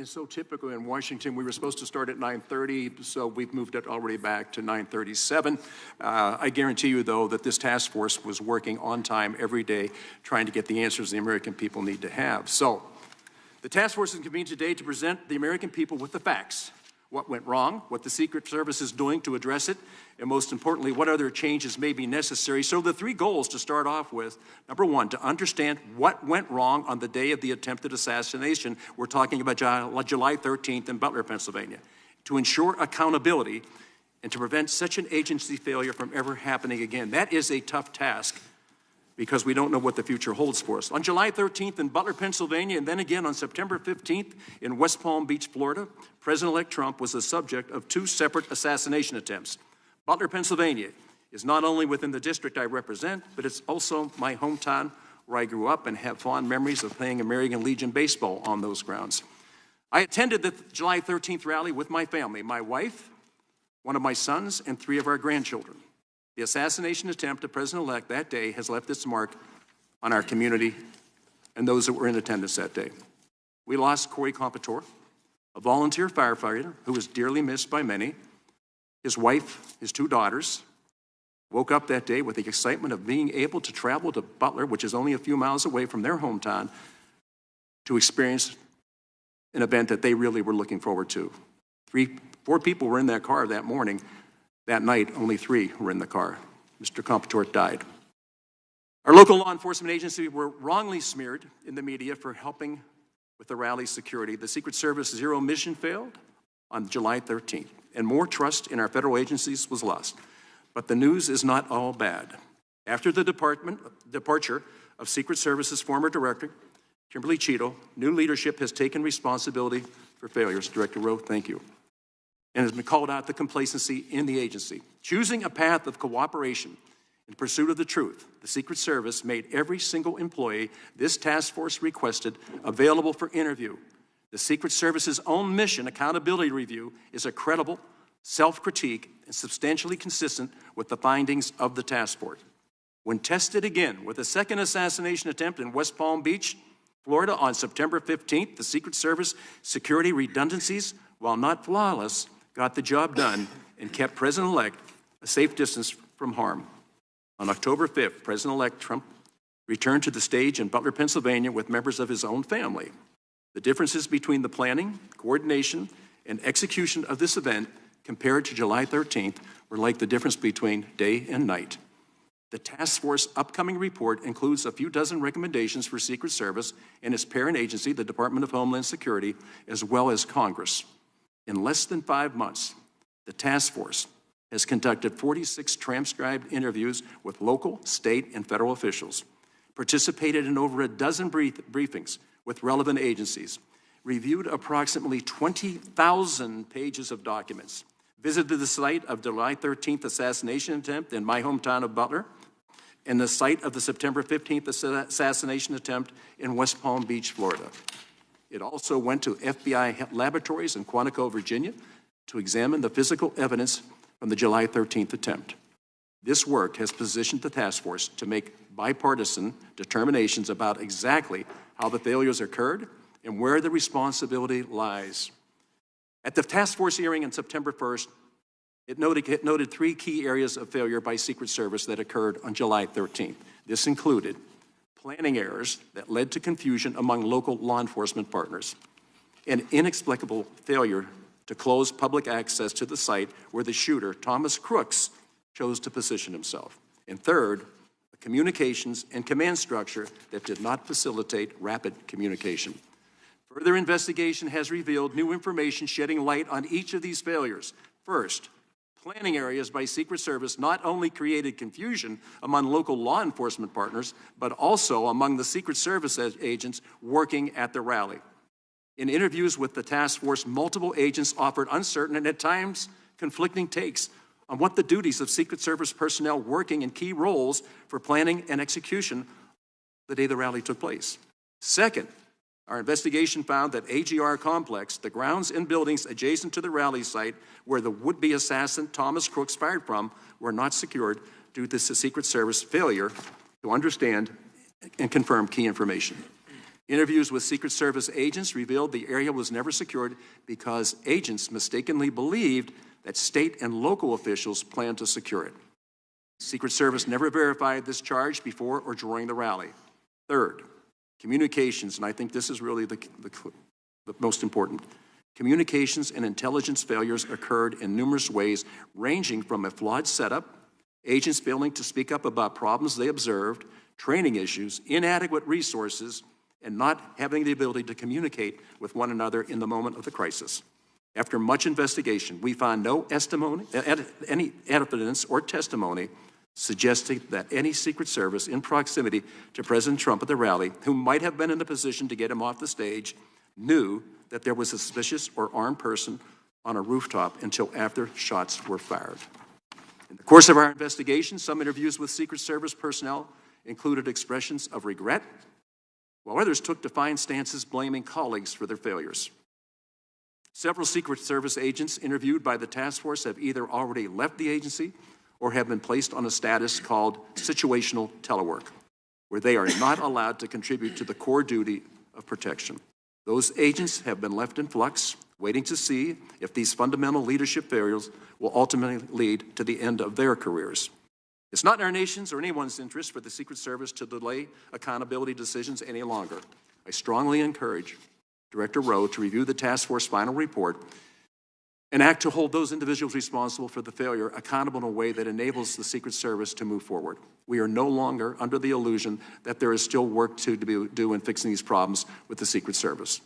is so typical in Washington. We were supposed to start at 9:30, so we've moved it already back to 9:37. I guarantee you, though, that this task force was working on time every day, trying to get the answers the American people need to have. So the task force is convened today to present the American people with the facts. What went wrong, what the Secret Service is doing to address it, and most importantly, what other changes may be necessary. So the three goals to start off with: number one, to understand what went wrong on the day of the attempted assassination. We're talking about July 13th in Butler, Pennsylvania. To ensure accountability and to prevent such an agency failure from ever happening again. That is a tough task, because we don't know what the future holds for us. On July 13th in Butler, Pennsylvania, and then again on September 15th in West Palm Beach, Florida, President-elect Trump was the subject of two separate assassination attempts. Butler, Pennsylvania is not only within the district I represent, but it's also my hometown where I grew up and have fond memories of playing American Legion baseball on those grounds. I attended the July 13th rally with my family, my wife, one of my sons, and three of our grandchildren. The assassination attempt of President-elect that day has left its mark on our community and those that were in attendance that day. We lost Corey Competore, a volunteer firefighter who was dearly missed by many. His wife, his two daughters, woke up that day with the excitement of being able to travel to Butler, which is only a few miles away from their hometown, to experience an event that they really were looking forward to. 4 people were in that car that morning. That night, only 3 were in the car. Mr. Competore died. Our local law enforcement agency were wrongly smeared in the media for helping with the rally security. The Secret Service Zero mission failed on July 13th, and more trust in our federal agencies was lost. But the news is not all bad. After the departure of Secret Service's former director, Kimberly Cheeto, new leadership has taken responsibility for failures. Director Rowe, thank you. And has been called out the complacency in the agency. Choosing a path of cooperation in pursuit of the truth, the Secret Service made every single employee this task force requested available for interview. The Secret Service's own mission accountability review is a credible self-critique and substantially consistent with the findings of the task force. When tested again with a second assassination attempt in West Palm Beach, Florida on September 15th, the Secret Service security redundancies, while not flawless, got the job done and kept President-elect a safe distance from harm. On October 5th, President-elect Trump returned to the stage in Butler, Pennsylvania with members of his own family. The differences between the planning, coordination, and execution of this event compared to July 13th were like the difference between day and night. The task force upcoming report includes a few dozen recommendations for Secret Service and its parent agency, the Department of Homeland Security, as well as Congress. In less than 5 months, the task force has conducted 46 transcribed interviews with local, state, and federal officials, participated in over a dozen briefings with relevant agencies, reviewed approximately 20,000 pages of documents, visited the site of the July 13th assassination attempt in my hometown of Butler, and the site of the September 15th assassination attempt in West Palm Beach, Florida. It also went to FBI laboratories in Quantico, Virginia, to examine the physical evidence from the July 13th attempt. This work has positioned the task force to make bipartisan determinations about exactly how the failures occurred and where the responsibility lies. At the task force hearing on September 1st, it noted 3 key areas of failure by Secret Service that occurred on July 13th. This included planning errors that led to confusion among local law enforcement partners, an inexplicable failure to close public access to the site where the shooter, Thomas Crooks, chose to position himself. And third, a communications and command structure that did not facilitate rapid communication. Further investigation has revealed new information shedding light on each of these failures. First, planning areas by Secret Service not only created confusion among local law enforcement partners, but also among the Secret Service agents working at the rally. In interviews with the task force, multiple agents offered uncertain and at times conflicting takes on what the duties of Secret Service personnel working in key roles for planning and execution the day the rally took place. Second, our investigation found that AGR Complex, the grounds and buildings adjacent to the rally site where the would-be assassin Thomas Crooks fired from, were not secured due to the Secret Service failure to understand and confirm key information. Interviews with Secret Service agents revealed the area was never secured because agents mistakenly believed that state and local officials planned to secure it. Secret Service never verified this charge before or during the rally. Third, communications, and I think this is really the most important. Communications and intelligence failures occurred in numerous ways, ranging from a flawed setup, agents failing to speak up about problems they observed, training issues, inadequate resources, and not having the ability to communicate with one another in the moment of the crisis. After much investigation, we found no any evidence or testimony suggesting that any Secret Service in proximity to President Trump at the rally, who might have been in a position to get him off the stage, knew that there was a suspicious or armed person on a rooftop until after shots were fired. In the course of our investigation, some interviews with Secret Service personnel included expressions of regret, while others took defiant stances blaming colleagues for their failures. Several Secret Service agents interviewed by the task force have either already left the agency or have been placed on a status called situational telework, where they are not allowed to contribute to the core duty of protection. Those agents have been left in flux, waiting to see if these fundamental leadership failures will ultimately lead to the end of their careers. It's not in our nation's or anyone's interest for the Secret Service to delay accountability decisions any longer. I strongly encourage Director Rowe to review the task force final report and act to hold those individuals responsible for the failure accountable in a way that enables the Secret Service to move forward. We are no longer under the illusion that there is still work to do in fixing these problems with the Secret Service.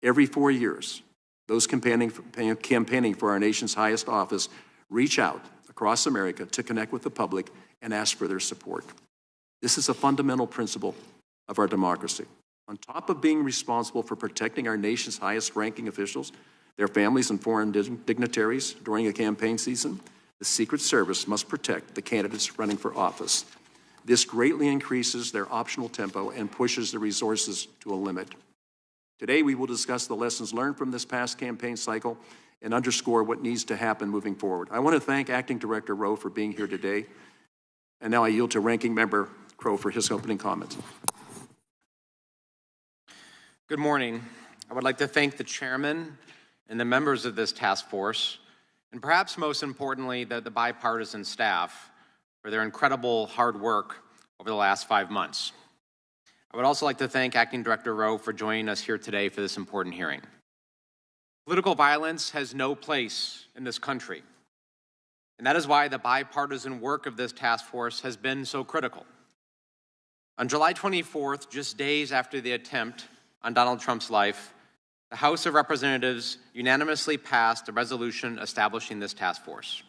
Every 4 years, those campaigning for our nation's highest office reach out across America to connect with the public and ask for their support. This is a fundamental principle of our democracy. On top of being responsible for protecting our nation's highest-ranking officials, their families and foreign dignitaries during a campaign season, the Secret Service must protect the candidates running for office. This greatly increases their optional tempo and pushes the resources to a limit. Today, we will discuss the lessons learned from this past campaign cycle and underscore what needs to happen moving forward. I want to thank Acting Director Rowe for being here today. And now I yield to Ranking Member Crow for his opening comments. Good morning. I would like to thank the chairman and the members of this task force, and perhaps most importantly, the bipartisan staff for their incredible hard work over the last 5 months. I would also like to thank Acting Director Rowe for joining us here today for this important hearing. Political violence has no place in this country, and that is why the bipartisan work of this task force has been so critical. On July 24th, just days after the attempt on Donald Trump's life, the House of Representatives unanimously passed a resolution establishing this task force.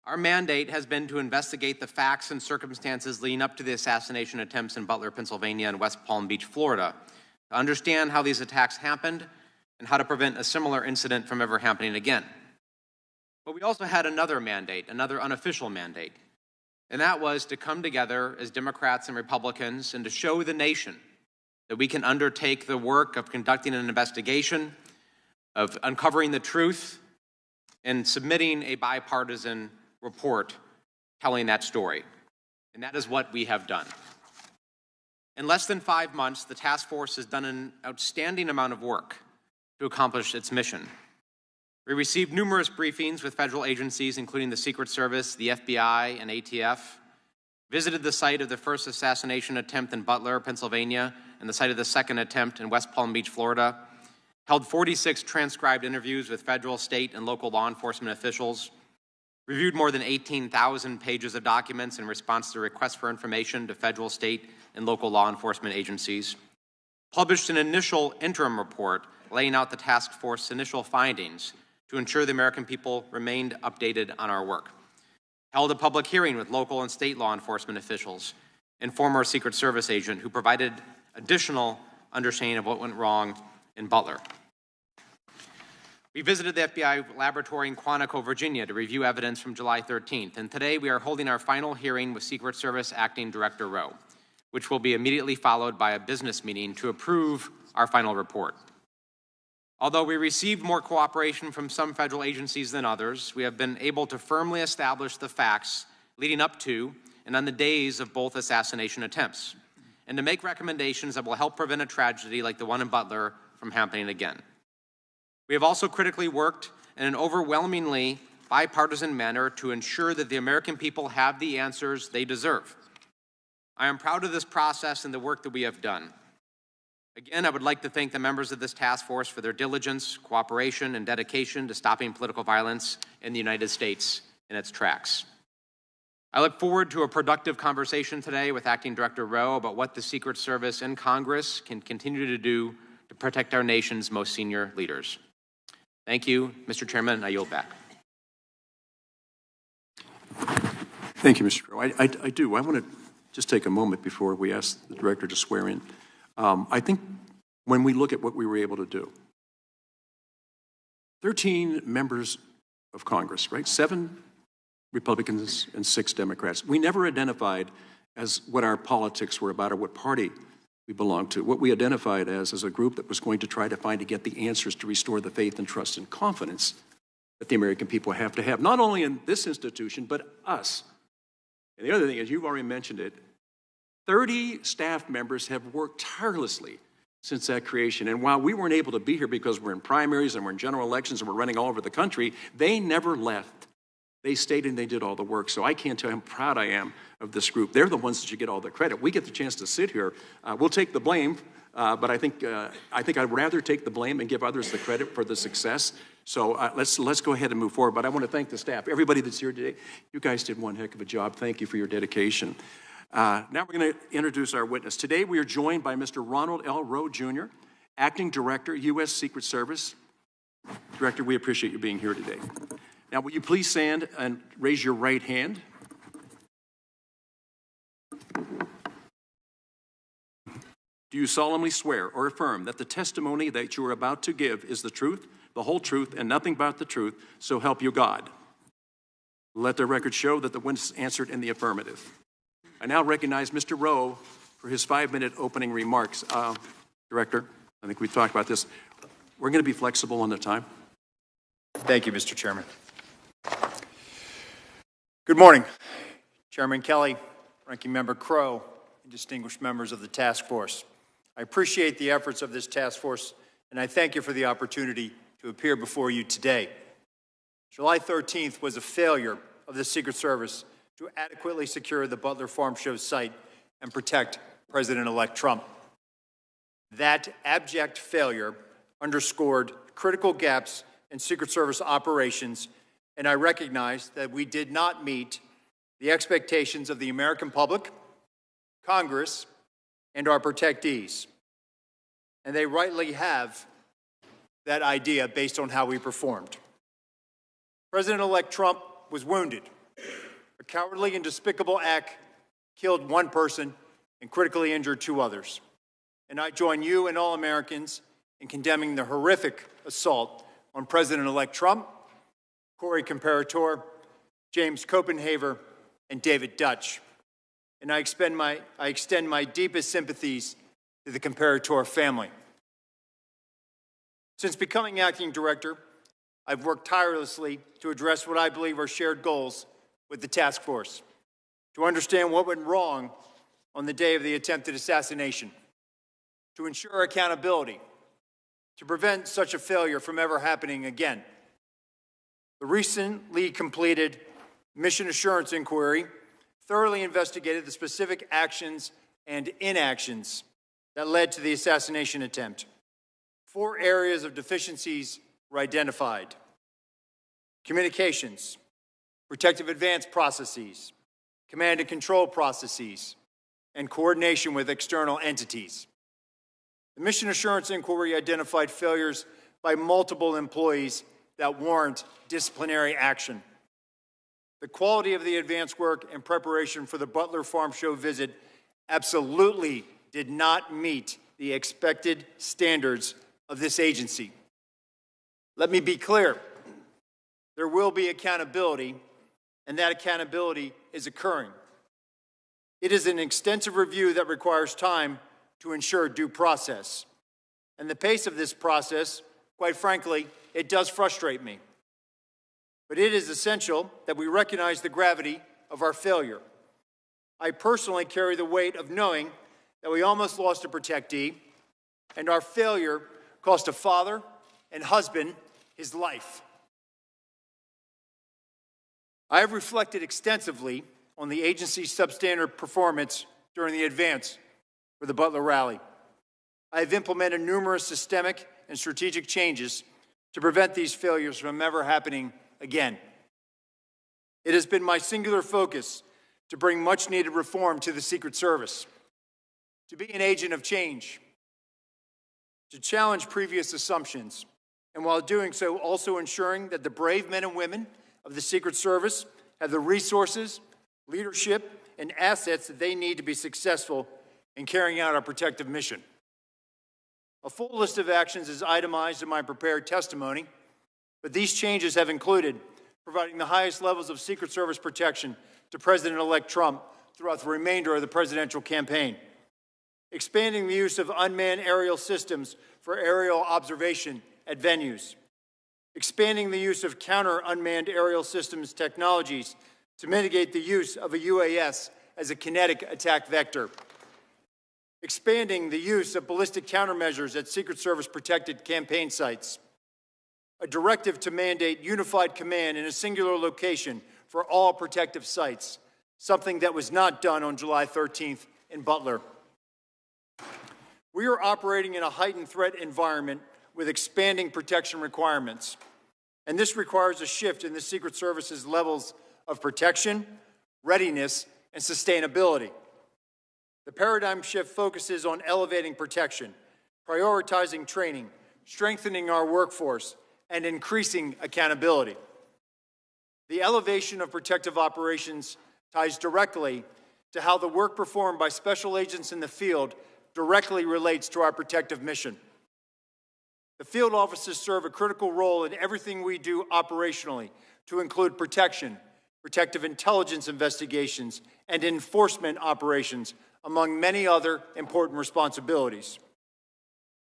Our mandate has been to investigate the facts and circumstances leading up to the assassination attempts in Butler, Pennsylvania, and West Palm Beach, Florida, to understand how these attacks happened and how to prevent a similar incident from ever happening again. But we also had another mandate, another unofficial mandate, and that was to come together as Democrats and Republicans and to show the nation that we can undertake the work of conducting an investigation, of uncovering the truth, and submitting a bipartisan report telling that story. And that is what we have done. In less than 5 months, the task force has done an outstanding amount of work to accomplish its mission. We received numerous briefings with federal agencies, including the Secret Service, the FBI, and ATF, visited the site of the first assassination attempt in Butler, Pennsylvania, and the site of the second attempt in West Palm Beach, Florida, held 46 transcribed interviews with federal, state, and local law enforcement officials, reviewed more than 18,000 pages of documents in response to requests for information to federal, state, and local law enforcement agencies, published an initial interim report laying out the task force's initial findings to ensure the American people remained updated on our work, held a public hearing with local and state law enforcement officials and former Secret Service agent who provided additional understanding of what went wrong in Butler. We visited the FBI laboratory in Quantico, Virginia to review evidence from July 13th, and today we are holding our final hearing with Secret Service Acting Director Rowe, which will be immediately followed by a business meeting to approve our final report. Although we received more cooperation from some federal agencies than others, we have been able to firmly establish the facts leading up to and on the days of both assassination attempts. and to make recommendations that will help prevent a tragedy like the one in Butler from happening again. We have also critically worked in an overwhelmingly bipartisan manner to ensure that the American people have the answers they deserve. I am proud of this process and the work that we have done. Again, I would like to thank the members of this task force for their diligence, cooperation, and dedication to stopping political violence in the United States in its tracks. I look forward to a productive conversation today with Acting Director Rowe about what the Secret Service and Congress can continue to do to protect our nation's most senior leaders. Thank you, Mr. Chairman. I yield back. Thank you, Mr. Crow. I do. I want to just take a moment before we ask the director to swear in. I think when we look at what we were able to do, 13 members of Congress, right? 7 Republicans and 6 Democrats. We never identified as what our politics were about or what party we belonged to. What we identified as a group that was going to try to find to get the answers to restore the faith and trust and confidence that the American people have to have, not only in this institution, but us. And the other thing is, you've already mentioned it, 30 staff members have worked tirelessly since that creation. And while we weren't able to be here because we're in primaries and we're in general elections and we're running all over the country, they never left. They stayed and they did all the work. So I can't tell you how proud I am of this group. They're the ones that should get all the credit. We get the chance to sit here. We'll take the blame, but I think I'd rather take the blame and give others the credit for the success. So let's go ahead and move forward. But I want to thank the staff, everybody that's here today. You guys did one heck of a job. Thank you for your dedication. Now we're going to introduce our witness. Today we are joined by Mr. Ronald L. Rowe, Jr., Acting Director, U.S. Secret Service. Director, we appreciate you being here today. Now, will you please stand and raise your right hand? Do you solemnly swear or affirm that the testimony that you are about to give is the truth, the whole truth, and nothing but the truth, so help you God? Let the record show that the witness answered in the affirmative. I now recognize Mr. Rowe for his 5-minute opening remarks. Director, I think we talked about this. We're going to be flexible on the time. Thank you, Mr. Chairman. Good morning, Chairman Kelly, Ranking Member Crow, and distinguished members of the task force. I appreciate the efforts of this task force, and I thank you for the opportunity to appear before you today. July 13th was a failure of the Secret Service to adequately secure the Butler Farm Show site and protect President-elect Trump. That abject failure underscored critical gaps in Secret Service operations, and I recognize that we did not meet the expectations of the American public, Congress, and our protectees. And they rightly have that idea based on how we performed. President-elect Trump was wounded. A cowardly and despicable act killed 1 person and critically injured 2 others. And I join you and all Americans in condemning the horrific assault on President-elect Trump, Corey Comparator, James Copenhaver, and David Dutch. And I extend my deepest sympathies to the Comparator family. Since becoming acting director, I've worked tirelessly to address what I believe are shared goals with the task force, to understand what went wrong on the day of the attempted assassination, to ensure accountability, to prevent such a failure from ever happening again. The recently completed mission assurance inquiry thoroughly investigated the specific actions and inactions that led to the assassination attempt. 4 areas of deficiencies were identified: communications, protective advance processes, command and control processes, and coordination with external entities. The mission assurance inquiry identified failures by multiple employees that warrant disciplinary action. The quality of the advance work and preparation for the Butler Farm Show visit absolutely did not meet the expected standards of this agency. Let me be clear. There will be accountability, and that accountability is occurring. It is an extensive review that requires time to ensure due process. And the pace of this process, quite frankly, it does frustrate me. But it is essential that we recognize the gravity of our failure. I personally carry the weight of knowing that we almost lost a protectee, and our failure cost a father and husband his life. I have reflected extensively on the agency's substandard performance during the advance for the Butler rally. I have implemented numerous systemic and strategic changes to prevent these failures from ever happening again. It has been my singular focus to bring much-needed reform to the Secret Service, to be an agent of change, to challenge previous assumptions, and while doing so, also ensuring that the brave men and women of the Secret Service have the resources, leadership, and assets that they need to be successful in carrying out our protective mission. A full list of actions is itemized in my prepared testimony, but these changes have included providing the highest levels of Secret Service protection to President-elect Trump throughout the remainder of the presidential campaign, expanding the use of unmanned aerial systems for aerial observation at venues, expanding the use of counter-unmanned aerial systems technologies to mitigate the use of a UAS as a kinetic attack vector, expanding the use of ballistic countermeasures at Secret Service-protected campaign sites, a directive to mandate unified command in a singular location for all protective sites, something that was not done on July 13th in Butler. We are operating in a heightened threat environment with expanding protection requirements, and this requires a shift in the Secret Service's levels of protection, readiness, and sustainability. The paradigm shift focuses on elevating protection, prioritizing training, strengthening our workforce, and increasing accountability. The elevation of protective operations ties directly to how the work performed by special agents in the field directly relates to our protective mission. The field officers serve a critical role in everything we do operationally, to include protection, protective intelligence investigations, and enforcement operations, among many other important responsibilities.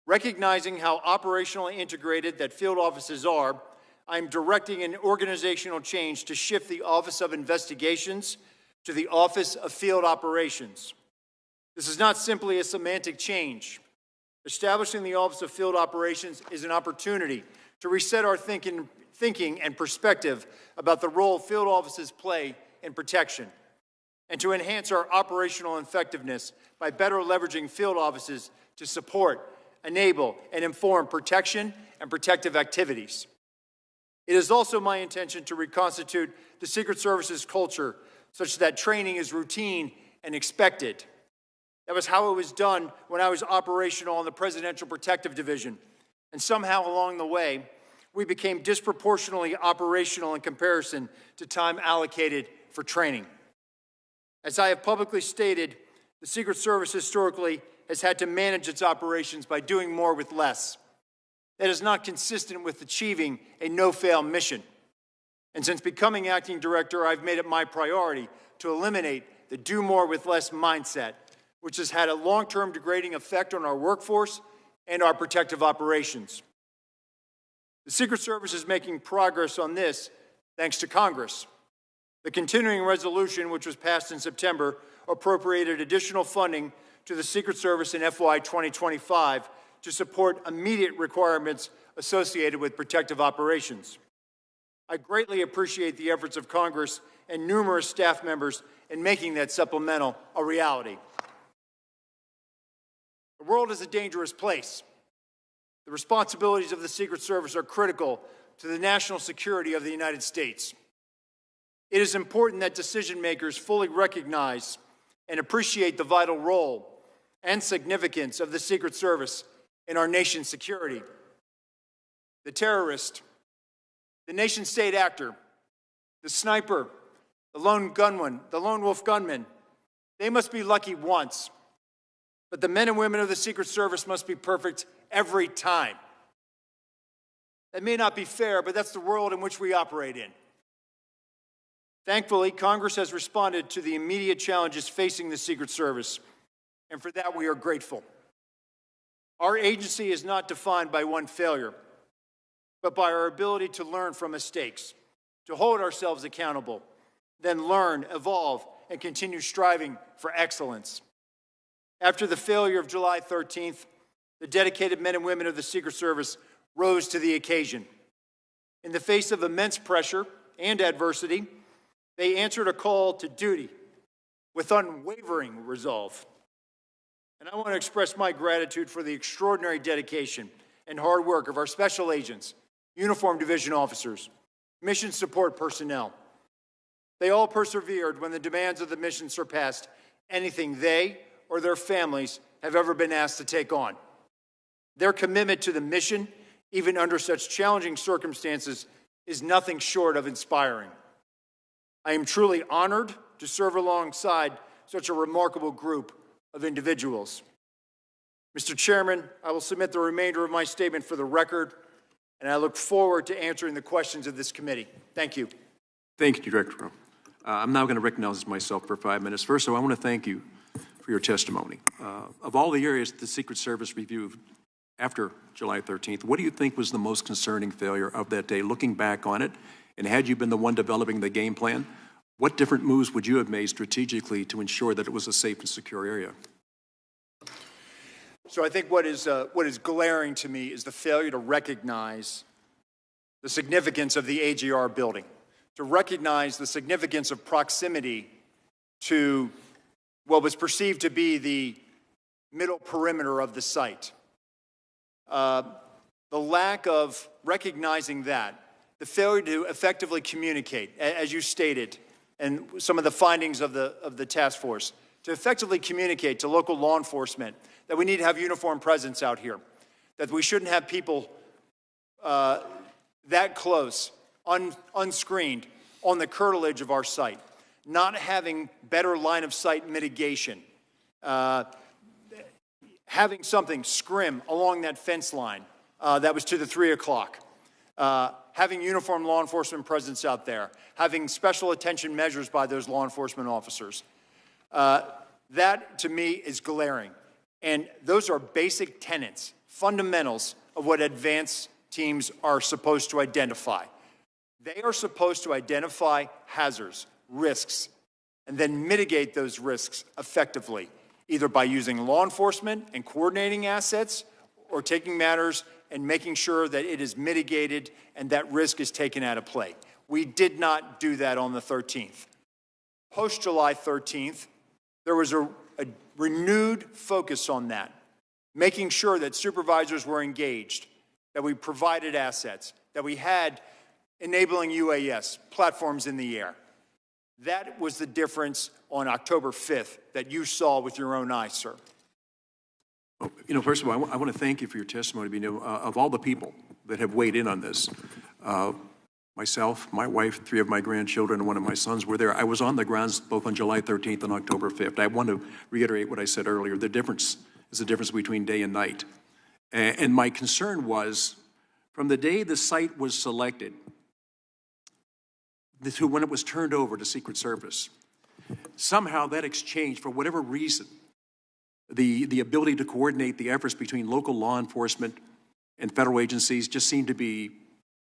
Recognizing how operationally integrated that field officers are, I am directing an organizational change to shift the Office of Investigations to the Office of Field Operations. This is not simply a semantic change. Establishing the Office of Field Operations is an opportunity to reset our thinking and perspective about the role field officers play in protection, and to enhance our operational effectiveness by better leveraging field officers to support, enable, and inform protection and protective activities. It is also my intention to reconstitute the Secret Service's culture such that training is routine and expected. That was how it was done when I was operational on the Presidential Protective Division, and somehow along the way, we became disproportionately operational in comparison to time allocated for training. As I have publicly stated, the Secret Service historically has had to manage its operations by doing more with less. That is not consistent with achieving a no-fail mission. And since becoming acting director, I've made it my priority to eliminate the do more with less mindset, which has had a long-term degrading effect on our workforce and our protective operations. The Secret Service is making progress on this thanks to Congress. The continuing resolution, which was passed in September, appropriated additional funding to the Secret Service in FY 2025 to support immediate requirements associated with protective operations. I greatly appreciate the efforts of Congress and numerous staff members in making that supplemental a reality. The world is a dangerous place. The responsibilities of the Secret Service are critical to the national security of the United States. It is important that decision makers fully recognize and appreciate the vital role and significance of the Secret Service in our nation's security. The terrorist, the nation-state actor, the sniper, the lone wolf gunman, they must be lucky once. But the men and women of the Secret Service must be perfect every time. That may not be fair, but that's the world in which we operate in. Thankfully, Congress has responded to the immediate challenges facing the Secret Service, and for that we are grateful. Our agency is not defined by one failure, but by our ability to learn from mistakes, to hold ourselves accountable, then learn, evolve, and continue striving for excellence. After the failure of July 13th, the dedicated men and women of the Secret Service rose to the occasion. In the face of immense pressure and adversity, they answered a call to duty with unwavering resolve. And I want to express my gratitude for the extraordinary dedication and hard work of our special agents, uniformed division officers, mission support personnel. They all persevered when the demands of the mission surpassed anything they or their families have ever been asked to take on. Their commitment to the mission, even under such challenging circumstances, is nothing short of inspiring. I am truly honored to serve alongside such a remarkable group of individuals. Mr. Chairman, I will submit the remainder of my statement for the record, and I look forward to answering the questions of this committee. Thank you. Thank you, Director. I'm now going to recognize myself for 5 minutes. First, I want to thank you for your testimony. Of all the areas the Secret Service reviewed after July 13th, what do you think was the most concerning failure of that day, looking back on it? And had you been the one developing the game plan, what different moves would you have made strategically to ensure that it was a safe and secure area? So I think what is glaring to me is the failure to recognize the significance of the AGR building, to recognize the significance of proximity to what was perceived to be the middle perimeter of the site. The lack of recognizing that, the failure to effectively communicate, as you stated, and some of the findings of the task force, to effectively communicate to local law enforcement that we need to have uniform presence out here, that we shouldn't have people that close, unscreened, on the curtilage of our site, not having better line of sight mitigation, having something scrim along that fence line that was to the 3 o'clock, having uniformed law enforcement presence out there, having special attention measures by those law enforcement officers. That, to me, is glaring. And those are basic tenets, fundamentals of what advance teams are supposed to identify. They are supposed to identify hazards, risks, and then mitigate those risks effectively, either by using law enforcement and coordinating assets, or taking matters and making sure that it is mitigated and that risk is taken out of play. We did not do that on the 13th. Post-July 13th, there was a renewed focus on that, making sure that supervisors were engaged, that we provided assets, that we had enabling UAS, platforms in the air. That was the difference on October 5th that you saw with your own eyes, sir. You know, first of all, I want to thank you for your testimony. You know, of all the people that have weighed in on this, myself, my wife, 3 of my grandchildren, and 1 of my sons were there. I was on the grounds both on July 13th and October 5th. I want to reiterate what I said earlier. The difference is the difference between day and night. And my concern was, from the day the site was selected to when it was turned over to Secret Service, somehow that exchange, for whatever reason, the ability to coordinate the efforts between local law enforcement and federal agencies just seemed to be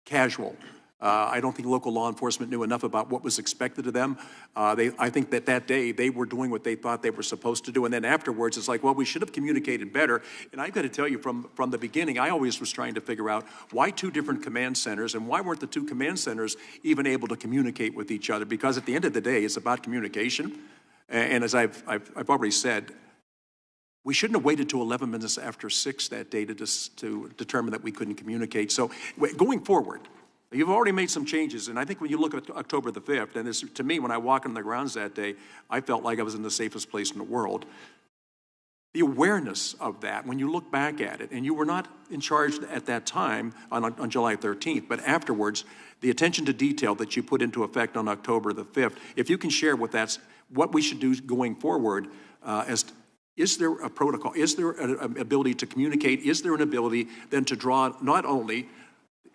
casual. I don't think local law enforcement knew enough about what was expected of them. I think that day they were doing what they thought they were supposed to do, and then afterwards it's like, well, we should have communicated better. And I've got to tell you, from the beginning, I always was trying to figure out why 2 different command centers, and why weren't the 2 command centers even able to communicate with each other? Because at the end of the day, it's about communication. And as I've already said, we shouldn't have waited till 11 minutes after 6 that day to determine that we couldn't communicate. So going forward, you've already made some changes, and I think when you look at October the 5th, and this, to me, when I walked on the grounds that day, I felt like I was in the safest place in the world. The awareness of that, when you look back at it, and you were not in charge at that time on July 13th, but afterwards, the attention to detail that you put into effect on October the 5th, if you can share with us what we should do going forward, is there a protocol? Is there an ability to communicate? Is there an ability then to draw not only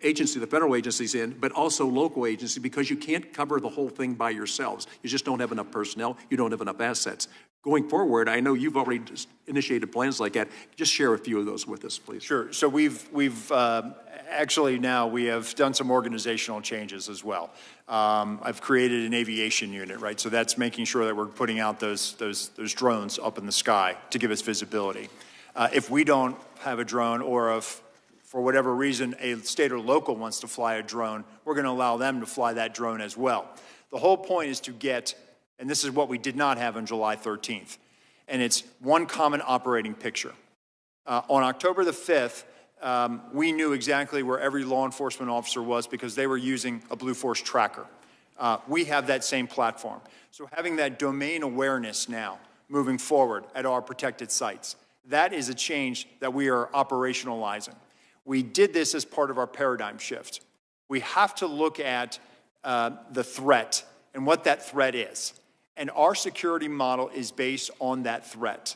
agency, the federal agencies in, but also local agencies, because you can't cover the whole thing by yourselves. You just don't have enough personnel. You don't have enough assets. Going forward, I know you've already initiated plans like that. Just share a few of those with us, please. Sure. So actually now we have done some organizational changes as well. I've created an aviation unit, right? So that's making sure that we're putting out those drones up in the sky to give us visibility. If we don't have a drone, or if for whatever reason a state or local wants to fly a drone, we're going to allow them to fly that drone as well. The whole point is to get, and this is what we did not have on July 13th, and it's one common operating picture. On October the 5th, we knew exactly where every law enforcement officer was because they were using a Blue Force tracker. We have that same platform. So having that domain awareness now moving forward at our protected sites, that is a change that we are operationalizing. We did this as part of our paradigm shift. We have to look at the threat and what that threat is. And our security model is based on that threat.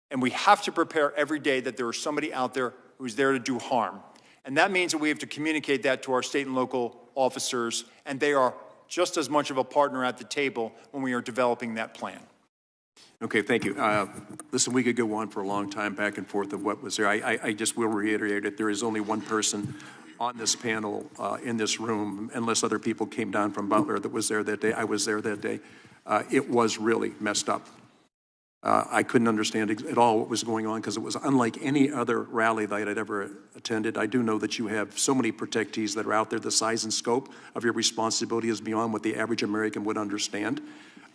And we have to prepare every day that there is somebody out there who's there to do harm. And that means that we have to communicate that to our state and local officers, and they are just as much of a partner at the table when we are developing that plan. Okay, thank you. Listen, we could go on for a long time back and forth of what was there. I just will reiterate it. There is only one person on this panel in this room, unless other people came down from Butler, that was there that day. I was there that day. It was really messed up. I couldn't understand at all what was going on because it was unlike any other rally that I'd ever attended. I do know that you have so many protectees that are out there. The size and scope of your responsibility is beyond what the average American would understand.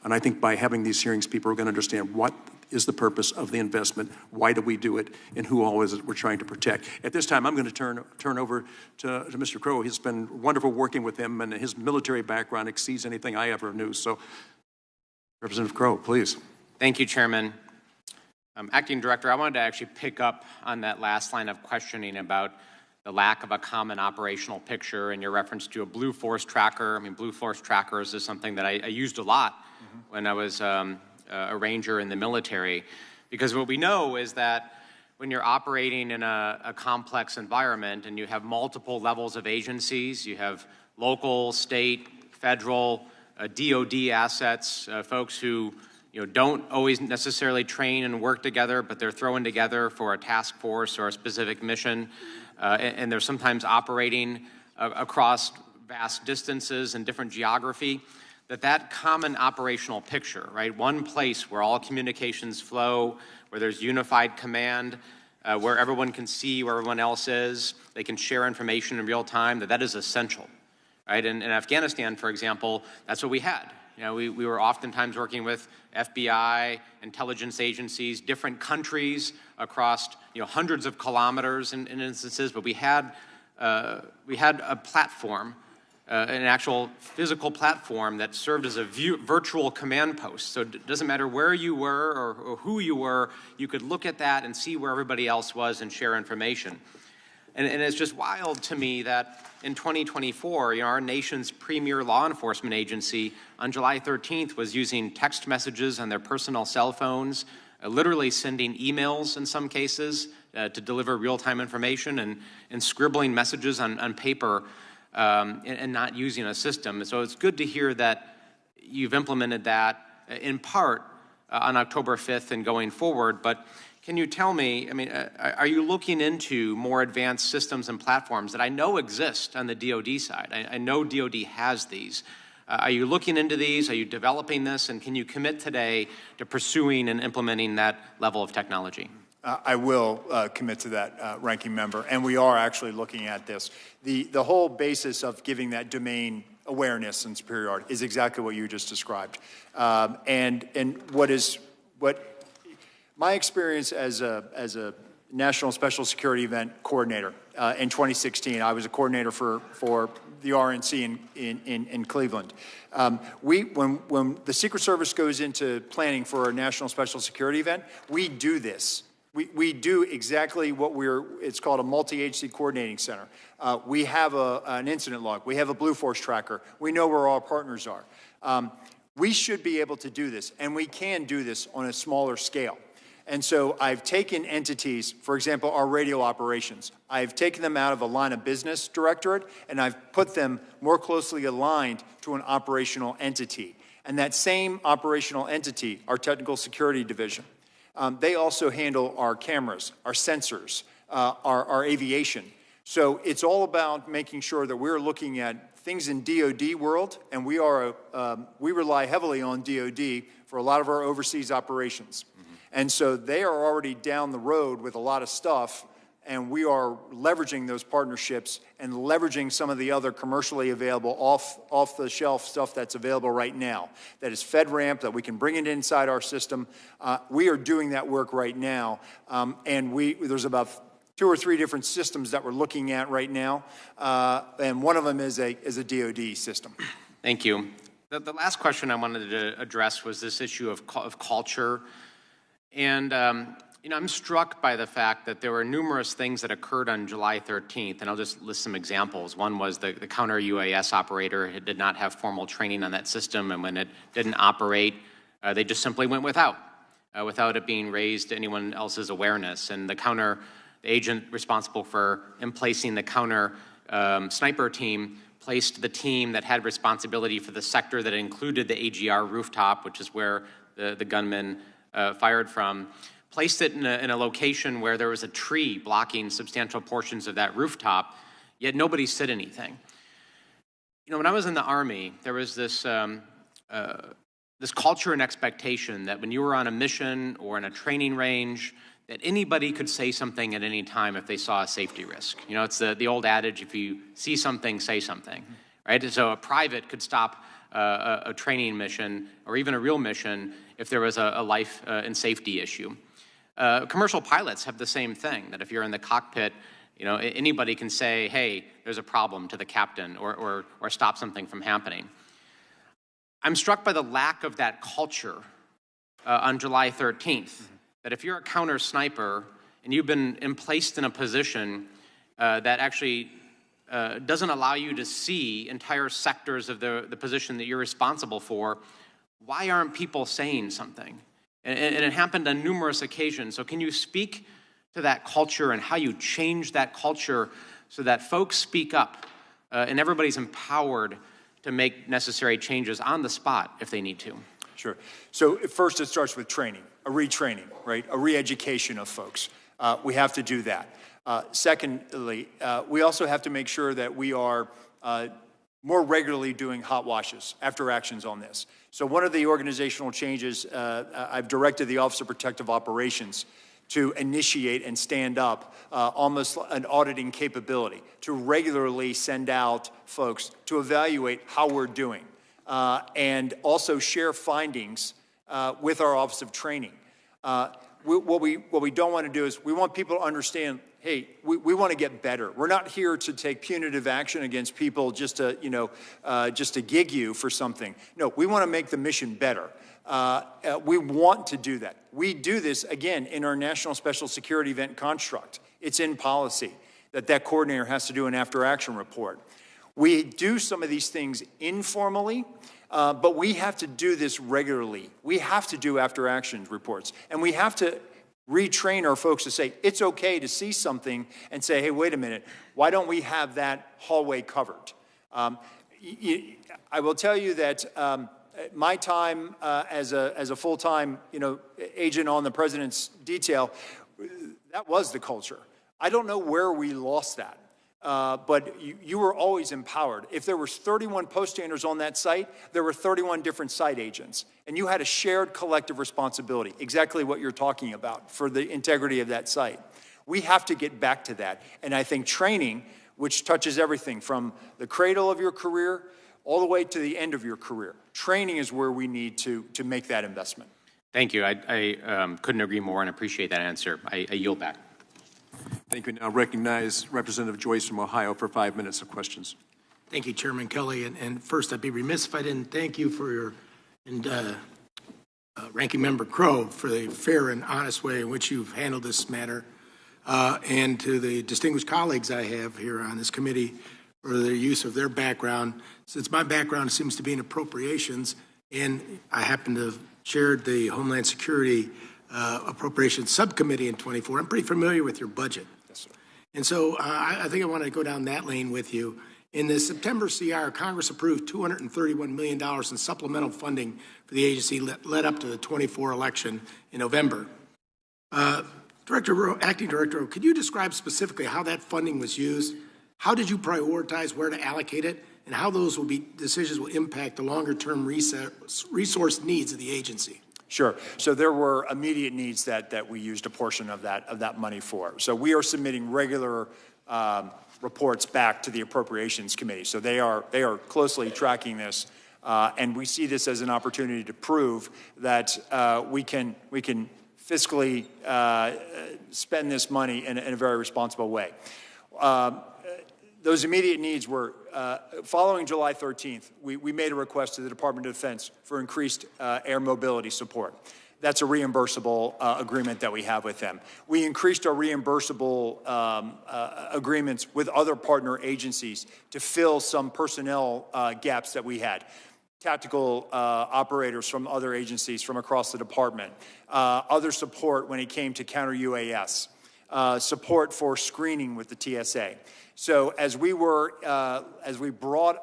And I think by having these hearings, people are going to understand what is the purpose of the investment, why do we do it, and who all is it we're trying to protect. At this time, I'm going to turn over to Mr. Crow. It's been wonderful working with him, and his military background exceeds anything I ever knew. So, Representative Crow, please. Thank you, Chairman. Acting Director, I wanted to actually pick up on that last line of questioning about the lack of a common operational picture and your reference to a Blue Force tracker. I mean, Blue Force trackers is something that I used a lot when I was a ranger in the military, because what we know is that when you're operating in a complex environment and you have multiple levels of agencies, you have local, state, federal, DOD assets, folks who don't always necessarily train and work together, but they're thrown together for a task force or a specific mission, and they're sometimes operating across vast distances and different geography, that common operational picture, right? One place where all communications flow, where there's unified command, where everyone can see where everyone else is, they can share information in real time, that is essential, right? In Afghanistan, for example, that's what we had. We were oftentimes working with FBI, intelligence agencies, different countries across hundreds of kilometers in instances, but we had a platform, an actual physical platform that served as a virtual command post. So it doesn't matter where you were or who you were, you could look at that and see where everybody else was and share information. And it's just wild to me that in 2024, our nation's premier law enforcement agency on July 13th was using text messages on their personal cell phones, literally sending emails in some cases to deliver real-time information, and scribbling messages on paper and not using a system. So it's good to hear that you've implemented that in part on October 5th and going forward, but can you tell me, are you looking into more advanced systems and platforms that I know exist on the DoD side? I know DoD has these. Are you looking into these? Are you developing this? And can you commit today to pursuing and implementing that level of technology? I will commit to that, Ranking Member, and we are actually looking at this. The whole basis of giving that domain awareness and superiority is exactly what you just described. And what my experience as a National Special Security Event coordinator in 2016, I was a coordinator for the RNC in Cleveland. When the Secret Service goes into planning for a National Special Security Event, we do this. We do exactly what it's called a multi-agency coordinating center. We have an incident log. We have a Blue Force tracker. We know where our partners are. We should be able to do this, and we can do this on a smaller scale. And so I've taken entities, for example, our radio operations. I've taken them out of a line of business directorate, and I've put them more closely aligned to an operational entity. And that same operational entity, our technical security division, they also handle our cameras, our sensors, our aviation. So it's all about making sure that we're looking at things in DoD world, and we rely heavily on DoD for a lot of our overseas operations. And so they are already down the road with a lot of stuff, and we are leveraging those partnerships and leveraging some of the other commercially available off-the-shelf stuff that's available right now. That is FedRAMP, that we can bring it inside our system. We are doing that work right now, and there's about 2 or 3 different systems that we're looking at right now, and one of them is a DoD system. Thank you. The last question I wanted to address was this issue of culture. And, I'm struck by the fact that there were numerous things that occurred on July 13th, and I'll just list some examples. One was the counter-UAS operator did not have formal training on that system, and when it didn't operate, they just simply went without it being raised to anyone else's awareness. And the agent responsible for emplacing the counter sniper team placed the team that had responsibility for the sector that included the AGR rooftop, which is where the gunman fired from, placed it in a location where there was a tree blocking substantial portions of that rooftop, yet nobody said anything. When I was in the Army, there was this culture and expectation that when you were on a mission or in a training range, that anybody could say something at any time if they saw a safety risk. It's the old adage, if you see something, say something, right? So a private could stop a training mission or even a real mission if there was a life and safety issue. Commercial pilots have the same thing, that if you're in the cockpit, anybody can say, hey, there's a problem to the captain or stop something from happening. I'm struck by the lack of that culture on July 13th, that if you're a counter sniper and you've been placed in a position that actually doesn't allow you to see entire sectors of the position that you're responsible for, why aren't people saying something? And it happened on numerous occasions. So can you speak to that culture and how you change that culture so that folks speak up and everybody's empowered to make necessary changes on the spot if they need to? Sure. So first it starts with training, a retraining, right? A re-education of folks. We have to do that. Secondly, we also have to make sure that we are more regularly doing hot washes, after actions on this. So one of the organizational changes, I've directed the Office of Protective Operations to initiate and stand up almost an auditing capability, to regularly send out folks to evaluate how we're doing, and also share findings with our Office of Training. What we don't want to do is we want people to understand, hey, we want to get better. We're not here to take punitive action against people just to gig you for something. No, we want to make the mission better. We want to do that. We do this, again, in our National Special Security Event construct. It's in policy that coordinator has to do an after-action report. We do some of these things informally, but we have to do this regularly. We have to do after-action reports, and we have to retrain our folks to say, it's okay to see something and say, hey, wait a minute, why don't we have that hallway covered? I will tell you that my time as a full-time agent on the President's detail, that was the culture. I don't know where we lost that. But you were always empowered. If there were 31 poststanders on that site, there were 31 different site agents. And you had a shared collective responsibility, exactly what you're talking about, for the integrity of that site. We have to get back to that. And I think training, which touches everything from the cradle of your career all the way to the end of your career, training is where we need to make that investment. Thank you. I couldn't agree more and appreciate that answer. I yield back. Thank you. Now recognize Representative Joyce from Ohio for 5 minutes of questions. Thank you, Chairman Kelly. And first, I'd be remiss if I didn't thank you for your Ranking Member Crow for the fair and honest way in which you've handled this matter, and to the distinguished colleagues I have here on this committee for the use of their background. Since my background seems to be in appropriations, and I happen to have chaired the Homeland Security Appropriations Subcommittee in '24. I'm pretty familiar with your budget. Yes, sir. And so I think I want to go down that lane with you. In the September CR, Congress approved $231 million in supplemental funding for the agency led up to the '24 election in November. Acting Director, could you describe specifically how that funding was used? How did you prioritize where to allocate it, and how those decisions will impact the longer-term resource needs of the agency? Sure. So there were immediate needs that we used a portion of that money for. So we are submitting regular reports back to the Appropriations Committee. So they are closely tracking this, and we see this as an opportunity to prove that we can fiscally spend this money in a very responsible way. Those immediate needs were, following July 13th, we made a request to the Department of Defense for increased air mobility support. That's a reimbursable agreement that we have with them. We increased our reimbursable agreements with other partner agencies to fill some personnel gaps that we had. Tactical operators from other agencies from across the department, other support when it came to counter UAS, support for screening with the TSA. So as we brought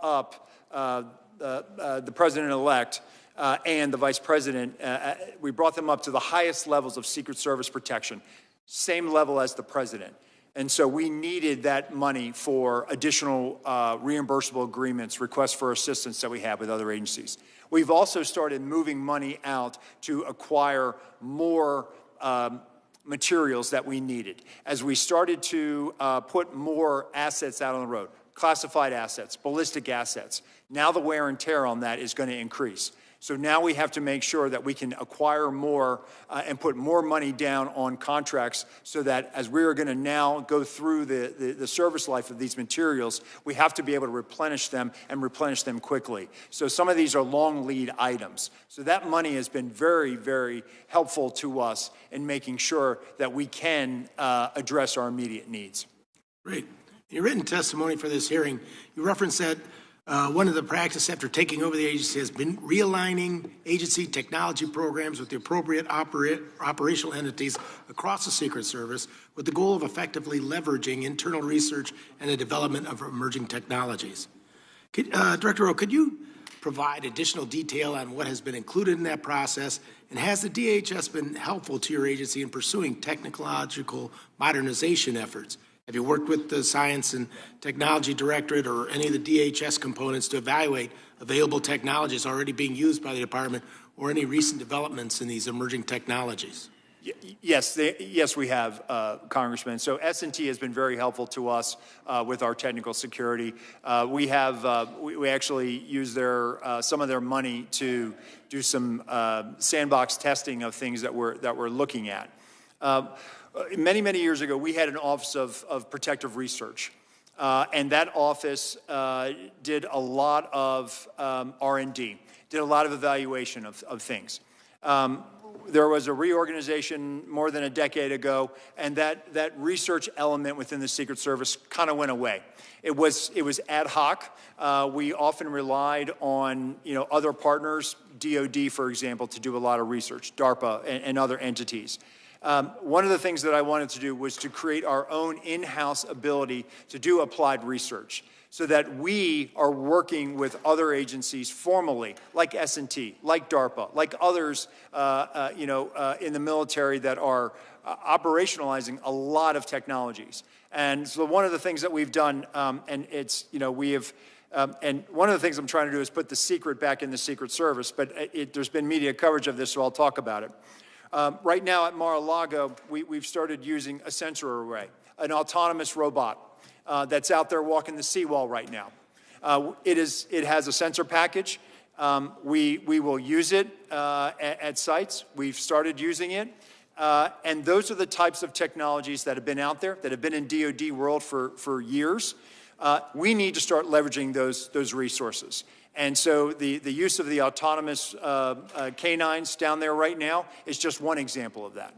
up the president-elect and the vice president, we brought them up to the highest levels of Secret Service protection, same level as the president. And so we needed that money for additional reimbursable agreements, requests for assistance that we have with other agencies. We've also started moving money out to acquire more materials that we needed. As we started to put more assets out on the road, classified assets, ballistic assets, now the wear and tear on that is going to increase. So now we have to make sure that we can acquire more and put more money down on contracts so that as we are going to now go through the service life of these materials, we have to be able to replenish them and replenish them quickly. So some of these are long lead items. So that money has been very, very helpful to us in making sure that we can address our immediate needs. Great. In your written testimony for this hearing, you referenced that one of the practices after taking over the agency has been realigning agency technology programs with the appropriate operational entities across the Secret Service with the goal of effectively leveraging internal research and the development of emerging technologies. Director Rowe, could you provide additional detail on what has been included in that process, and has the DHS been helpful to your agency in pursuing technological modernization efforts? Have you worked with the Science and Technology Directorate or any of the DHS components to evaluate available technologies already being used by the department or any recent developments in these emerging technologies? Yes, we have, Congressman. So S&T has been very helpful to us with our technical security. We actually use some of their money to do some sandbox testing of things that we're looking at. Many, many years ago, we had an Office of Protective Research, and that office did a lot of R&D, did a lot of evaluation of things. There was a reorganization more than a decade ago, and that research element within the Secret Service kind of went away. It was ad hoc. We often relied on other partners, DoD, for example, to do a lot of research, DARPA and other entities. One of the things that I wanted to do was to create our own in-house ability to do applied research so that we are working with other agencies formally, like S&T, like DARPA, like others in the military that are operationalizing a lot of technologies. And so one of the things that we've done, and one of the things I'm trying to do is put the secret back in the Secret Service, but there's been media coverage of this, so I'll talk about it. Right now at Mar-a-Lago, we've started using a sensor array, an autonomous robot that's out there walking the seawall right now. It has a sensor package. We will use it at sites. We've started using it. And those are the types of technologies that have been out there, that have been in DoD world for years. We need to start leveraging those resources. And so the use of the autonomous canines down there right now is just one example of that.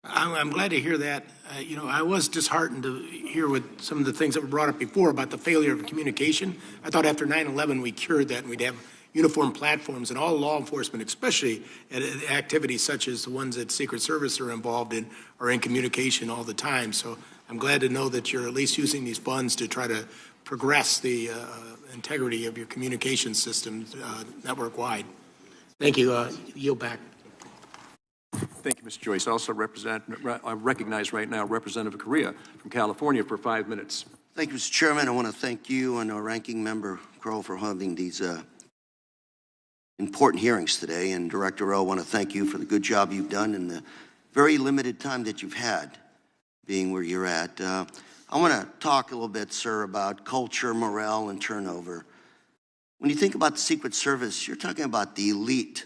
I'm glad to hear that. I was disheartened to hear what some of the things that were brought up before about the failure of communication. I thought after 9/11 we cured that and we'd have uniform platforms, and all law enforcement, especially at activities such as the ones that Secret Service are involved in, are in communication all the time. So I'm glad to know that you're at least using these funds to try to progress the integrity of your communication systems network-wide. Thank you. Yield back. Thank you, Mr. Joyce. Also I recognize right now Representative Correa from California for 5 minutes. Thank you, Mr. Chairman. I want to thank you and our ranking member, Crow, for having these important hearings today. And Director Rowe, I want to thank you for the good job you've done in the very limited time that you've had being where you're at. I want to talk a little bit, sir, about culture, morale, and turnover. When you think about the Secret Service, you're talking about the elite,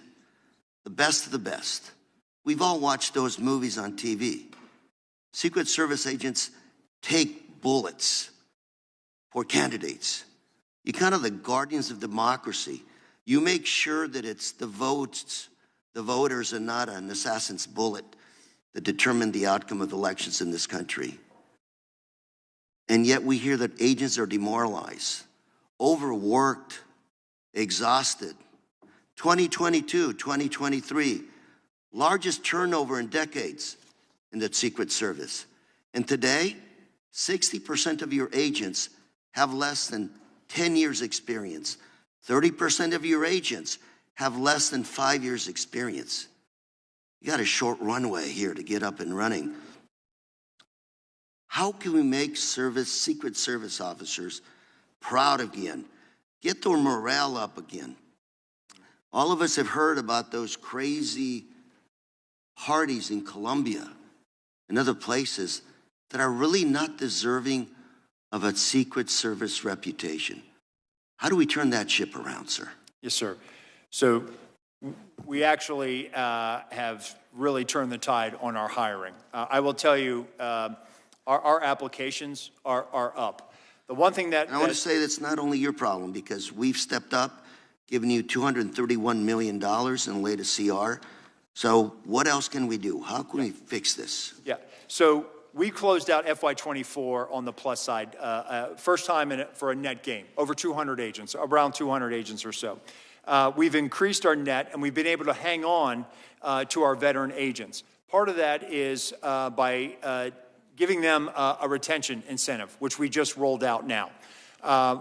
the best of the best. We've all watched those movies on TV. Secret Service agents take bullets for candidates. You're kind of the guardians of democracy. You make sure that it's the votes, the voters, and not an assassin's bullet that determine the outcome of elections in this country. And yet we hear that agents are demoralized, overworked, exhausted. 2022, 2023, largest turnover in decades in the Secret Service. And today, 60% of your agents have less than 10 years experience. 30% of your agents have less than 5 years experience. You got a short runway here to get up and running. How can we make Secret Service officers proud again? Get their morale up again. All of us have heard about those crazy parties in Colombia and other places that are really not deserving of a Secret Service reputation. How do we turn that ship around, sir? Yes, sir. So we actually have really turned the tide on our hiring. I will tell you, our applications are up. The one thing that... I want to say that's not only your problem, because we've stepped up, given you $231 million in the latest CR. So what else can we do? How can we fix this? Yeah. So we closed out FY24 on the plus side, first time for a net gain, over 200 agents, around 200 agents or so. We've increased our net, and we've been able to hang on to our veteran agents. Part of that is by giving them a retention incentive, which we just rolled out now.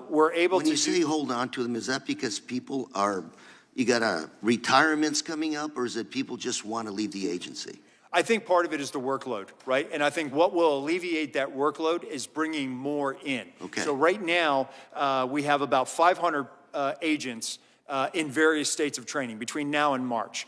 We're able to... When you say hold on to them, is that because people are, you got retirements coming up, or is it people just want to leave the agency? I think part of it is the workload, right? And I think what will alleviate that workload is bringing more in. Okay. So right now, we have about 500 agents in various states of training between now and March.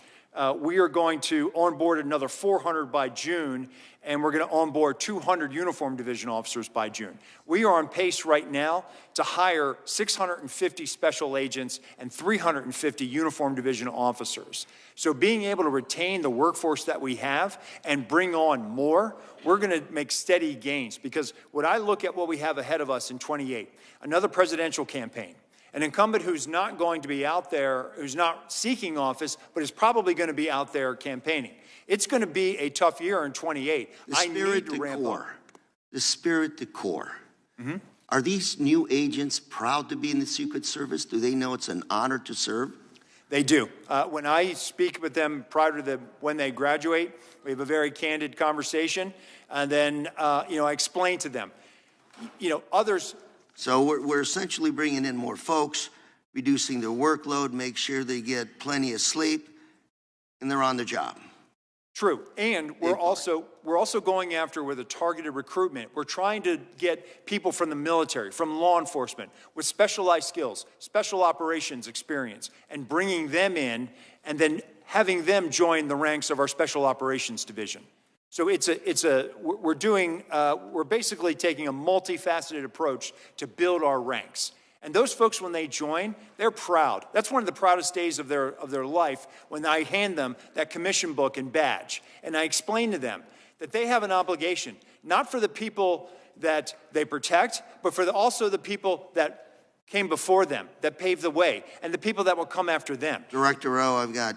We are going to onboard another 400 by June, and we're going to onboard 200 uniform division officers by June. We are on pace right now to hire 650 special agents and 350 uniform division officers. So being able to retain the workforce that we have and bring on more, we're going to make steady gains, because when I look at what we have ahead of us in 28, another presidential campaign, an incumbent who's not going to be out there, who's not seeking office, but is probably going to be out there campaigning. It's going to be a tough year in 28. I need to ramp up. The spirit, the core. Mm-hmm. Are these new agents proud to be in the Secret Service? Do they know it's an honor to serve? They do. When I speak with them prior to when they graduate, we have a very candid conversation, and then I explain to them. Others. So we're essentially bringing in more folks, reducing their workload, make sure they get plenty of sleep, and they're on the job. True, and we're also going after with a targeted recruitment. We're trying to get people from the military, from law enforcement, with specialized skills, special operations experience, and bringing them in, and then having them join the ranks of our special operations division. So we're basically taking a multifaceted approach to build our ranks. And those folks, when they join, they're proud. That's one of the proudest days of their life, when I hand them that commission book and badge. And I explain to them that they have an obligation, not for the people that they protect, but for also the people that came before them, that paved the way, and the people that will come after them. Director Rowe, I've got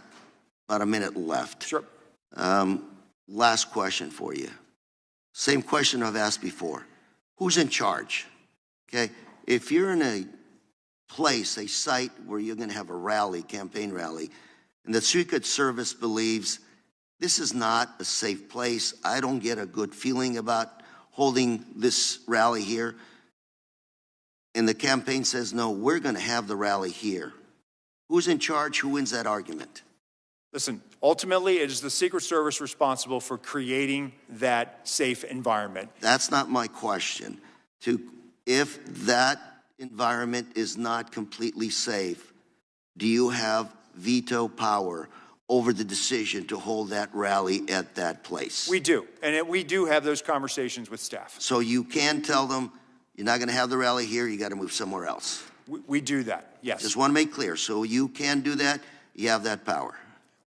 about a minute left. Sure. Last question for you. Same question I've asked before. Who's in charge? Okay, if you're in a place, a site where you're going to have a rally, campaign rally, and the Secret Service believes this is not a safe place. I don't get a good feeling about holding this rally here. And the campaign says, no, we're going to have the rally here. Who's in charge? Who wins that argument? Listen, ultimately, it is the Secret Service responsible for creating that safe environment. That's not my question. If that environment is not completely safe, do you have veto power over the decision to hold that rally at that place? We do, and we do have those conversations with staff. So you can tell them, you're not going to have the rally here, you got to move somewhere else. We do that, yes. Just want to make clear. So you can do that, you have that power.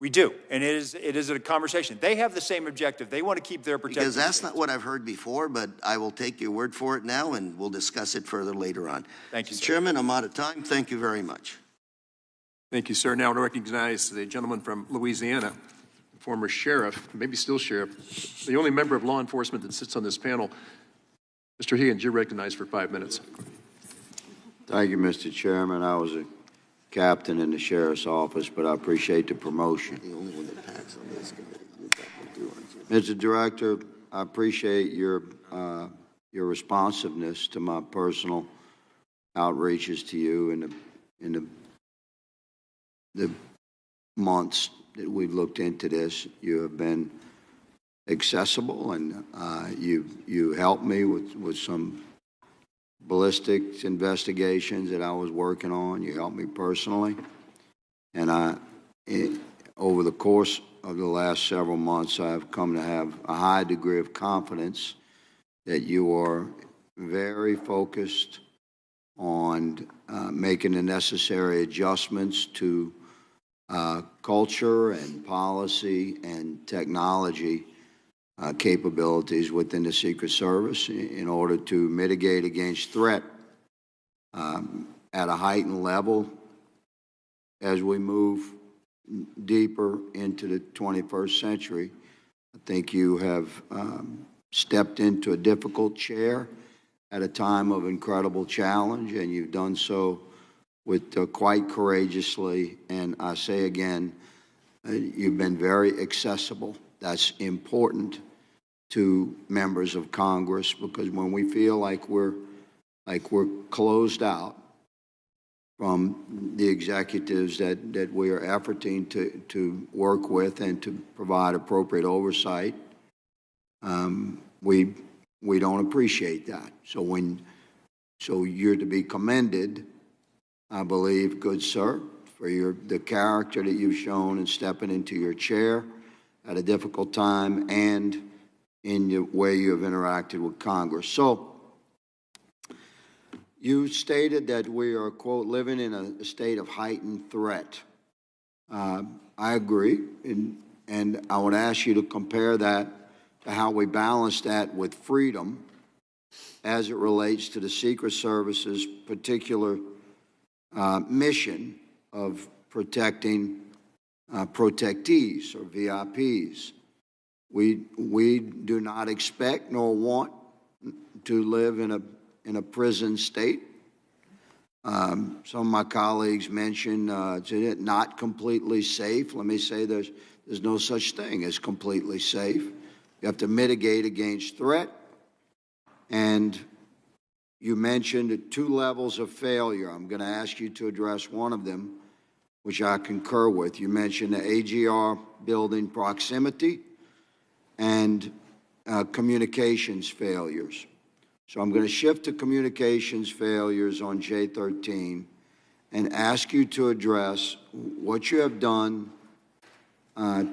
We do, and it is a conversation. They have the same objective. They want to keep their protected Because that's states. not what I've heard before, but I will take your word for it now, and we'll discuss it further later on. Thank you, sir. Chairman, I'm out of time. Thank you very much. Thank you, sir. Now I recognize the gentleman from Louisiana, former sheriff, maybe still sheriff, the only member of law enforcement that sits on this panel. Mr. Higgins, you're recognized for 5 minutes. Thank you, Mr. Chairman. I was a captain in the sheriff's office, but I appreciate the promotion. The only one that packs on this guy. Mr. Director, I appreciate your responsiveness to my personal outreaches to you in the months that we've looked into this. You have been accessible, and you helped me with some ballistics investigations that I was working on. You helped me personally, and over the course of the last several months, I've come to have a high degree of confidence that you are very focused on making the necessary adjustments to culture and policy and technology capabilities within the Secret Service in order to mitigate against threat at a heightened level as we move deeper into the 21st century. I think you have stepped into a difficult chair at a time of incredible challenge, and you've done so with quite courageously. And I say again, you've been very accessible. That's important to members of Congress, because when we feel like we're closed out from the executives that we are efforting to work with and to provide appropriate oversight, we don't appreciate that. So you're to be commended, I believe, good sir, for the character that you've shown in stepping into your chair at a difficult time and in the way you have interacted with Congress. So you stated that we are, quote, living in a state of heightened threat. I agree, and I would ask you to compare that to how we balance that with freedom as it relates to the Secret Service's particular mission of protecting protectees or VIPs. We do not expect nor want to live in a prison state. Some of my colleagues mentioned it's not completely safe. Let me say there's no such thing as completely safe. You have to mitigate against threat. And you mentioned 2 levels of failure. I'm going to ask you to address one of them, which I concur with. You mentioned the AGR building proximity and communications failures. So I'm going to shift to communications failures on J13 and ask you to address what you have done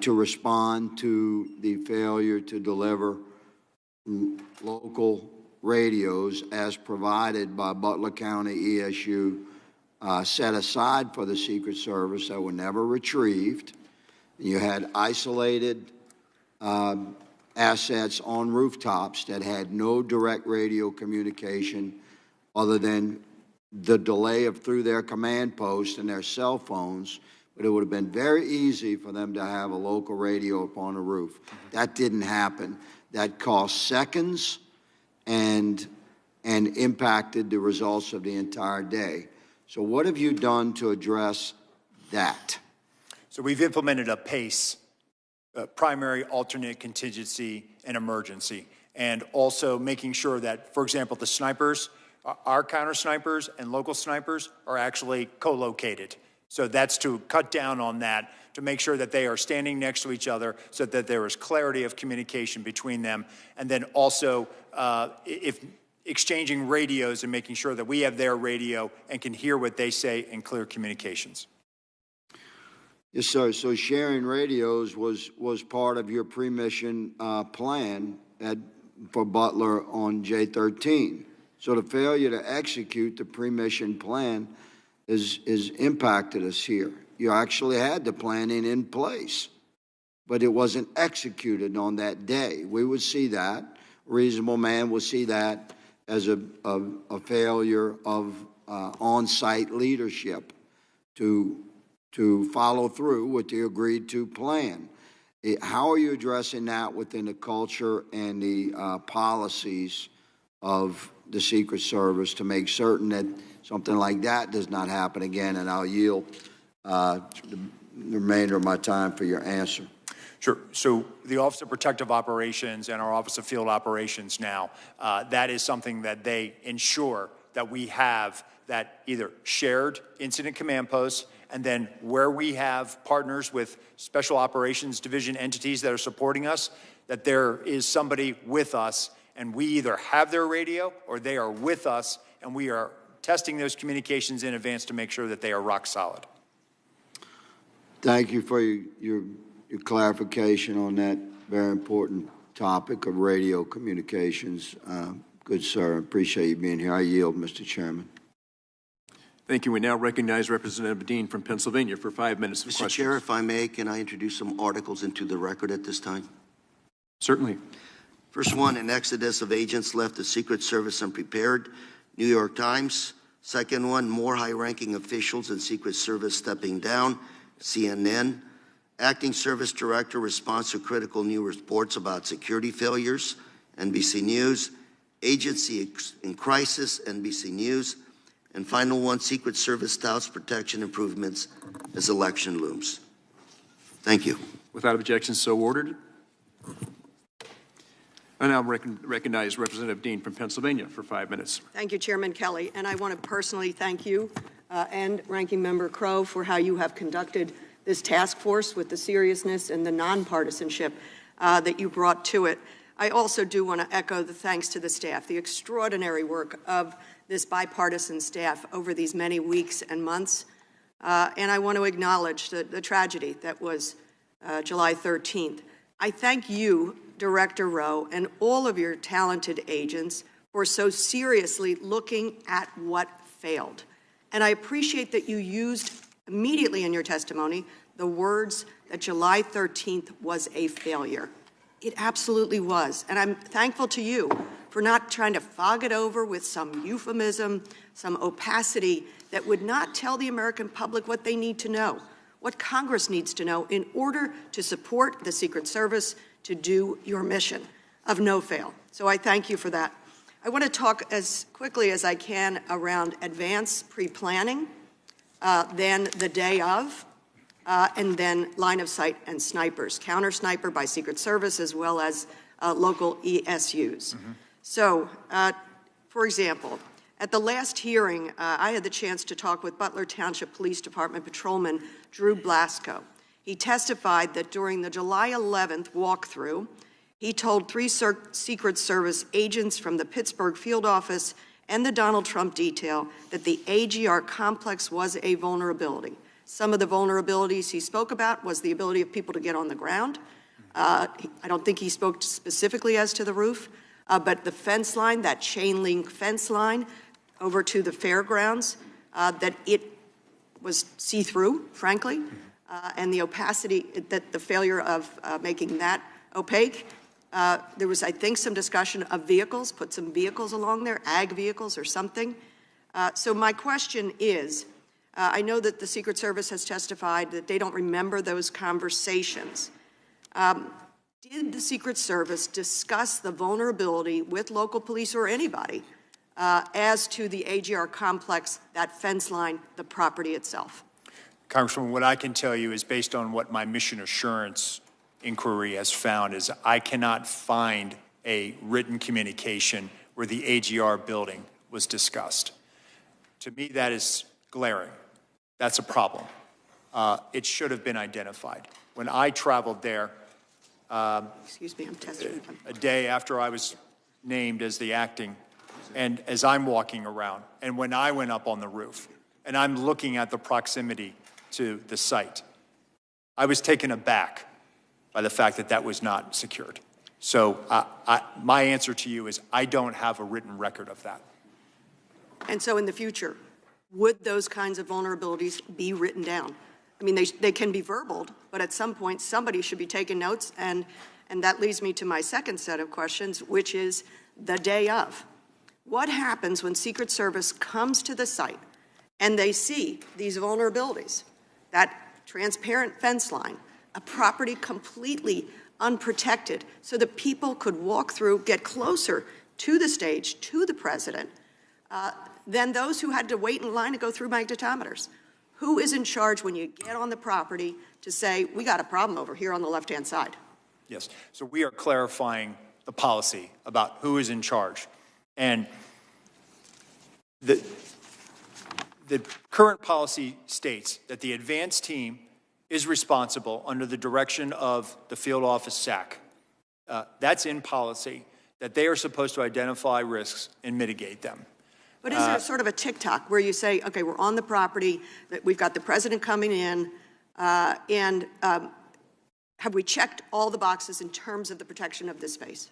to respond to the failure to deliver local radios as provided by Butler County ESU, set aside for the Secret Service that were never retrieved. You had isolated assets on rooftops that had no direct radio communication other than the delay through their command post and their cell phones. But it would have been very easy for them to have a local radio up on the roof. That didn't happen. That cost seconds and impacted the results of the entire day. So what have you done to address that? So we've implemented a PACE, primary, alternate, contingency, and emergency, and also making sure that, for example, the snipers, our counter snipers and local snipers are actually co-located. So that's to cut down on that, to make sure that they are standing next to each other so that there is clarity of communication between them. And then also, if exchanging radios and making sure that we have their radio and can hear what they say in clear communications. Yes, sir. So sharing radios was part of your pre-mission plan for Butler on J-13. So the failure to execute the pre-mission plan is impacted us here. You actually had the planning in place, but it wasn't executed on that day. We would see that. A reasonable man would see that as a failure of on-site leadership to follow through with the agreed-to plan. How are you addressing that within the culture and the policies of the Secret Service to make certain that something like that does not happen again? And I'll yield the remainder of my time for your answer. Sure. So the Office of Protective Operations and our Office of Field Operations now, that is something that they ensure that we have, that either shared incident command posts, and then where we have partners with Special Operations Division entities that are supporting us, that there is somebody with us, and we either have their radio or they are with us, and we are testing those communications in advance to make sure that they are rock solid. Thank you for your clarification on that very important topic of radio communications. Good, sir. Appreciate you being here. I yield, Mr. Chairman. Thank you. We now recognize Representative Dean from Pennsylvania for 5 minutes of questions. Mr. Chair, if I may, can I introduce some articles into the record at this time? Certainly. First one, an exodus of agents left the Secret Service unprepared, New York Times. Second one, more high-ranking officials in Secret Service stepping down, CNN. Acting Service Director responds to critical new reports about security failures, NBC News. Agency in crisis, NBC News. And final one, Secret Service touts protection improvements as election looms. Thank you. Without objection, so ordered. I now recognize Representative Dean from Pennsylvania for 5 minutes. Thank you, Chairman Kelly. And I want to personally thank you and Ranking Member Crow for how you have conducted this task force with the seriousness and the nonpartisanship that you brought to it. I also do want to echo the thanks to the staff, the extraordinary work of this bipartisan staff over these many weeks and months. And I want to acknowledge the tragedy that was July 13th. I thank you, Director Rowe, and all of your talented agents for so seriously looking at what failed. And I appreciate that you used immediately in your testimony the words that July 13th was a failure. It absolutely was. And I'm thankful to you for not trying to fog it over with some euphemism, some opacity that would not tell the American public what they need to know, what Congress needs to know in order to support the Secret Service to do your mission of no fail. So I thank you for that. I want to talk as quickly as I can around advanced pre-planning, then the day of, and then line of sight and snipers, counter sniper by Secret Service as well as local ESUs. Mm-hmm. So, for example, at the last hearing, I had the chance to talk with Butler Township Police Department Patrolman Drew Blasco. He testified that during the July 11th walkthrough, he told 3 Secret Service agents from the Pittsburgh field office and the Donald Trump detail that the AGR complex was a vulnerability. Some of the vulnerabilities he spoke about was the ability of people to get on the ground. I don't think he spoke specifically as to the roof, but the fence line, that chain link fence line over to the fairgrounds, that it was see-through, frankly, and the opacity, that the failure of making that opaque. There was, I think, some discussion of vehicles, put some vehicles along there, ag vehicles or something. So my question is, I know that the Secret Service has testified that they don't remember those conversations. Did the Secret Service discuss the vulnerability with local police or anybody as to the AGR complex, that fence line, the property itself? Congresswoman, what I can tell you is based on what my mission assurance inquiry has found is I cannot find a written communication where the AGR building was discussed. To me, that is glaring. That's a problem. It should have been identified. When I traveled there, Excuse me, I'm testing. a day after I was named as the acting, and as I'm walking around, and when I went up on the roof, and I'm looking at the proximity to the site, I was taken aback by the fact that that was not secured. So my answer to you is I don't have a written record of that. And so in the future, would those kinds of vulnerabilities be written down? I mean, they can be verbaled, but at some point, somebody should be taking notes, and that leads me to my second set of questions, which is the day of. What happens when Secret Service comes to the site and they see these vulnerabilities, that transparent fence line, a property completely unprotected so that people could walk through, get closer to the stage, to the president, than those who had to wait in line to go through magnetometers? Who is in charge when you get on the property to say, we got a problem over here on the left-hand side? Yes, so we are clarifying the policy about who is in charge. And the current policy states that the advance team is responsible under the direction of the field office SAC. That's in policy, that they are supposed to identify risks and mitigate them. But is there sort of a tick-tock where you say, okay, we're on the property, that we've got the president coming in, and have we checked all the boxes in terms of the protection of this space?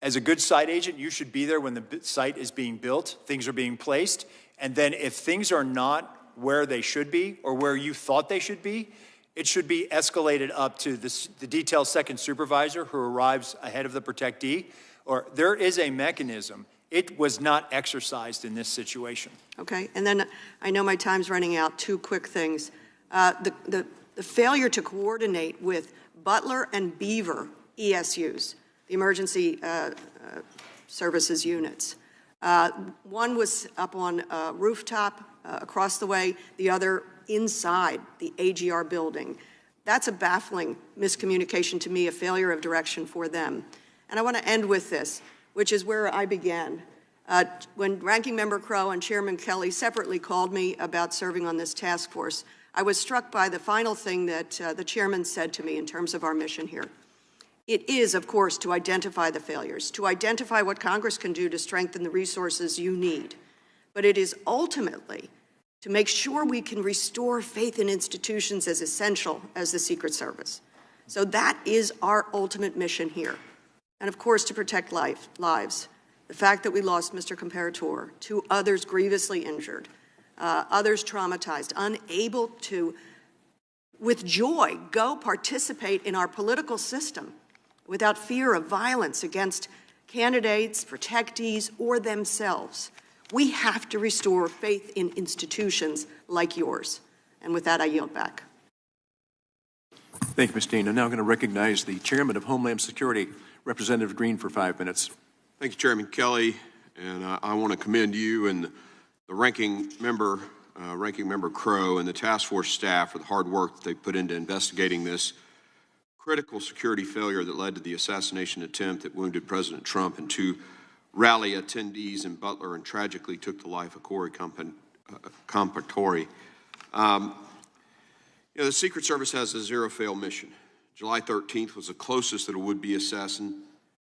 As a good site agent, you should be there when the site is being built, things are being placed, and then if things are not where they should be or where you thought they should be, it should be escalated up to the detail second supervisor who arrives ahead of the protectee, or there is a mechanism. It was not exercised in this situation. Okay, and then I know my time's running out. Two quick things. The failure to coordinate with Butler and Beaver ESUs, the emergency services units. One was up on a rooftop across the way, the other inside the AGR building. That's a baffling miscommunication to me, a failure of direction for them. And I want to end with this, which is where I began. When Ranking Member Crow and Chairman Kelly separately called me about serving on this task force, I was struck by the final thing that the chairman said to me in terms of our mission here. It is, of course, to identify the failures, to identify what Congress can do to strengthen the resources you need. But it is ultimately to make sure we can restore faith in institutions as essential as the Secret Service. So that is our ultimate mission here. And of course, to protect lives. The fact that we lost Mr. Comparator, 2 others grievously injured, others traumatized, unable to, with joy, go participate in our political system without fear of violence against candidates, protectees, or themselves. We have to restore faith in institutions like yours. And with that, I yield back. Thank you, Ms. Dean. I'm now going to recognize the Chairman of Homeland Security, Representative Green, for 5 minutes. Thank you, Chairman Kelly, and I want to commend you and the Ranking Member Crow and the task force staff for the hard work that they put into investigating this critical security failure that led to the assassination attempt that wounded President Trump and 2 rally attendees in Butler and tragically took the life of Corey Comparator. The Secret Service has a zero-fail mission. July 13th was the closest that a would-be assassin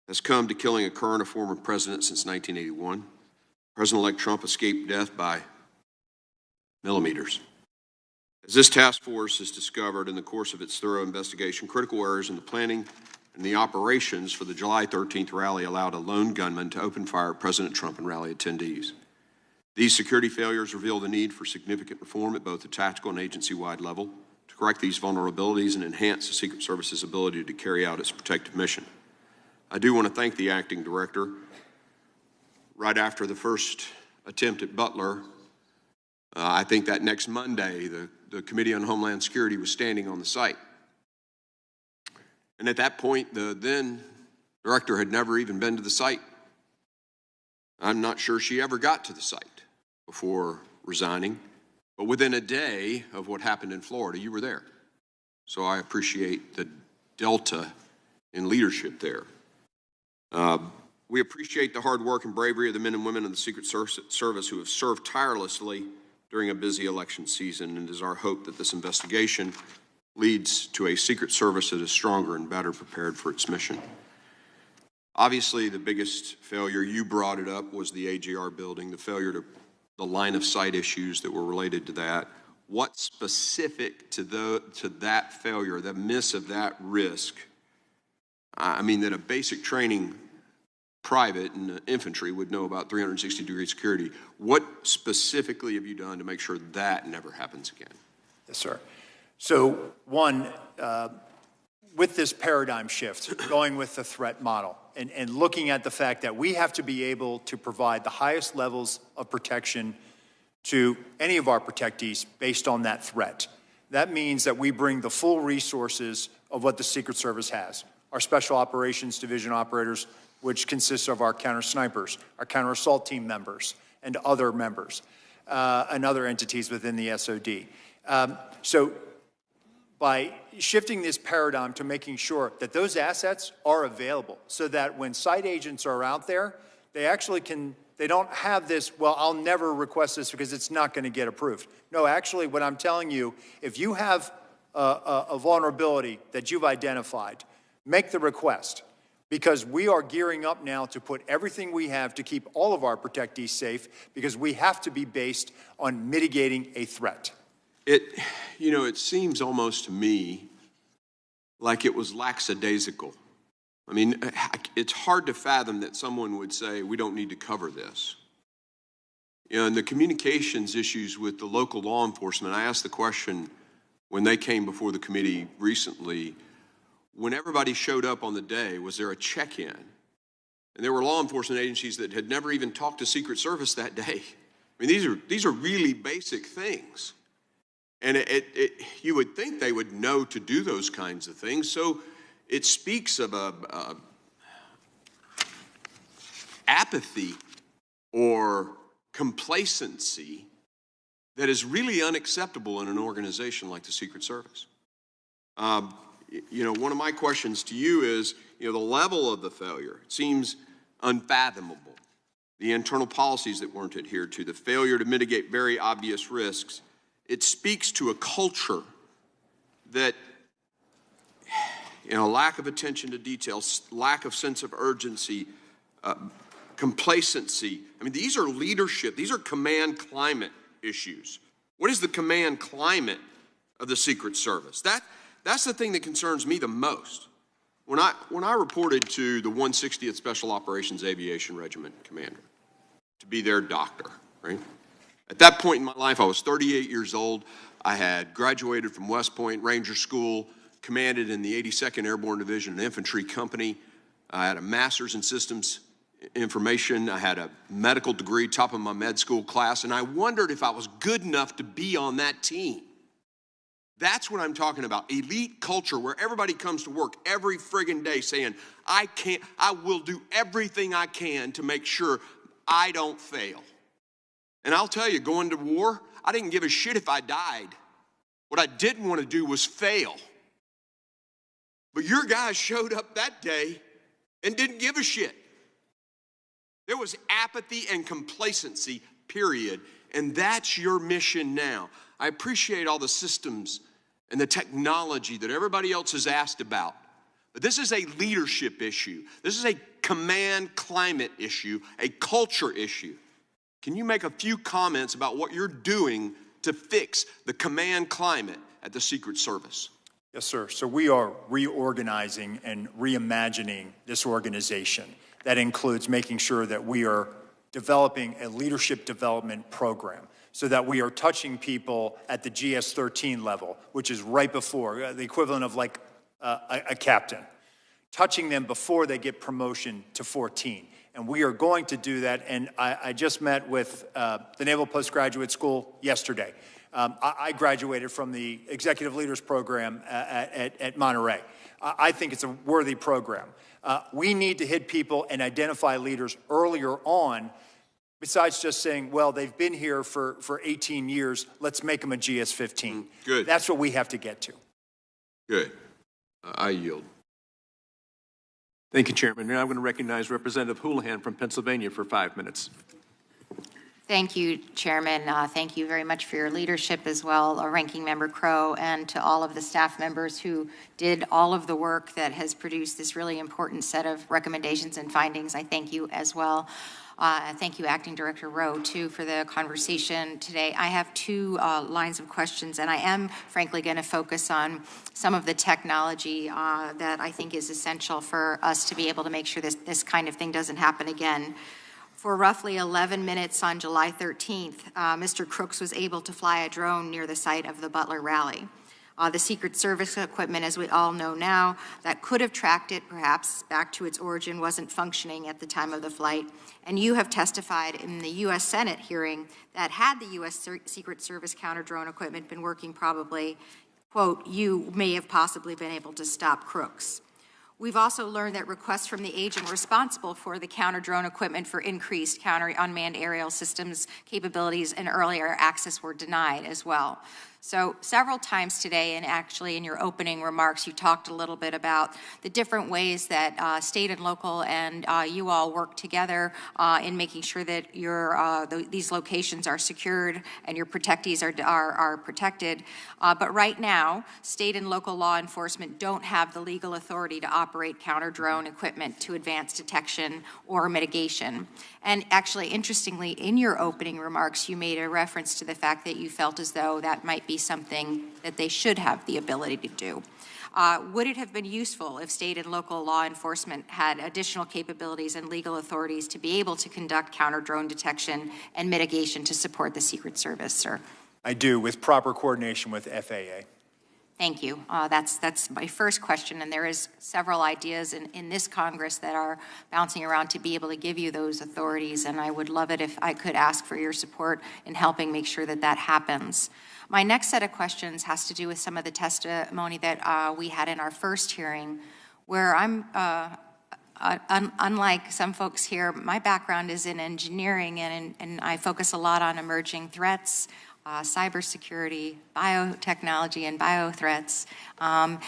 has come to killing a current or former president since 1981. President-elect Trump escaped death by millimeters. As this task force has discovered in the course of its thorough investigation, critical errors in the planning and the operations for the July 13th rally allowed a lone gunman to open fire at President Trump and rally attendees. These security failures reveal the need for significant reform at both the tactical and agency-wide level to correct these vulnerabilities and enhance the Secret Service's ability to carry out its protective mission. I do want to thank the acting director. Right after the first attempt at Butler, I think that next Monday, the Committee on Homeland Security was standing on the site. And at that point, the then director had never even been to the site. I'm not sure she ever got to the site before resigning, but within a day of what happened in Florida, you were there. So I appreciate the delta in leadership there. We appreciate the hard work and bravery of the men and women of the Secret Service who have served tirelessly during a busy election season, and it is our hope that this investigation leads to a Secret Service that is stronger and better prepared for its mission. Obviously, the biggest failure, you brought it up, was the AGR building, the failure to the line of sight issues that were related to that. What specific to that failure, the miss of that risk, I mean that a basic training private and infantry would know about 360-degree security. What specifically have you done to make sure that never happens again? Yes, sir. So one, with this paradigm shift, going with the threat model and looking at the fact that we have to be able to provide the highest levels of protection to any of our protectees based on that threat. That means that we bring the full resources of what the Secret Service has. Our Special Operations Division operators, which consists of our counter-snipers, our counter-assault team members, and other members, and other entities within the SOD. So by shifting this paradigm to making sure that those assets are available so that when site agents are out there, they actually they don't have this, well, I'll never request this because it's not going to get approved. No, actually, what I'm telling you, if you have a vulnerability that you've identified, make the request, because we are gearing up now to put everything we have to keep all of our protectees safe, because we have to be based on mitigating a threat. It seems almost to me like it was lackadaisical. I mean, it's hard to fathom that someone would say, we don't need to cover this. And the communications issues with the local law enforcement, I asked the question when they came before the committee recently, when everybody showed up on the day, was there a check-in? And there were law enforcement agencies that had never even talked to Secret Service that day. I mean, these are really basic things. And you would think they would know to do those kinds of things. So it speaks of apathy or complacency that is really unacceptable in an organization like the Secret Service. One of my questions to you is, the level of the failure seems unfathomable. The internal policies that weren't adhered to, the failure to mitigate very obvious risks. It speaks to a culture that, lack of attention to details, lack of sense of urgency, complacency. I mean, these are leadership, these are command climate issues. What is the command climate of the Secret Service? That's the thing that concerns me the most. When I reported to the 160th Special Operations Aviation Regiment commander to be their doctor, right? At that point in my life, I was 38 years old. I had graduated from West Point Ranger School, commanded in the 82nd Airborne Division, an infantry company. I had a master's in systems information. I had a medical degree, top of my med school class, and I wondered if I was good enough to be on that team. That's what I'm talking about. Elite culture where everybody comes to work every friggin' day saying, I will do everything I can to make sure I don't fail. And I'll tell you, going to war, I didn't give a shit if I died. What I didn't want to do was fail. But your guys showed up that day and didn't give a shit. There was apathy and complacency, period. And that's your mission now. I appreciate all the systems and the technology that everybody else has asked about. But this is a leadership issue. This is a command climate issue, a culture issue. Can you make a few comments about what you're doing to fix the command climate at the Secret Service? Yes, sir. So we are reorganizing and reimagining this organization. That includes making sure that we are developing a leadership development program so that we are touching people at the GS-13 level, which is right before, the equivalent of like a captain, touching them before they get promotion to 14. And we are going to do that. And I just met with the Naval Postgraduate School yesterday. I graduated from the Executive Leaders Program at Monterey. I think it's a worthy program. We need to hit people and identify leaders earlier on besides just saying, well, they've been here for 18 years, let's make them a GS-15. Good. That's what we have to get to. Good. I yield. Thank you, Chairman. Now I'm going to recognize Representative Houlihan from Pennsylvania for 5 minutes. Thank you, Chairman. Thank you very much for your leadership as well, Ranking Member Crow, and to all of the staff members who did all of the work that has produced this really important set of recommendations and findings. I thank you as well. Thank you, Acting Director Rowe, too, for the conversation today. I have two lines of questions, and I am, frankly, going to focus on some of the technology that I think is essential for us to be able to make sure this kind of thing doesn't happen again. For roughly 11 minutes on July 13th, Mr. Crooks was able to fly a drone near the site of the Butler rally. The Secret Service equipment, as we all know now, that could have tracked it perhaps back to its origin wasn't functioning at the time of the flight. And you have testified in the U.S. Senate hearing that had the U.S. Secret Service counter-drone equipment been working probably, quote, you may have possibly been able to stop Crooks. We've also learned that requests from the agent responsible for the counter-drone equipment for increased counter-unmanned aerial systems capabilities and earlier access were denied as well. So several times today, and actually in your opening remarks, you talked a little bit about the different ways that state and local and you all work together in making sure that these locations are secured and your protectees are protected. But right now, state and local law enforcement don't have the legal authority to operate counter-drone equipment to advance detection or mitigation. And actually, interestingly, in your opening remarks, you made a reference to the fact that you felt as though that might be something that they should have the ability to do. Would it have been useful if state and local law enforcement had additional capabilities and legal authorities to be able to conduct counter-drone detection and mitigation to support the Secret Service, sir? I do, with proper coordination with FAA. Thank you. That's my first question, and there is several ideas in this Congress that are bouncing around to be able to give you those authorities, and I would love it if I could ask for your support in helping make sure that that happens. My next set of questions has to do with some of the testimony that we had in our first hearing, where I'm, unlike some folks here, my background is in engineering, and I focus a lot on emerging threats, cybersecurity, biotechnology, and biothreats. And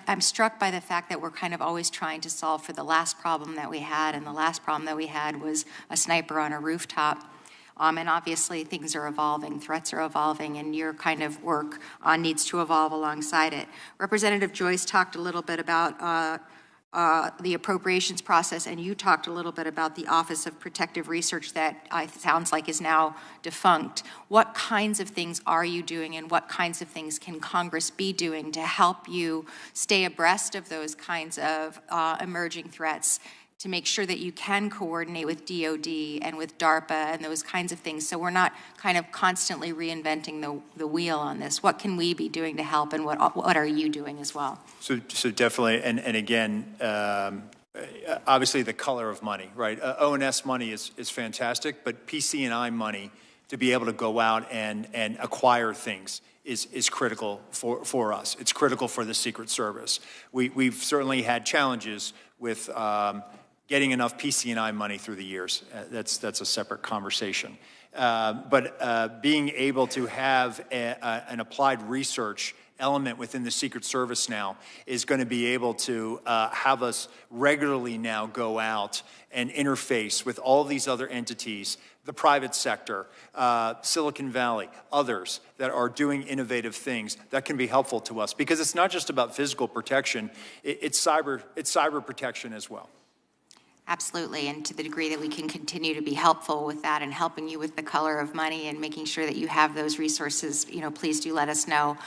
I'm struck by the fact that we're kind of always trying to solve for the last problem that we had, and the last problem that we had was a sniper on a rooftop. And obviously things are evolving, threats are evolving, and your kind of work needs to evolve alongside it. Representative Joyce talked a little bit about the appropriations process, and you talked a little bit about the Office of Protective Research that sounds like is now defunct. What kinds of things are you doing, and what kinds of things can Congress be doing to help you stay abreast of those kinds of emerging threats, to make sure that you can coordinate with DOD and with DARPA and those kinds of things, so we're not kind of constantly reinventing the wheel on this? What can we be doing to help, and what are you doing as well? So definitely, and again, obviously the color of money, right? O&S money is fantastic, but PC&I money to be able to go out and acquire things is critical for us. It's critical for the Secret Service. We've certainly had challenges with getting enough PC&I money through the years. That's a separate conversation. But being able to have an applied research element within the Secret Service now is going to be able to have us regularly now go out and interface with all these other entities, the private sector, Silicon Valley, others that are doing innovative things that can be helpful to us, because it's not just about physical protection, it's cyber protection as well. Absolutely, and to the degree that we can continue to be helpful with that and helping you with the color of money and making sure that you have those resources, please do let us know.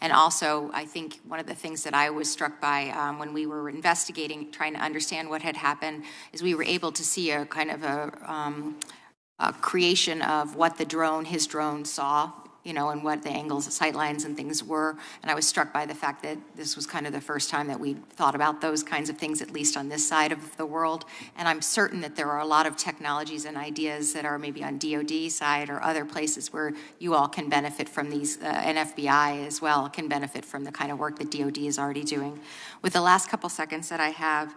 And also, I think one of the things that I was struck by when we were investigating, trying to understand what had happened, is we were able to see a kind of a creation of what his drone saw, and what the angles, sight lines and things were. And I was struck by the fact that this was kind of the first time that we thought about those kinds of things, at least on this side of the world. And I'm certain that there are a lot of technologies and ideas that are maybe on DOD side or other places where you all can benefit from these, and FBI as well can benefit from the kind of work that DOD is already doing. With the last couple seconds that I have,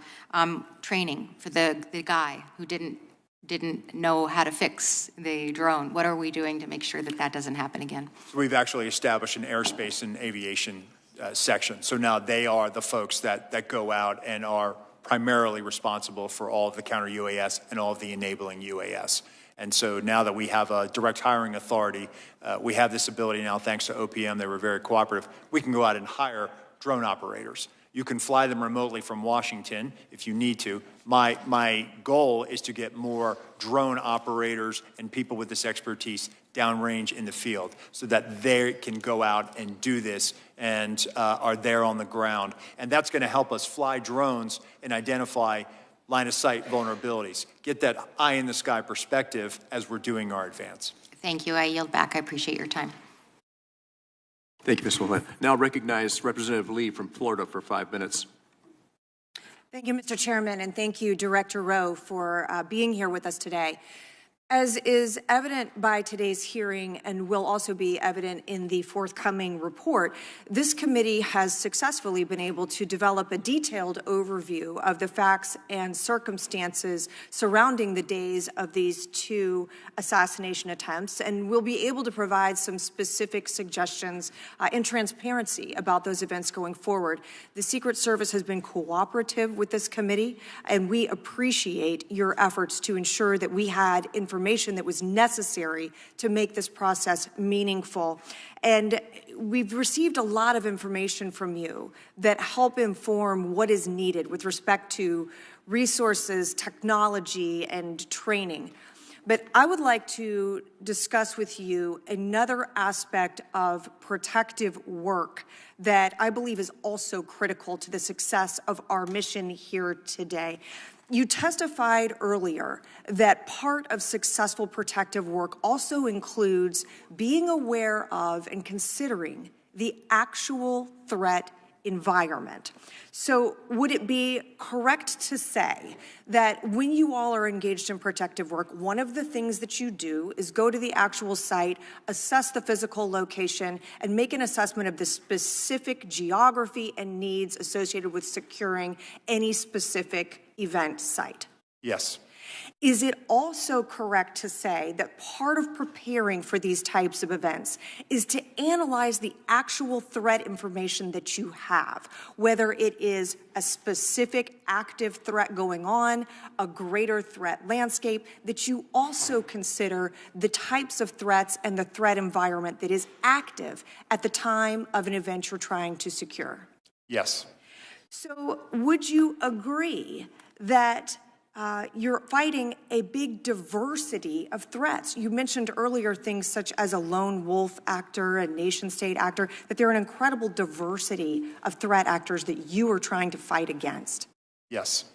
training for the guy who didn't didn't know how to fix the drone. What are we doing to make sure that that doesn't happen again? So we've actually established an airspace and aviation section. So now they are the folks that go out and are primarily responsible for all of the counter UAS and all of the enabling UAS. And so now that we have a direct hiring authority, we have this ability now, thanks to OPM, they were very cooperative, we can go out and hire drone operators. You can fly them remotely from Washington if you need to. My goal is to get more drone operators and people with this expertise downrange in the field so that they can go out and do this and are there on the ground. And that's going to help us fly drones and identify line of sight vulnerabilities. Get that eye in the sky perspective as we're doing our advance. Thank you. I yield back. I appreciate your time. Thank you, Ms. Wilhite. Now recognize Representative Lee from Florida for 5 minutes. Thank you, Mr. Chairman, and thank you, Director Rowe, for being here with us today. As is evident by today's hearing and will also be evident in the forthcoming report, this committee has successfully been able to develop a detailed overview of the facts and circumstances surrounding the days of these two assassination attempts, and will be able to provide some specific suggestions and transparency about those events going forward. The Secret Service has been cooperative with this committee, and we appreciate your efforts to ensure that we had information that was necessary to make this process meaningful. And we've received a lot of information from you that help inform what is needed with respect to resources, technology, and training. But I would like to discuss with you another aspect of protective work that I believe is also critical to the success of our mission here today. You testified earlier that part of successful protective work also includes being aware of and considering the actual threat environment. So would it be correct to say that when you all are engaged in protective work, one of the things that you do is go to the actual site, assess the physical location, and make an assessment of the specific geography and needs associated with securing any specific event site? Yes. Is it also correct to say that part of preparing for these types of events is to analyze the actual threat information that you have, whether it is a specific active threat going on, a greater threat landscape, that you also consider the types of threats and the threat environment that is active at the time of an event you're trying to secure? Yes. So would you agree that you're fighting a big diversity of threats? You mentioned earlier things such as a lone wolf actor, a nation-state actor, that there are an incredible diversity of threat actors that you are trying to fight against. Yes.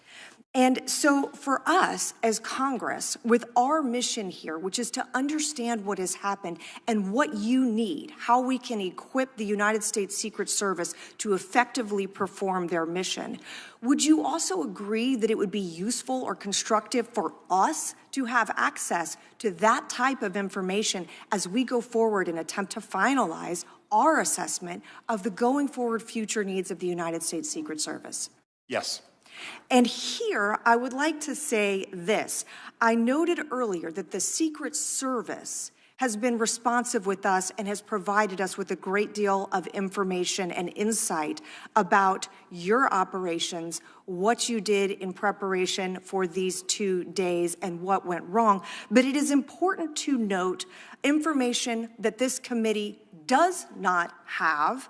And so for us as Congress, with our mission here, which is to understand what has happened and what you need, how we can equip the United States Secret Service to effectively perform their mission, would you also agree that it would be useful or constructive for us to have access to that type of information as we go forward and attempt to finalize our assessment of the going forward future needs of the United States Secret Service? Yes. And here, I would like to say this. I noted earlier that the Secret Service has been responsive with us and has provided us with a great deal of information and insight about your operations, what you did in preparation for these 2 days, and what went wrong. But it is important to note information that this committee does not have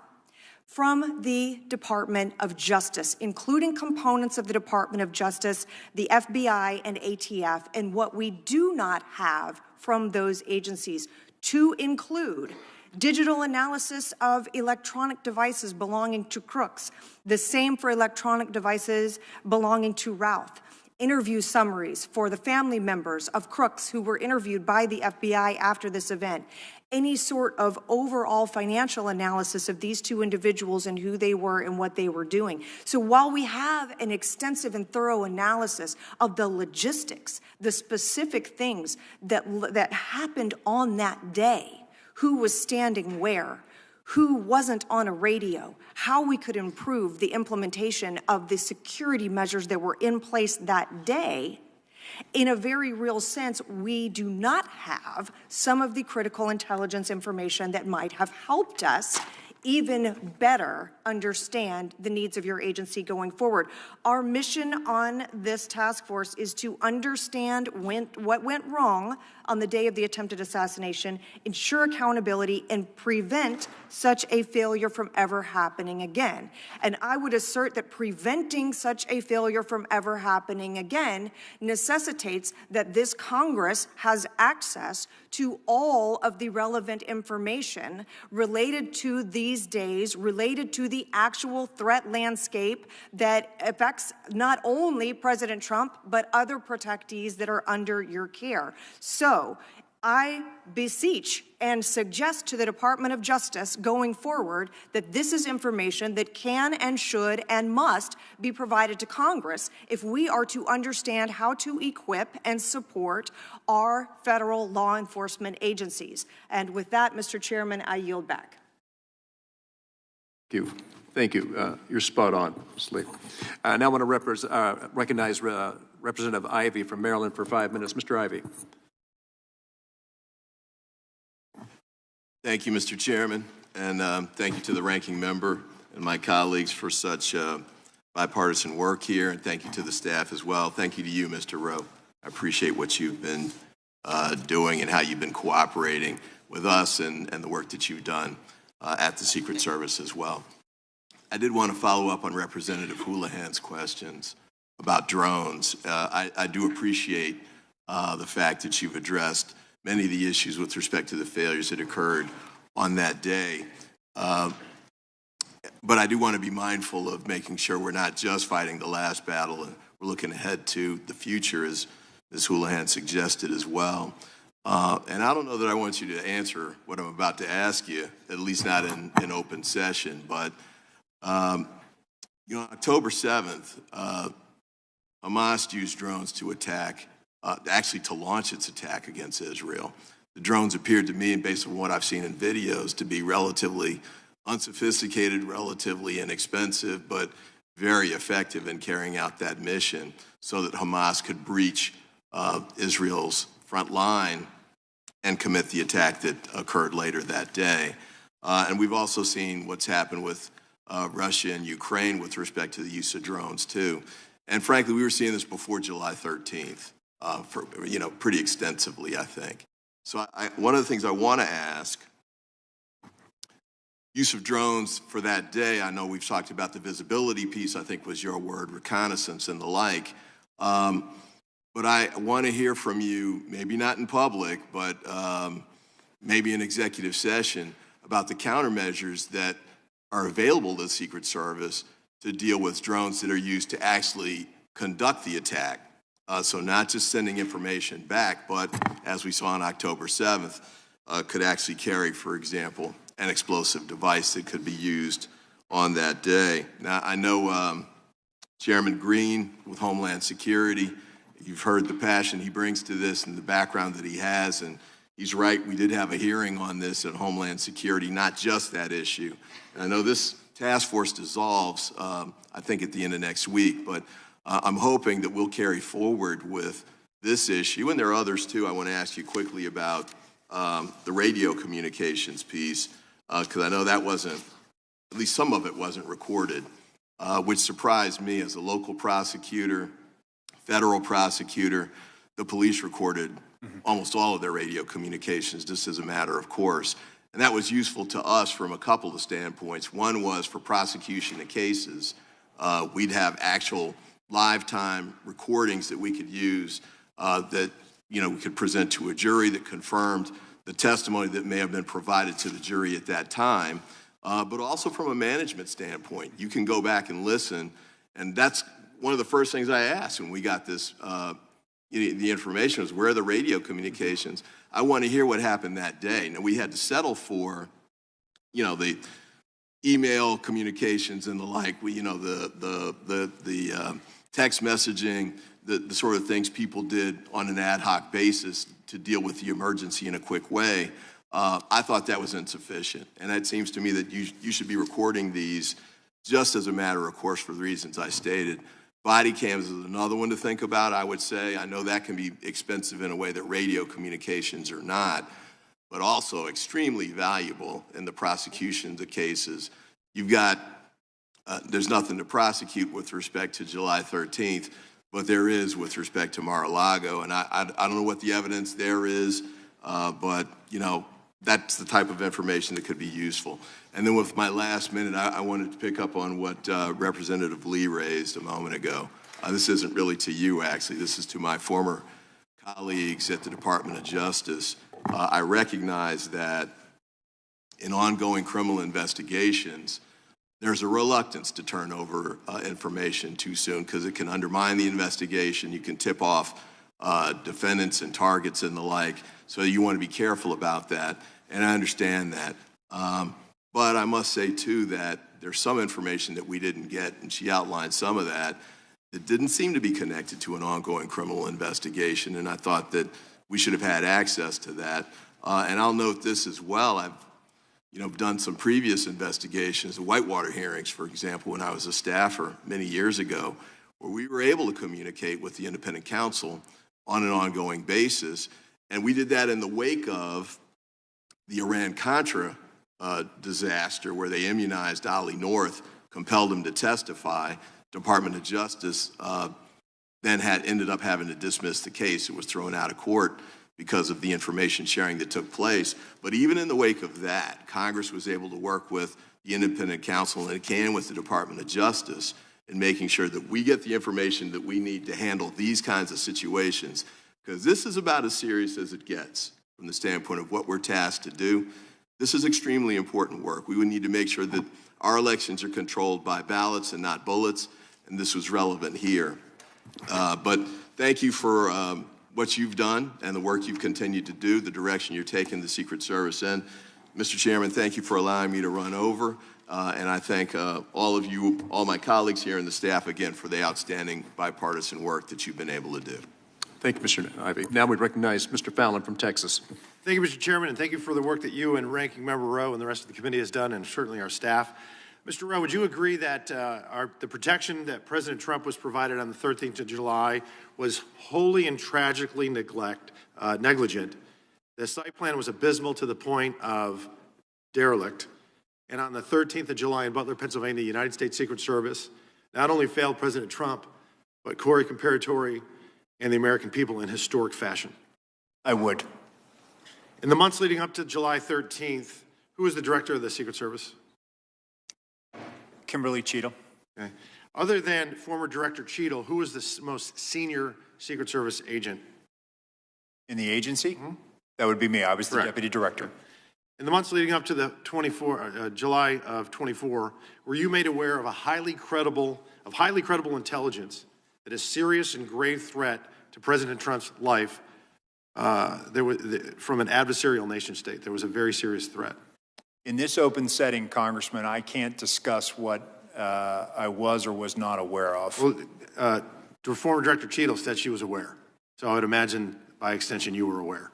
from the Department of Justice, including components of the Department of Justice, the FBI, and ATF, and what we do not have from those agencies, to include digital analysis of electronic devices belonging to crooks, the same for electronic devices belonging to Ralph, interview summaries for the family members of crooks who were interviewed by the FBI after this event, any sort of overall financial analysis of these two individuals and who they were and what they were doing. So while we have an extensive and thorough analysis of the logistics, the specific things that happened on that day, who was standing where, who wasn't on a radio, how we could improve the implementation of the security measures that were in place that day, In a very real sense, we do not have some of the critical intelligence information that might have helped us even better understand the needs of your agency going forward. Our mission on this task force is to understand what went wrong on the day of the attempted assassination, ensure accountability, and prevent such a failure from ever happening again. And I would assert that preventing such a failure from ever happening again necessitates that this Congress has access to all of the relevant information related to these days, related to the actual threat landscape that affects not only President Trump, but other protectees that are under your care. So I beseech and suggest to the Department of Justice going forward that this is information that can and should and must be provided to Congress if we are to understand how to equip and support our federal law enforcement agencies. And with that, Mr. Chairman, I yield back. Thank you. Thank you. You're spot on, Ms. Lee. Now I want to recognize Representative Ivey from Maryland for 5 minutes. Mr. Ivey. Thank you, Mr. Chairman, and thank you to the ranking member and my colleagues for such bipartisan work here, and thank you to the staff as well. Thank you to you, Mr. Rowe. I appreciate what you've been doing and how you've been cooperating with us and the work that you've done at the Secret Service as well. I did want to follow up on Representative Houlihan's questions about drones. I do appreciate the fact that you've addressed many of the issues with respect to the failures that occurred on that day. But I do want to be mindful of making sure we're not just fighting the last battle and we're looking ahead to the future, as Ms. Houlihan suggested as well. And I don't know that I want you to answer what I'm about to ask you, at least not in open session, but you know, on October 7th, Hamas used drones to attack, actually to launch its attack against Israel. The drones appeared to me, and based on what I've seen in videos, to be relatively unsophisticated, relatively inexpensive, but very effective in carrying out that mission so that Hamas could breach Israel's front line and commit the attack that occurred later that day. And we've also seen what's happened with Russia and Ukraine with respect to the use of drones too. And frankly, we were seeing this before July 13th, pretty extensively, I think. So one of the things I want to ask, use of drones for that day, I know we've talked about the visibility piece, I think was your word, reconnaissance and the like. But I want to hear from you, maybe not in public, but maybe in executive session, about the countermeasures that are available to the Secret Service to deal with drones that are used to actually conduct the attack. So not just sending information back, but as we saw on October 7th, could actually carry, for example, an explosive device that could be used on that day. Now, I know Chairman Green with Homeland Security, you've heard the passion he brings to this and the background that he has, and he's right, we did have a hearing on this at Homeland Security, not just that issue. And I know this task force dissolves, I think, at the end of next week, but I'm hoping that we'll carry forward with this issue, and there are others too. I want to ask you quickly about the radio communications piece, because I know that wasn't, at least some of it wasn't recorded, which surprised me as a local prosecutor, federal prosecutor. The police recorded almost all of their radio communications just as a matter of course. And that was useful to us from a couple of standpoints. One was for prosecution of cases. We'd have actual live time recordings that we could use that we could present to a jury that confirmed the testimony that may have been provided to the jury at that time. But also from a management standpoint, you can go back and listen. And that's one of the first things I asked when we got this, the information was, where are the radio communications? I want to hear what happened that day. Now, we had to settle for, the email communications and the like, the text messaging, the sort of things people did on an ad hoc basis to deal with the emergency in a quick way. I thought that was insufficient. And it seems to me that you should be recording these just as a matter of course for the reasons I stated. Body cams is another one to think about, I would say. I know that can be expensive in a way that radio communications are not, but also extremely valuable in the prosecution of the cases. You've got, there's nothing to prosecute with respect to July 13th, but there is with respect to Mar-a-Lago, and I don't know what the evidence there is, but, you know, that's the type of information that could be useful. And then with my last minute, I wanted to pick up on what Representative Lee raised a moment ago. This isn't really to you, actually. This is to my former colleagues at the Department of Justice. I recognize that in ongoing criminal investigations, there's a reluctance to turn over information too soon because it can undermine the investigation. You can tip off defendants and targets and the like. So you want to be careful about that, and I understand that. But I must say, too, that there's some information that we didn't get, and she outlined some of that, that didn't seem to be connected to an ongoing criminal investigation, and I thought that we should have had access to that. And I'll note this as well. I've done some previous investigations, the Whitewater hearings, for example, when I was a staffer many years ago, where we were able to communicate with the independent counsel on an ongoing basis. And we did that in the wake of the Iran-Contra disaster, where they immunized Ali North, compelled him to testify. Department of Justice then ended up having to dismiss the case. It was thrown out of court because of the information sharing that took place. But even in the wake of that, Congress was able to work with the independent counsel, and it can with the Department of Justice, in making sure that we get the information that we need to handle these kinds of situations, because this is about as serious as it gets from the standpoint of what we're tasked to do. This is extremely important work. We would need to make sure that our elections are controlled by ballots and not bullets, and this was relevant here. But thank you for what you've done and the work you've continued to do, the direction you're taking the Secret Service in. Mr. Chairman, thank you for allowing me to run over, and I thank all of you, all my colleagues here and the staff again for the outstanding bipartisan work that you've been able to do. Thank you, Mr. Ivey. Now we recognize Mr. Fallon from Texas. Thank you, Mr. Chairman, and thank you for the work that you and Ranking Member Rowe and the rest of the committee has done, and certainly our staff. Mr. Rowe, would you agree that the protection that President Trump was provided on the 13th of July was wholly and tragically negligent? The site plan was abysmal to the point of derelict. And on the 13th of July in Butler, Pennsylvania, the United States Secret Service not only failed President Trump, but Corey Comparatori and the American people in historic fashion. I would. In the months leading up to July 13th, who was the director of the Secret Service? Kimberly Cheadle. Okay. Other than former Director Cheadle, who was the most senior Secret Service agent? In the agency? Mm-hmm. That would be me. I was the deputy director. In the months leading up to the July of 24, were you made aware of highly credible intelligence that a serious and grave threat to President Trump's life from an adversarial nation state? There was a very serious threat. In this open setting, Congressman, I can't discuss what I was or was not aware of. Well, former Director Cheadle said she was aware. So I would imagine, by extension, you were aware.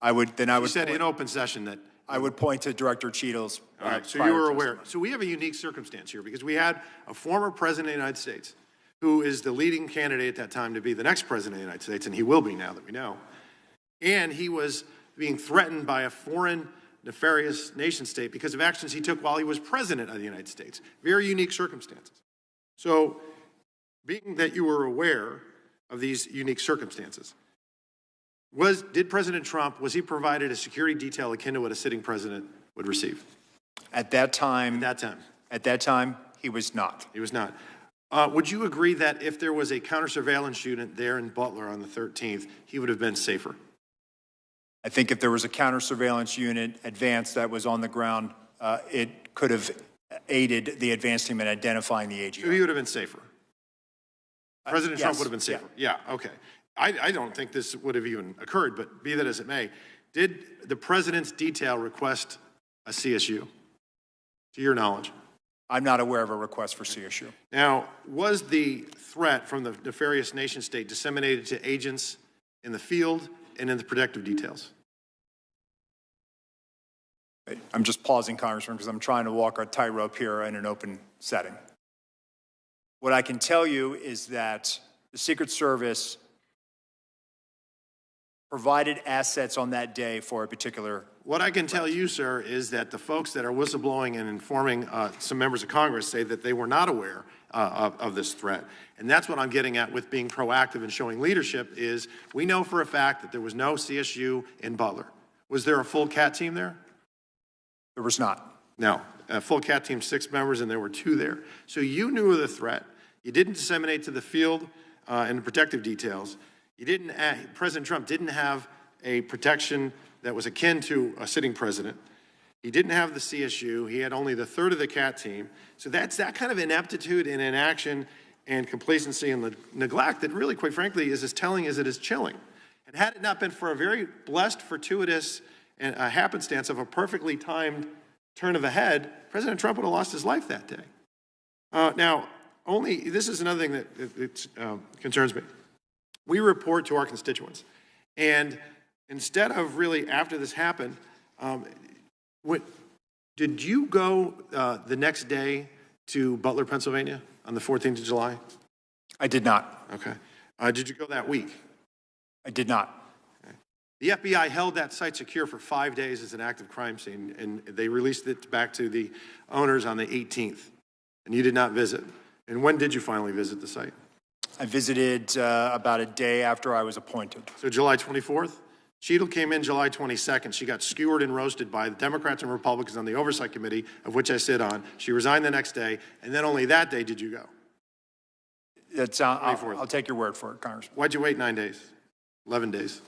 You said in open session that I would point to Director Cheadle's. All right, so you were aware. So we have a unique circumstance here because we had a former president of the United States who is the leading candidate at that time to be the next president of the United States, and he will be now that we know. And he was being threatened by a foreign nefarious nation state because of actions he took while he was president of the United States. Very unique circumstances. So, being that you were aware of these unique circumstances, did President Trump, was he provided a security detail akin to what a sitting president would receive? At that time, he was not. He was not. Would you agree that if there was a counter-surveillance unit there in Butler on the 13th, he would have been safer? I think if there was a counter-surveillance unit advance that was on the ground, it could have aided the advance team in identifying the AGR. So he would have been safer? President Trump would have been safer? Yeah, okay. I don't think this would have even occurred, but be that as it may, did the president's detail request a CSU, to your knowledge? I'm not aware of a request for CSU. Now, was the threat from the nefarious nation state disseminated to agents in the field and in the protective details? I'm just pausing, Congressman, because I'm trying to walk a tightrope here in an open setting. What I can tell you is that the Secret Service provided assets on that day for a particular. What I can tell you, sir, is that the folks that are whistleblowing and informing some members of Congress say that they were not aware of this threat. And that's what I'm getting at with being proactive and showing leadership is we know for a fact that there was no CSU in Butler. Was there a full CAT team there? There was not. No. A full CAT team, 6 members, and there were 2 there. So you knew of the threat. You didn't disseminate to the field and the protective details. You didn't. President Trump didn't have a protection that was akin to a sitting president. He didn't have the CSU. He had only the third of the CAT team. So that's that kind of ineptitude and inaction and complacency and neglect that really, quite frankly, is as telling as it is chilling. And had it not been for a very blessed, fortuitous and a happenstance of a perfectly timed turn of a head, President Trump would have lost his life that day. Now, this is another thing that concerns me. We report to our constituents. And instead of really, after this happened, did you go the next day to Butler, Pennsylvania on the 14th of July? I did not. Okay. Did you go that week? I did not. Okay. The FBI held that site secure for 5 days as an active crime scene, and they released it back to the owners on the 18th, and you did not visit. And when did you finally visit the site? I visited about a day after I was appointed. So July 24th? Cheadle came in July 22nd. She got skewered and roasted by the Democrats and Republicans on the Oversight Committee, of which I sit on. She resigned the next day, and then only that day did you go. I'll take your word for it, Congressman. Why'd you wait 9 days? 11 days?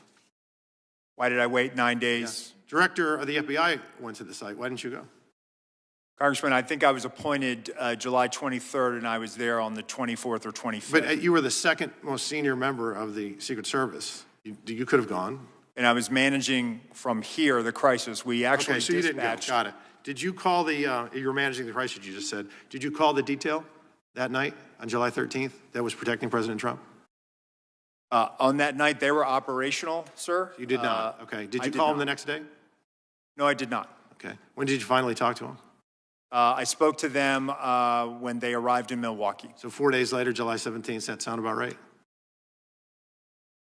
Why did I wait 9 days? Yeah. Director of the FBI went to the site. Why didn't you go? Congressman, I think I was appointed July 23rd, and I was there on the 24th or 25th. But you were the second most senior member of the Secret Service. You could have gone. And I was managing from here the crisis. We actually so dispatched. You didn't go. Got it. Did you call the, you were managing the crisis you just said. Did you call the detail that night on July 13th that was protecting President Trump? On that night, they were operational, sir. You did not. Okay. Did you call him the next day? No, I did not. Okay. When did you finally talk to him? I spoke to them when they arrived in Milwaukee. So 4 days later, July 17th, does that sound about right?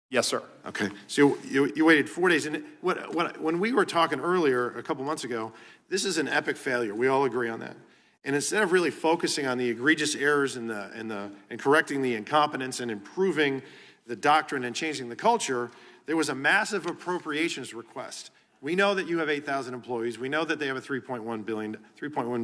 Yes, sir. Okay. So you waited 4 days. And when we were talking earlier, a couple months ago, this is an epic failure. We all agree on that. And instead of really focusing on the egregious errors and correcting the incompetence and improving the doctrine and changing the culture, there was a massive appropriations request. We know that you have 8,000 employees. We know that they have a $3.1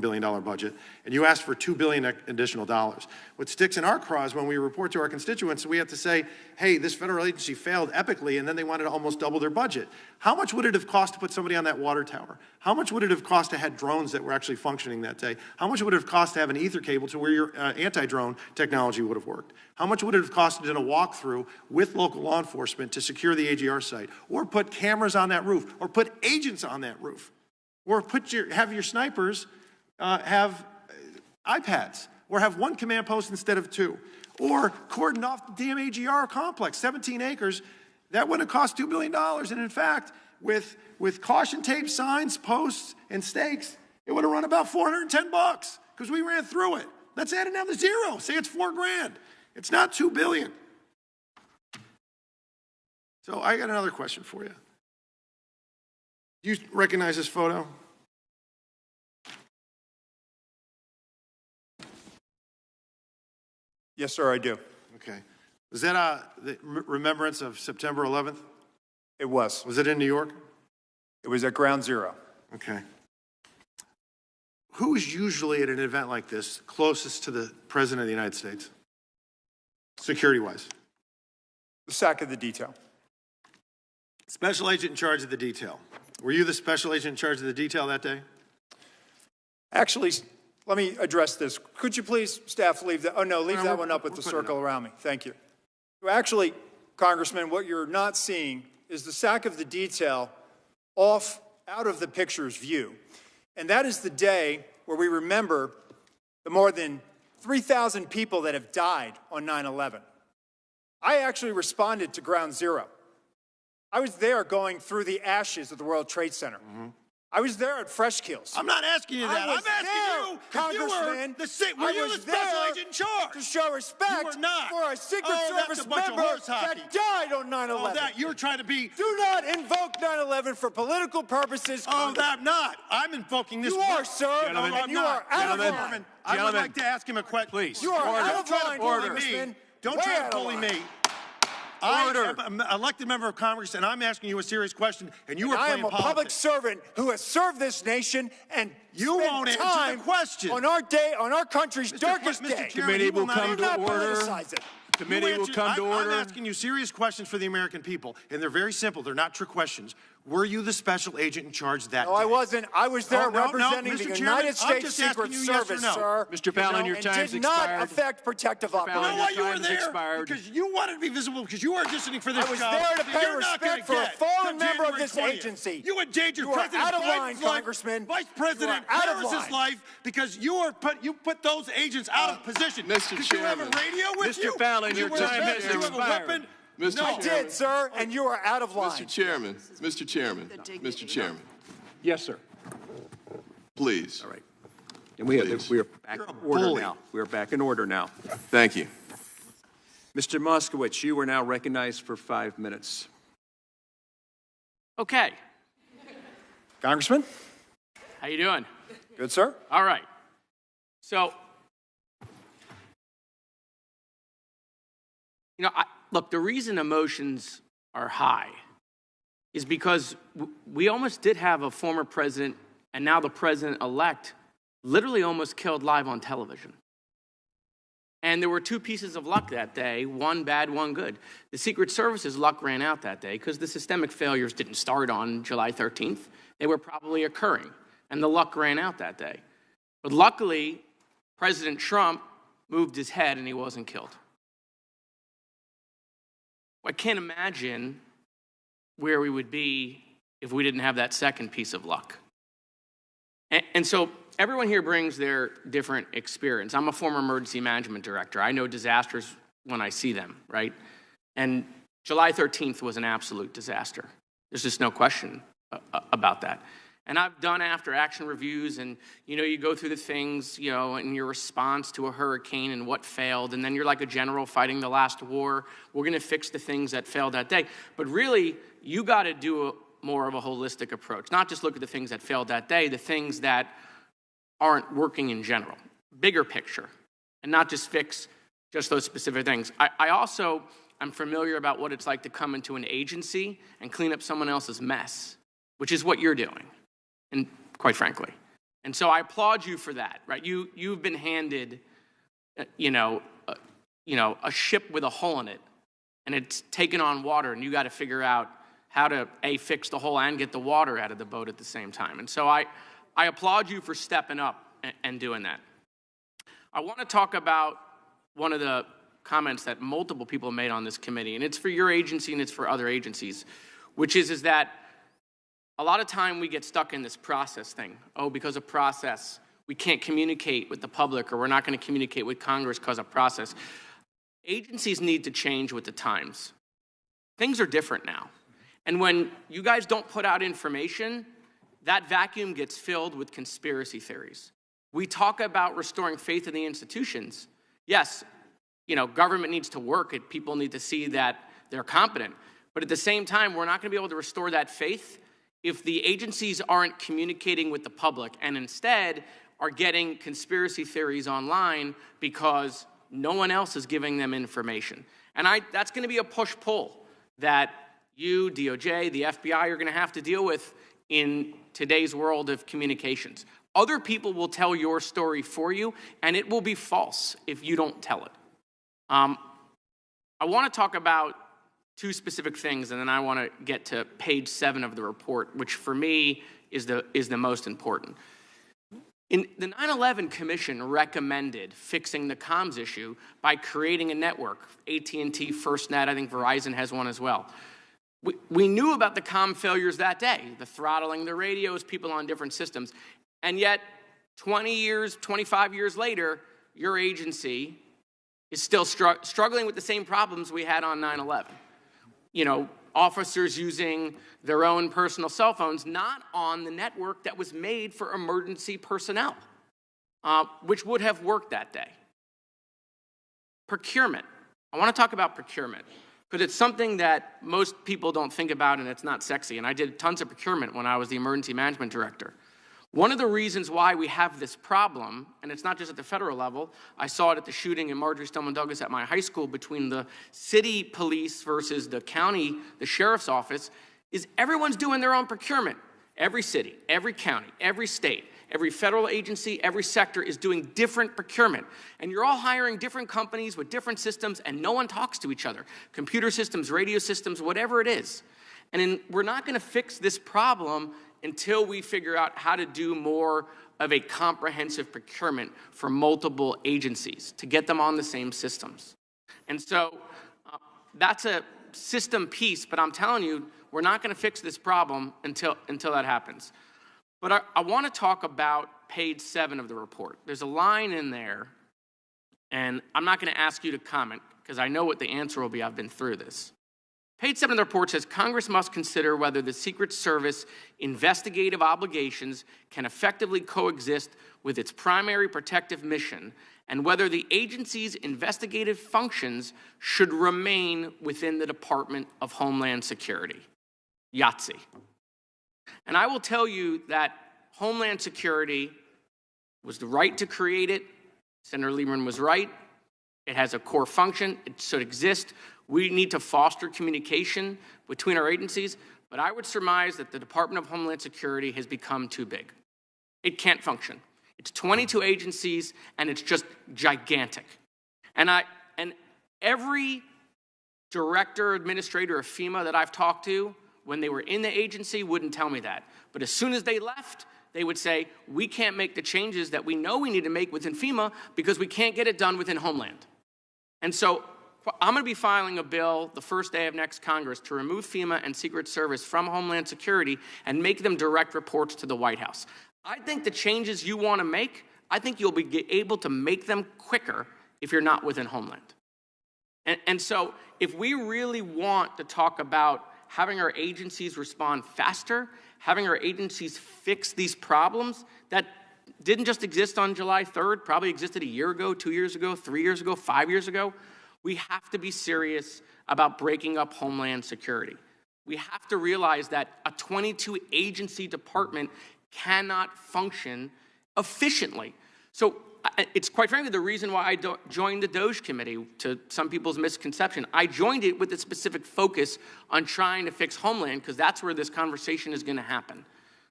billion budget, and you asked for $2 billion additional dollars. What sticks in our craw is when we report to our constituents, we have to say, hey, this federal agency failed epically, and then they wanted to almost double their budget. How much would it have cost to put somebody on that water tower? How much would it have cost to have drones that were actually functioning that day? How much would it have cost to have an ether cable to where your anti-drone technology would have worked? How much would it have cost to do a walkthrough with local law enforcement to secure the AGR site, or put cameras on that roof, or put agents on that roof, or have your snipers have iPads, or have one command post instead of 2, or cordon off the damn AGR complex, 17 acres? That would have cost $2 billion. And in fact, with caution tape, signs, posts, and stakes, it would have run about $410 because we ran through it. Let's add another zero. Say it's $4 grand. It's not $2 billion. So I got another question for you. Do you recognize this photo? Yes, sir, I do. Okay. Was that the remembrance of September 11th? It was. Was it in New York? It was at Ground Zero. Okay. Who is usually at an event like this closest to the President of the United States, security-wise? The SAC of the detail. Special agent in charge of the detail. Were you the special agent in charge of the detail that day? Actually, let me address this. Could you please, staff, leave that? Oh, no, leave that one up with the circle around me. Thank you. Actually, Congressman, what you're not seeing is the SAC of the detail out of the picture's view. And that is the day where we remember the more than 3,000 people that have died on 9/11. I actually responded to Ground Zero. I was there going through the ashes of the World Trade Center. I was there at Fresh Kills. I'm not asking you that. I'm asking you, Congressman. Were you the special agent in charge? To show respect You were not. for a Secret Service that's a bunch of member horse hockey. that died on 9/11. Oh, that you're trying to be. Do not invoke 9/11 for political purposes. Oh, I'm not. I'm invoking this. You are, sir. Gentlemen, And you are out of line. I would like to ask him a question. Please. You are out of line, Congressman. Don't try to bully me. I am an elected member of Congress, and I'm asking you a serious question, and you are playing politics. I am a public servant who has served this nation, and you won't answer the question. On our country's darkest day. Committee will come to order. Committee will come to order. I'm asking you serious questions for the American people, and they're very simple. They're not trick questions. Were you the special agent in charge that day? No, I wasn't. I was there representing the United States Secret Service, sir. Mr. Fallon, your time's expired. Did not affect protective operations. You know why you were there? Because you wanted to be visible, because you were auditioning for this job. I was there to pay respect for a fallen member of this agency. You endangered You are President out of line, Biden's life, Congressman. Vice President Harris's life, because you put those agents out of position. Mr. Did you have a radio with you? Mr. Fallon, your time has expired. Did you have a weapon? I did, sir, and you are out of line. Mr. Chairman, Mr. Chairman. Yes, sir. Please. All right. And we are back in order now. We are back in order now. Thank you. Mr. Moskowitz, you are now recognized for 5 minutes. Okay. Congressman? How you doing? Good, sir. All right. So, look, the reason emotions are high is because we almost did have a former president, and now the president-elect literally almost killed live on television. And there were two pieces of luck that day, one bad, one good. The Secret Service's luck ran out that day because the systemic failures didn't start on July 13th. They were probably occurring, and the luck ran out that day. But luckily, President Trump moved his head and he wasn't killed. I can't imagine where we would be if we didn't have that second piece of luck. And so everyone here brings their different experience. I'm a former emergency management director. I know disasters when I see them, right? And July 13th was an absolute disaster. There's just no question about that. And I've done after action reviews, and you go through the things, in your response to a hurricane and what failed, and then you're like a general fighting the last war. We're going to fix the things that failed that day. But really, you got to do more of a holistic approach, not just look at the things that failed that day, the things that aren't working in general, bigger picture, and not just fix just those specific things. I also am familiar about what it's like to come into an agency and clean up someone else's mess, which is what you're doing. And quite frankly. And so I applaud you for that, right? You've been handed, a ship with a hole in it, and it's taken on water, and you got to figure out how to, A, fix the hole and get the water out of the boat at the same time. And so I applaud you for stepping up and doing that. I want to talk about one of the comments that multiple people made on this committee, and it's for your agency and it's for other agencies, which is that a lot of time we get stuck in this process thing. Oh, because of process, we can't communicate with the public, or we're not going to communicate with Congress because of process. Agencies need to change with the times. Things are different now. And when you guys don't put out information, that vacuum gets filled with conspiracy theories. We talk about restoring faith in the institutions. Yes, government needs to work, and people need to see that they're competent. But at the same time, we're not going to be able to restore that faith if the agencies aren't communicating with the public and instead are getting conspiracy theories online because no one else is giving them information. And that's going to be a push-pull that you, DOJ, the FBI are going to have to deal with in today's world of communications. Other people will tell your story for you, and it will be false if you don't tell it. I want to talk about two specific things, and then I want to get to page 7 of the report, which for me is the most important. The 9/11 Commission recommended fixing the comms issue by creating a network. AT&T, FirstNet, I think Verizon has one as well. We knew about the comm failures that day, the throttling the radios, people on different systems, and yet 25 years later, your agency is still struggling with the same problems we had on 9/11. Officers using their own personal cell phones, not on the network that was made for emergency personnel. which would have worked that day. Procurement. I want to talk about procurement because it's something that most people don't think about and it's not sexy. And I did tons of procurement when I was the emergency management director. One of the reasons why we have this problem, and it's not just at the federal level, I saw it at the shooting in Marjorie Stoneman Douglas at my high school between the city police versus the county, the sheriff's office, is everyone's doing their own procurement. Every city, every county, every state, every federal agency, every sector is doing different procurement. And you're all hiring different companies with different systems, and no one talks to each other. Computer systems, radio systems, whatever it is. And we're not going to fix this problem until we figure out how to do more of a comprehensive procurement for multiple agencies to get them on the same systems. And so that's a system piece, but I'm telling you, we're not going to fix this problem until that happens. But I want to talk about page 7 of the report. There's a line in there, and I'm not going to ask you to comment because I know what the answer will be. I've been through this. Page 7 of the report says, Congress must consider whether the Secret Service investigative obligations can effectively coexist with its primary protective mission and whether the agency's investigative functions should remain within the Department of Homeland Security. Yahtzee. And I will tell you that Homeland Security was the right to create it. Senator Lieberman was right. It has a core function. It should exist. We need to foster communication between our agencies, but I would surmise that the Department of Homeland Security has become too big. It can't function. It's 22 agencies, and it's just gigantic. And every director, administrator of FEMA that I've talked to, when they were in the agency, wouldn't tell me that. But as soon as they left, they would say, we can't make the changes that we know we need to make within FEMA because we can't get it done within Homeland. And so I'm going to be filing a bill the first day of next Congress to remove FEMA and Secret Service from Homeland Security and make them direct reports to the White House. I think the changes you want to make, I think you'll be able to make them quicker if you're not within Homeland. And so if we really want to talk about having our agencies respond faster, having our agencies fix these problems that didn't just exist on July 3rd, probably existed a year ago, 2 years ago, 3 years ago, 5 years ago, we have to be serious about breaking up Homeland Security. We have to realize that a 22-agency department cannot function efficiently. So it's quite frankly the reason why I joined the DOJ committee, to some people's misconception. I joined it with a specific focus on trying to fix Homeland because that's where this conversation is going to happen,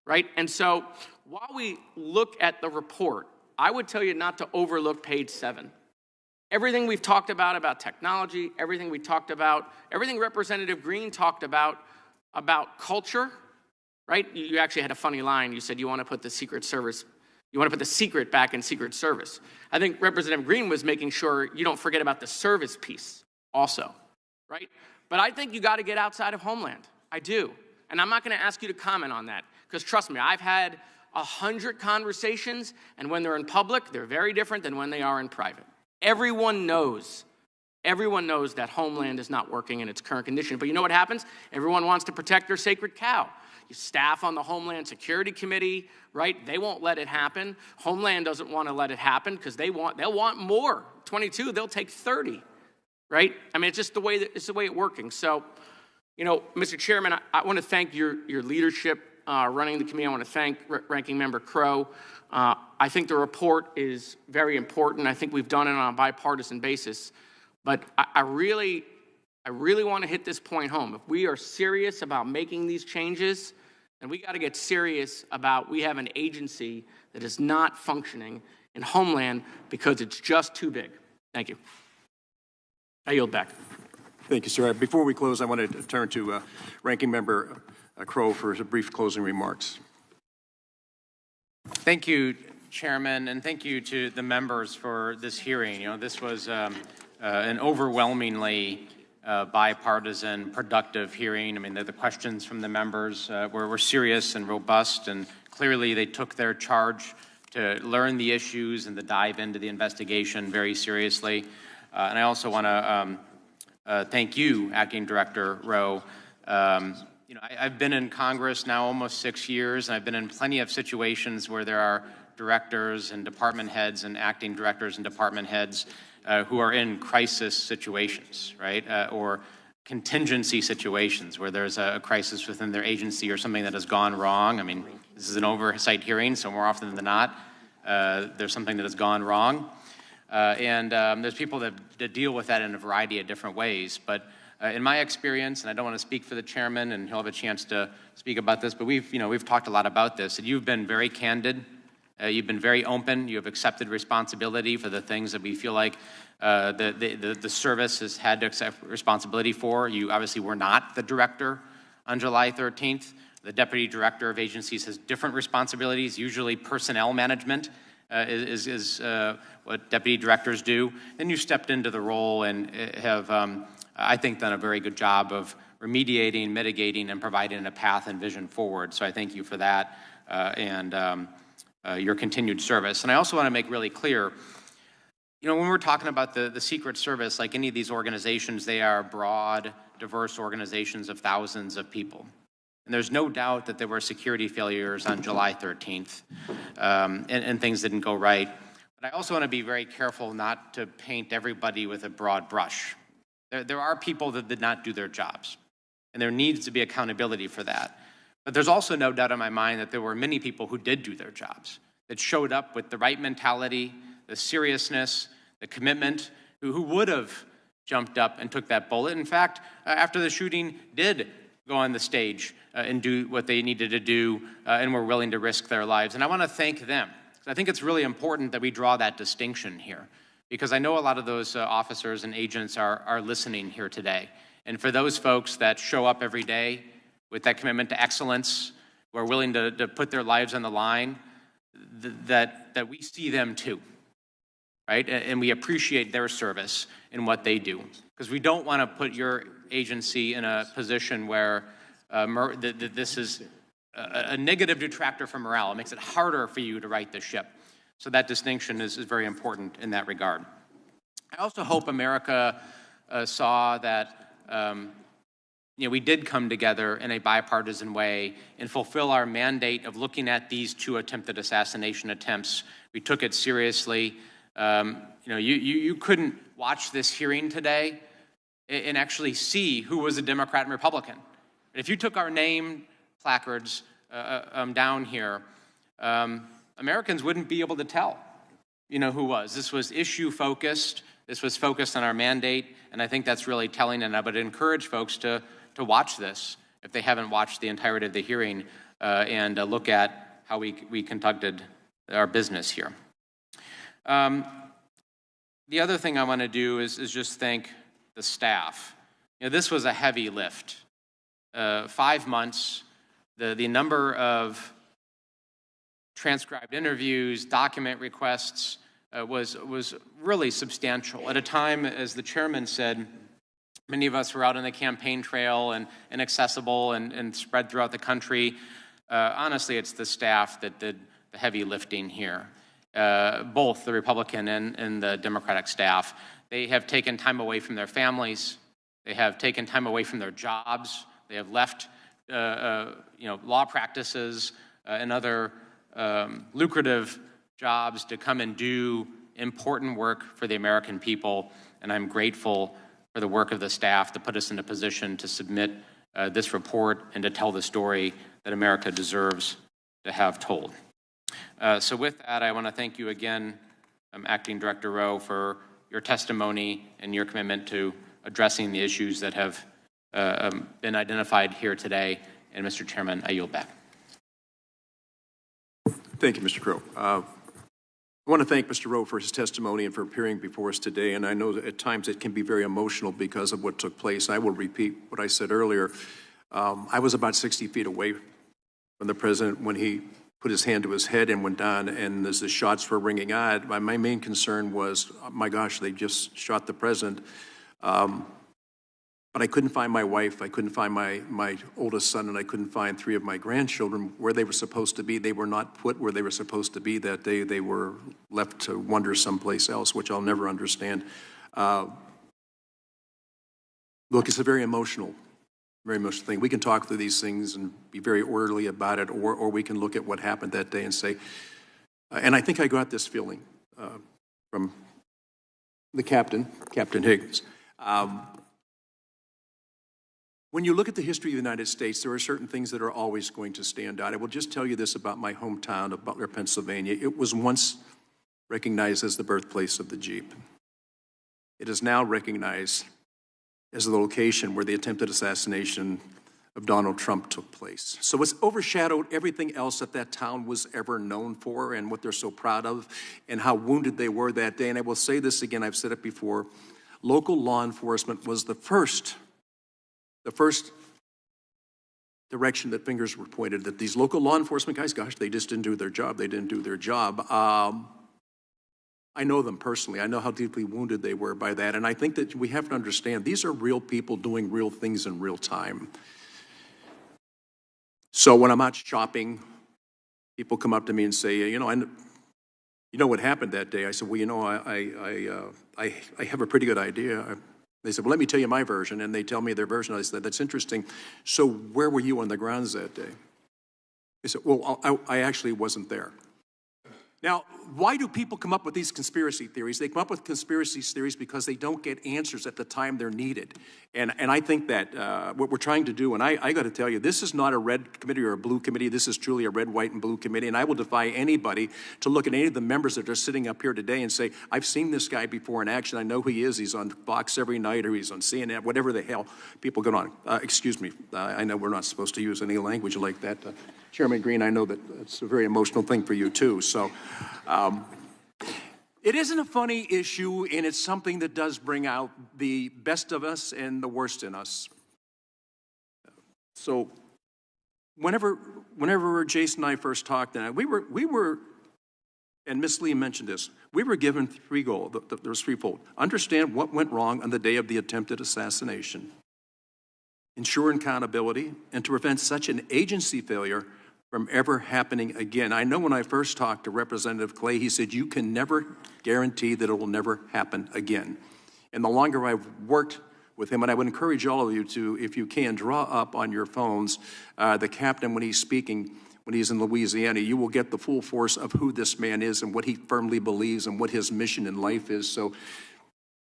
right? And so while we look at the report, I would tell you not to overlook page 7. Everything we've talked about technology, everything we talked about, everything Representative Green talked about culture, right? You actually had a funny line. You said you want to put the Secret Service, you want to put the secret back in Secret Service. I think Representative Green was making sure you don't forget about the service piece also, right? But I think you got to get outside of Homeland. I do. And I'm not going to ask you to comment on that because trust me, I've had 100 conversations, and when they're in public, they're very different than when they are in private. Everyone knows that Homeland is not working in its current condition. But you know what happens? Everyone wants to protect their sacred cow. You staff on the Homeland Security Committee, right? They won't let it happen. Homeland doesn't want to let it happen because they'll want more. 22, they'll take 30, right? I mean, it's just the way it's working. So, you know, Mr. Chairman, I want to thank your leadership running the committee. I want to thank Ranking Member Crow. I think the report is very important. I think we've done it on a bipartisan basis. But I really want to hit this point home. If we are serious about making these changes, then we got to get serious about we have an agency that is not functioning in Homeland because it's just too big. Thank you. I yield back. Thank you, sir. Before we close, I want to turn to Ranking Member Crow for a brief closing remarks. Thank you, Chairman, and thank you to the members for this hearing. You know, this was an overwhelmingly bipartisan, productive hearing. I mean, the questions from the members were serious and robust, and clearly they took their charge to learn the issues and to dive into the investigation very seriously. And I also want to thank you, Acting Director Rowe. You know, I've been in Congress now almost 6 years, and I've been in plenty of situations where there are directors and department heads and acting directors and department heads who are in crisis situations, right? Or contingency situations where there's a crisis within their agency or something that has gone wrong. I mean, this is an oversight hearing, so more often than not, there's something that has gone wrong. And there's people that deal with that in a variety of different ways. But in my experience, and I don't want to speak for the chairman, and he'll have a chance to speak about this, but we've talked a lot about this, and you've been very candid. You've been very open. You have accepted responsibility for the things that we feel like the service has had to accept responsibility for. You obviously were not the director on July 13th. The deputy director of agencies has different responsibilities. Usually personnel management is what deputy directors do. Then you stepped into the role and have, I think, done a very good job of remediating, mitigating, and providing a path and vision forward. So I thank you for that and your continued service. And I also want to make really clear, you know, when we're talking about the Secret Service, like any of these organizations, they are broad, diverse organizations of thousands of people. And there's no doubt that there were security failures on July 13th and things didn't go right. But I also want to be very careful not to paint everybody with a broad brush. There are people that did not do their jobs, and there needs to be accountability for that. But there's also no doubt in my mind that there were many people who did do their jobs, that showed up with the right mentality, the seriousness, the commitment, who would have jumped up and took that bullet. In fact, after the shooting, did go on the stage and do what they needed to do and were willing to risk their lives. And I want to thank them. I think it's really important that we draw that distinction here, because I know a lot of those officers and agents are listening here today. And for those folks that show up every day with that commitment to excellence, who are willing to put their lives on the line, that we see them too, right? And we appreciate their service in what they do, because we don't want to put your agency in a position where this is a negative detractor from morale. It makes it harder for you to right the ship. So that distinction is very important in that regard. I also hope America saw that we did come together in a bipartisan way and fulfill our mandate of looking at these two attempted assassination attempts. We took it seriously. You couldn't watch this hearing today and actually see who was a Democrat and Republican. If you took our name placards down here, Americans wouldn't be able to tell, who was. This was issue focused. This was focused on our mandate, and I think that's really telling. And I would encourage folks to watch this if they haven't watched the entirety of the hearing and look at how we conducted our business here. The other thing I want to do is just thank the staff. This was a heavy lift. 5 months, the number of transcribed interviews, document requests was really substantial. At a time, as the chairman said, many of us were out on the campaign trail and accessible and spread throughout the country. Honestly, it's the staff that did the heavy lifting here, both the Republican and the Democratic staff. They have taken time away from their families. They have taken time away from their jobs. They have left law practices and other lucrative jobs to come and do important work for the American people. And I'm grateful for the work of the staff to put us in a position to submit this report and to tell the story that America deserves to have told. So with that, I want to thank you again, Acting Director Rowe, for your testimony and your commitment to addressing the issues that have been identified here today. And Mr. Chairman, I yield back. Thank you, Mr. Crow. I want to thank Mr. Rowe for his testimony and for appearing before us today. And I know that at times it can be very emotional because of what took place. I will repeat what I said earlier. I was about 60 feet away from the president when he put his hand to his head and went down, and as the shots were ringing out, my main concern was, oh my gosh, they just shot the president. But I couldn't find my wife, I couldn't find my oldest son, and I couldn't find 3 of my grandchildren where they were supposed to be. They were not put where they were supposed to be that day. They were left to wander someplace else, which I'll never understand. Look, it's a very emotional thing. We can talk through these things and be very orderly about it, or we can look at what happened that day and say, And I think I got this feeling from the captain, Captain Higgins. When you look at the history of the United States, there are certain things that are always going to stand out. I will just tell you this about my hometown of Butler, Pennsylvania. It was once recognized as the birthplace of the Jeep. It is now recognized as the location where the attempted assassination of Donald Trump took place. So it's overshadowed everything else that that town was ever known for and what they're so proud of and how wounded they were that day. And I will say this again, I've said it before, local law enforcement was the first direction that fingers were pointed, that these local law enforcement guys, gosh, they just didn't do their job. They didn't do their job. I know them personally. I know how deeply wounded they were by that. And I think that we have to understand these are real people doing real things in real time. So when I'm out shopping, people come up to me and say, you know what happened that day? I said, well, you know, I have a pretty good idea. They said, well, let me tell you my version. And they tell me their version. I said, that's interesting. So where were you on the grounds that day? They said, well, I actually wasn't there. Now, why do people come up with these conspiracy theories? They come up with conspiracy theories because they don't get answers at the time they're needed. And I think that what we're trying to do, and I got to tell you, this is not a red committee or a blue committee. This is truly a red, white, and blue committee. And I will defy anybody to look at any of the members that are sitting up here today and say, I've seen this guy before in action. I know who he is. He's on Fox every night, or he's on CNN, whatever the hell people get on. Excuse me. I know we're not supposed to use any language like that. Chairman Green, I know that it's a very emotional thing for you, too. So it isn't a funny issue, and it's something that does bring out the best of us and the worst in us. So whenever Jason and I first talked, we were, and Miss Lee mentioned this, we were given three goals. There was threefold. Understand what went wrong on the day of the attempted assassination. Ensure accountability, and to prevent such an agency failure from ever happening again. I know when I first talked to Representative Clay, he said, you can never guarantee that it will never happen again. And the longer I've worked with him, and I would encourage all of you to, if you can, draw up on your phones the captain when he's speaking, when he's in Louisiana. You will get the full force of who this man is and what he firmly believes and what his mission in life is. So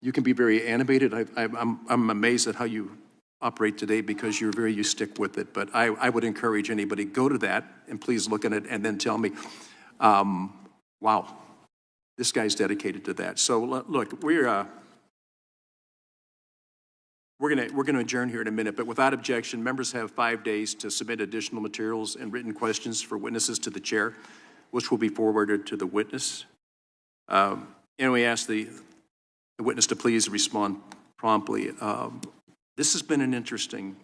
you can be very animated. I'm amazed at how you operate today because you stick with it. But I would encourage anybody, go to that and please look at it and then tell me, wow, this guy's dedicated to that. So look, we're gonna adjourn here in a minute, but without objection, members have 5 days to submit additional materials and written questions for witnesses to the chair, which will be forwarded to the witness. And we ask the witness to please respond promptly. This has been an interesting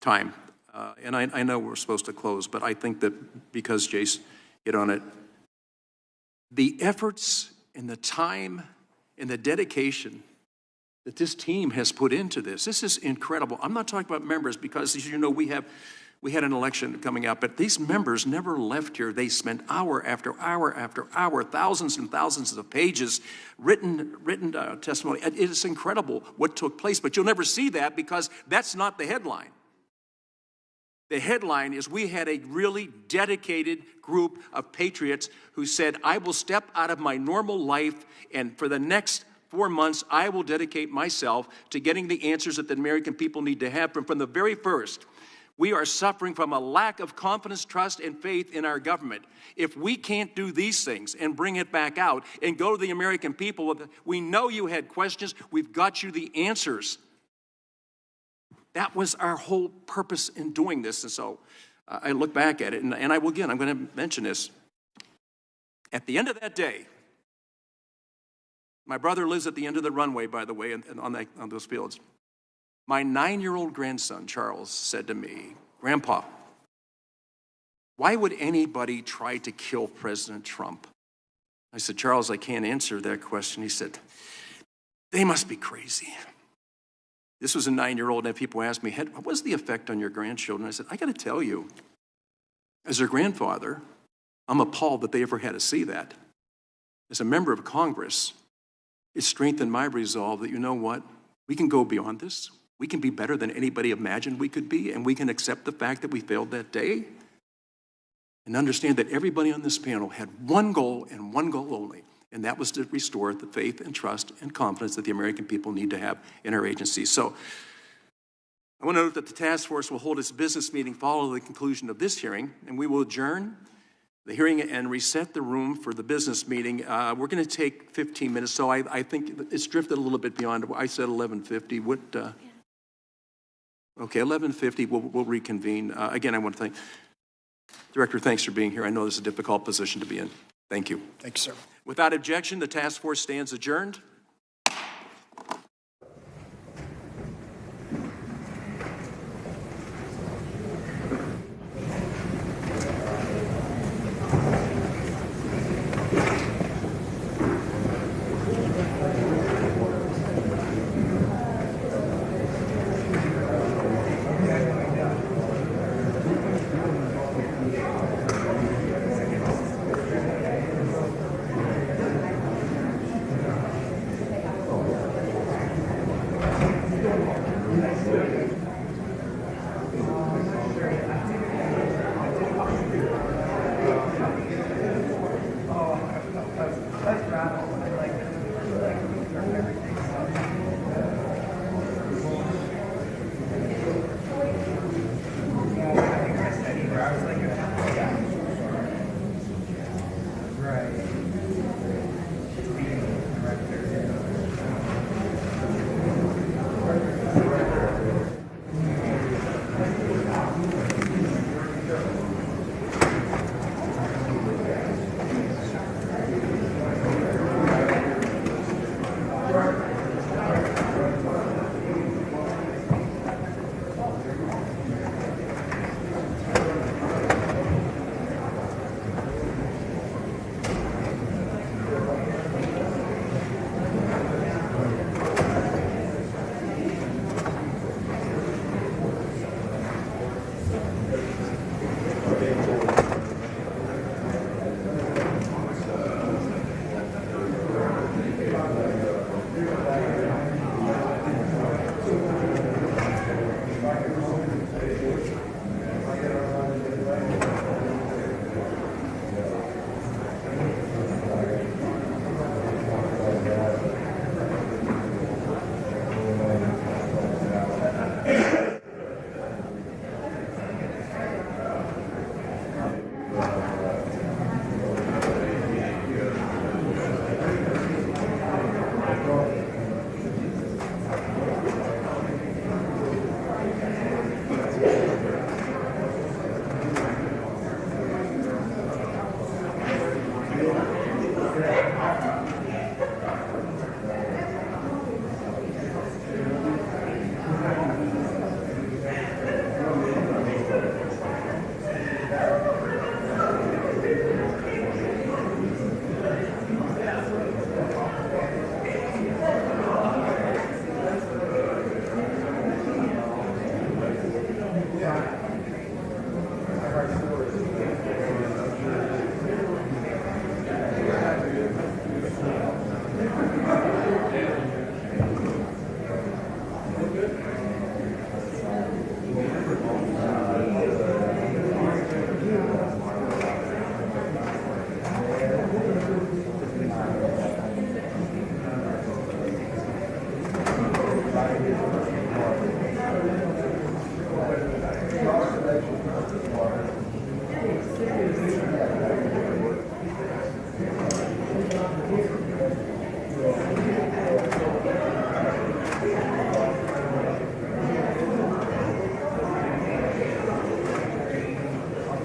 time, and I know we're supposed to close, but I think that because Jace hit on it, the efforts and the time and the dedication that this team has put into this is incredible. I'm not talking about members because, as you know, we had an election coming up, but these members never left here. They spent hour after hour after hour, thousands and thousands of pages, written testimony. It is incredible what took place, but you'll never see that because that's not the headline. The headline is we had a really dedicated group of patriots who said, I will step out of my normal life, and for the next 4 months, I will dedicate myself to getting the answers that the American people need to have from the very first. We are suffering from a lack of confidence, trust, and faith in our government. If we can't do these things and bring it back out and go to the American people, we know you had questions, we've got you the answers. That was our whole purpose in doing this. And so I look back at it, and I'm going to mention this. At the end of that day, my brother lives at the end of the runway, by the way, on those fields. My 9-year-old grandson, Charles, said to me, Grandpa, why would anybody try to kill President Trump? I said, Charles, I can't answer that question. He said, they must be crazy. This was a 9-year-old, and people asked me, what was the effect on your grandchildren? I said, I got to tell you, as their grandfather, I'm appalled that they ever had to see that. As a member of Congress, it strengthened my resolve that, you know what, we can go beyond this. We can be better than anybody imagined we could be, and we can accept the fact that we failed that day. and understand that everybody on this panel had one goal and one goal only, and that was to restore the faith and trust and confidence that the American people need to have in our agency. So I want to note that the task force will hold its business meeting following the conclusion of this hearing, and we will adjourn the hearing and reset the room for the business meeting. We're going to take 15 minutes, so I think it's drifted a little bit beyond. I said 11:50. What? Okay, 11:50. We'll reconvene. Again, I want to thank Director. Thanks for being here. I know this is a difficult position to be in. Thank you. Thank you, sir. Without objection, the task force stands adjourned.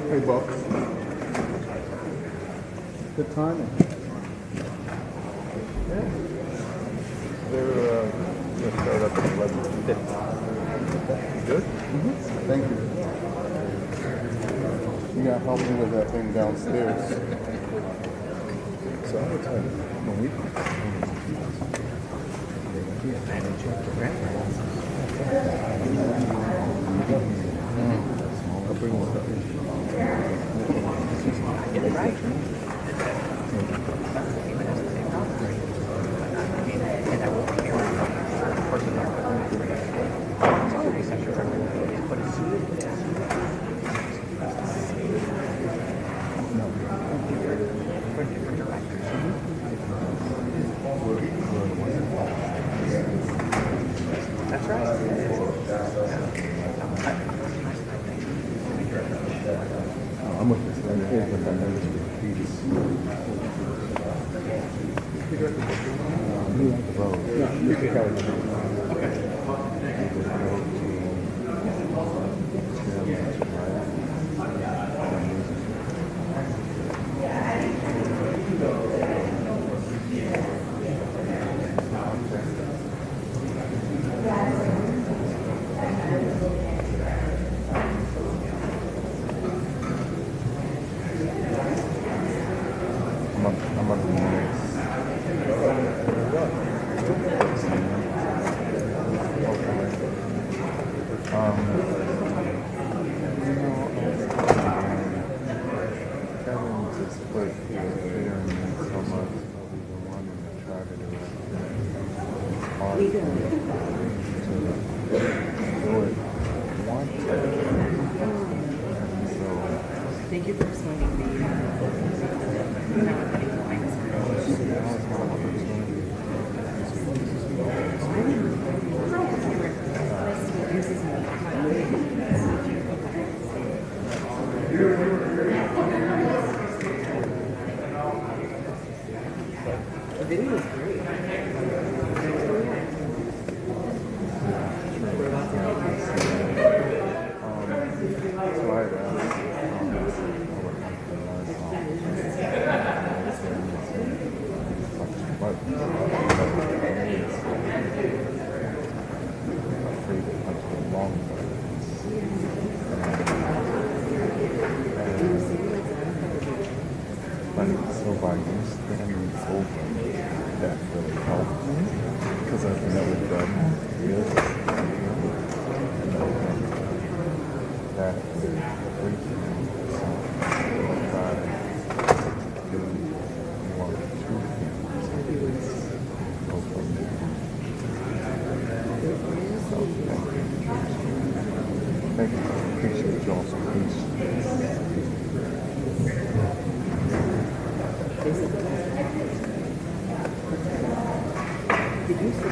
Hey, Buck. Good timing. Yeah. They're going to start up at 11:50. Good? Mm-hmm. Thank you. You got to help me with that thing downstairs. So I will tell you, when we... I'll bring one up. Get it right. I'm with this one. But I noticed the piece. The road. Yeah, Mr. Kelly. Okay. Thank you for explaining the video is great. So by understanding over, that really helped me because I've never done this. That everything by doing one or two things, go from there. So thank you. I appreciate y'all so much. Did you see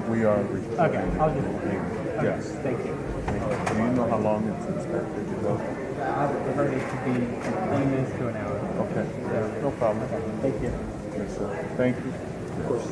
We are. Okay, I'll just. Yes. Thank you. Do you know how long it's expected to go? I've heard it to be 20 minutes to an hour. Okay. Yeah, no problem. Thank you. Yes, sir. Thank you. Of course.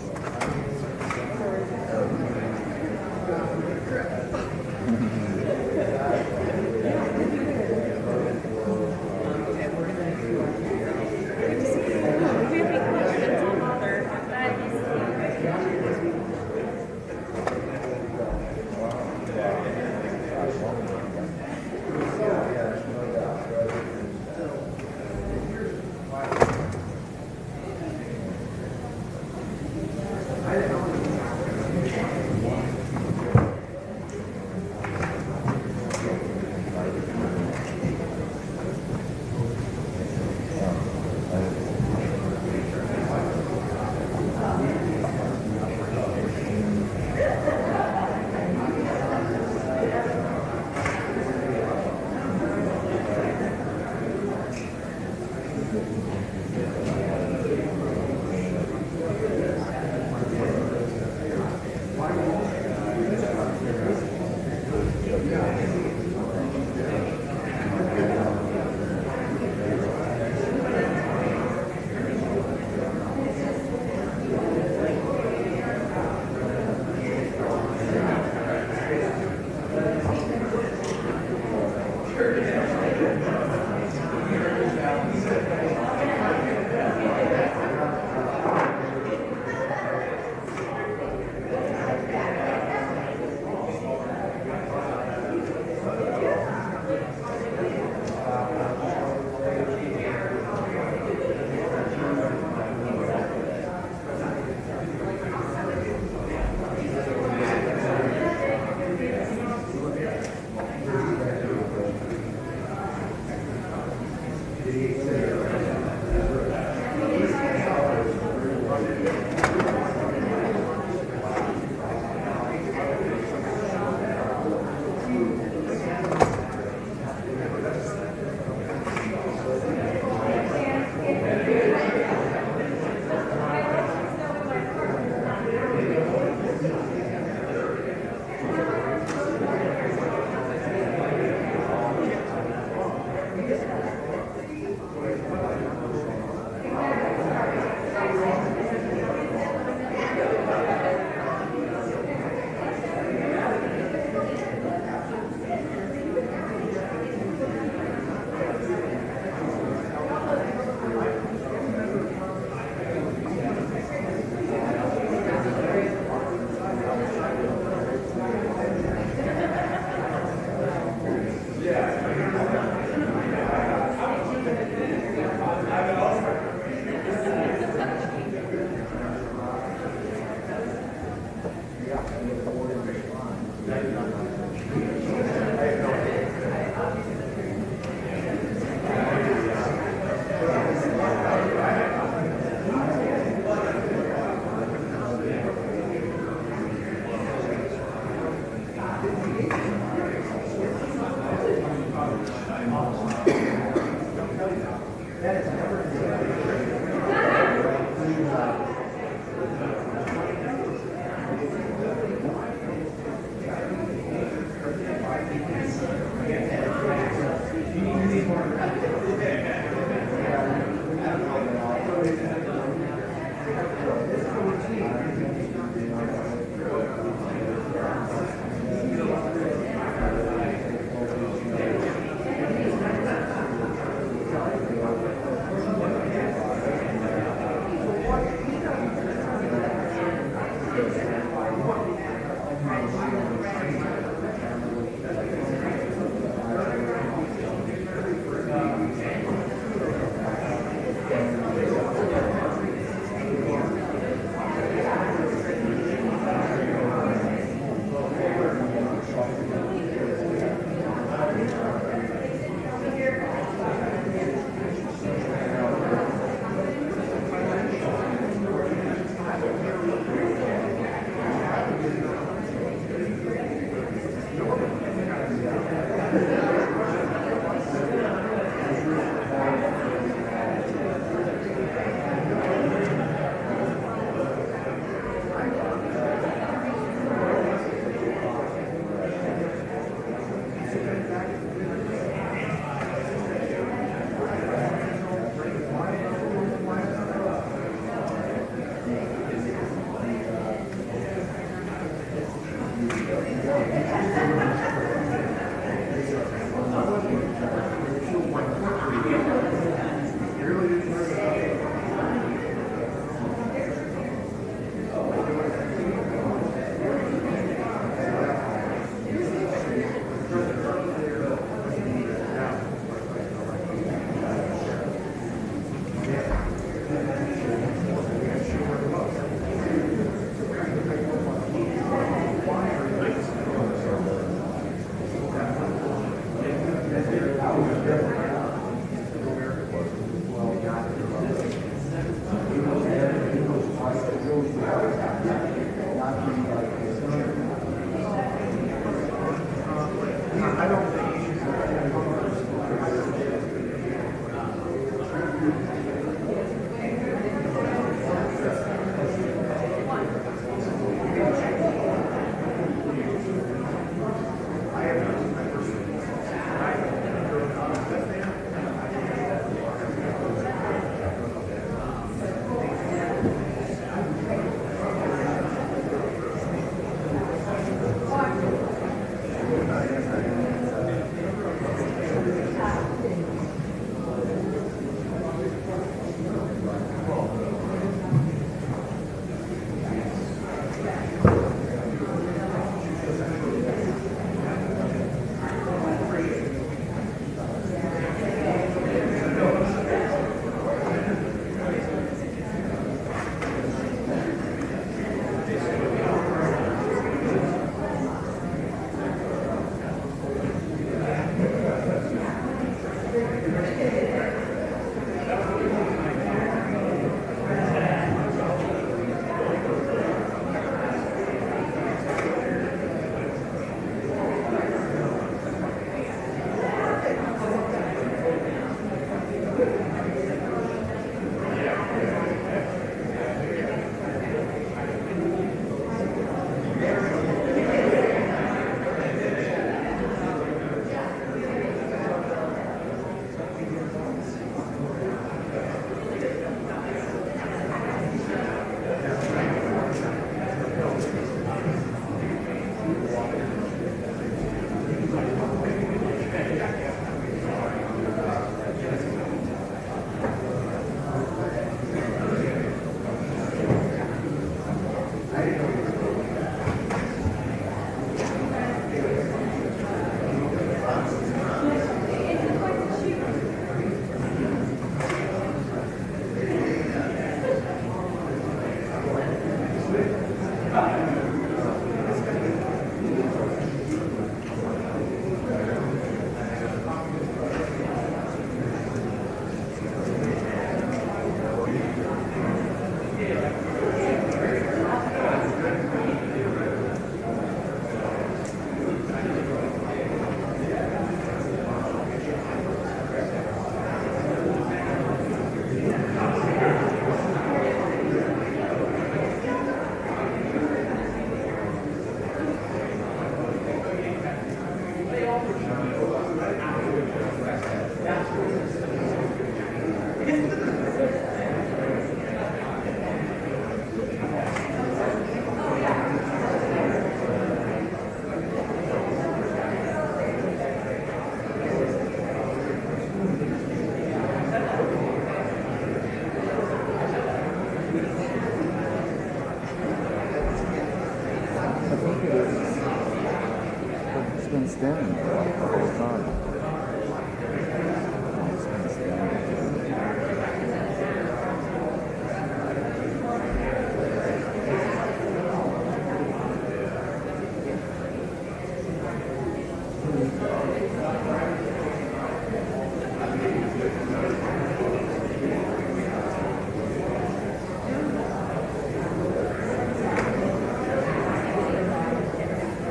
standing there the whole time.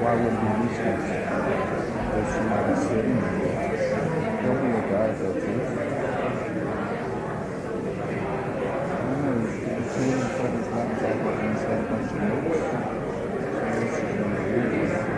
Why would we use this? There's somebody sitting there. Don't be a guy that too. I don't know, the train put his laptop up and said a bunch of notes. So this is going to be weird.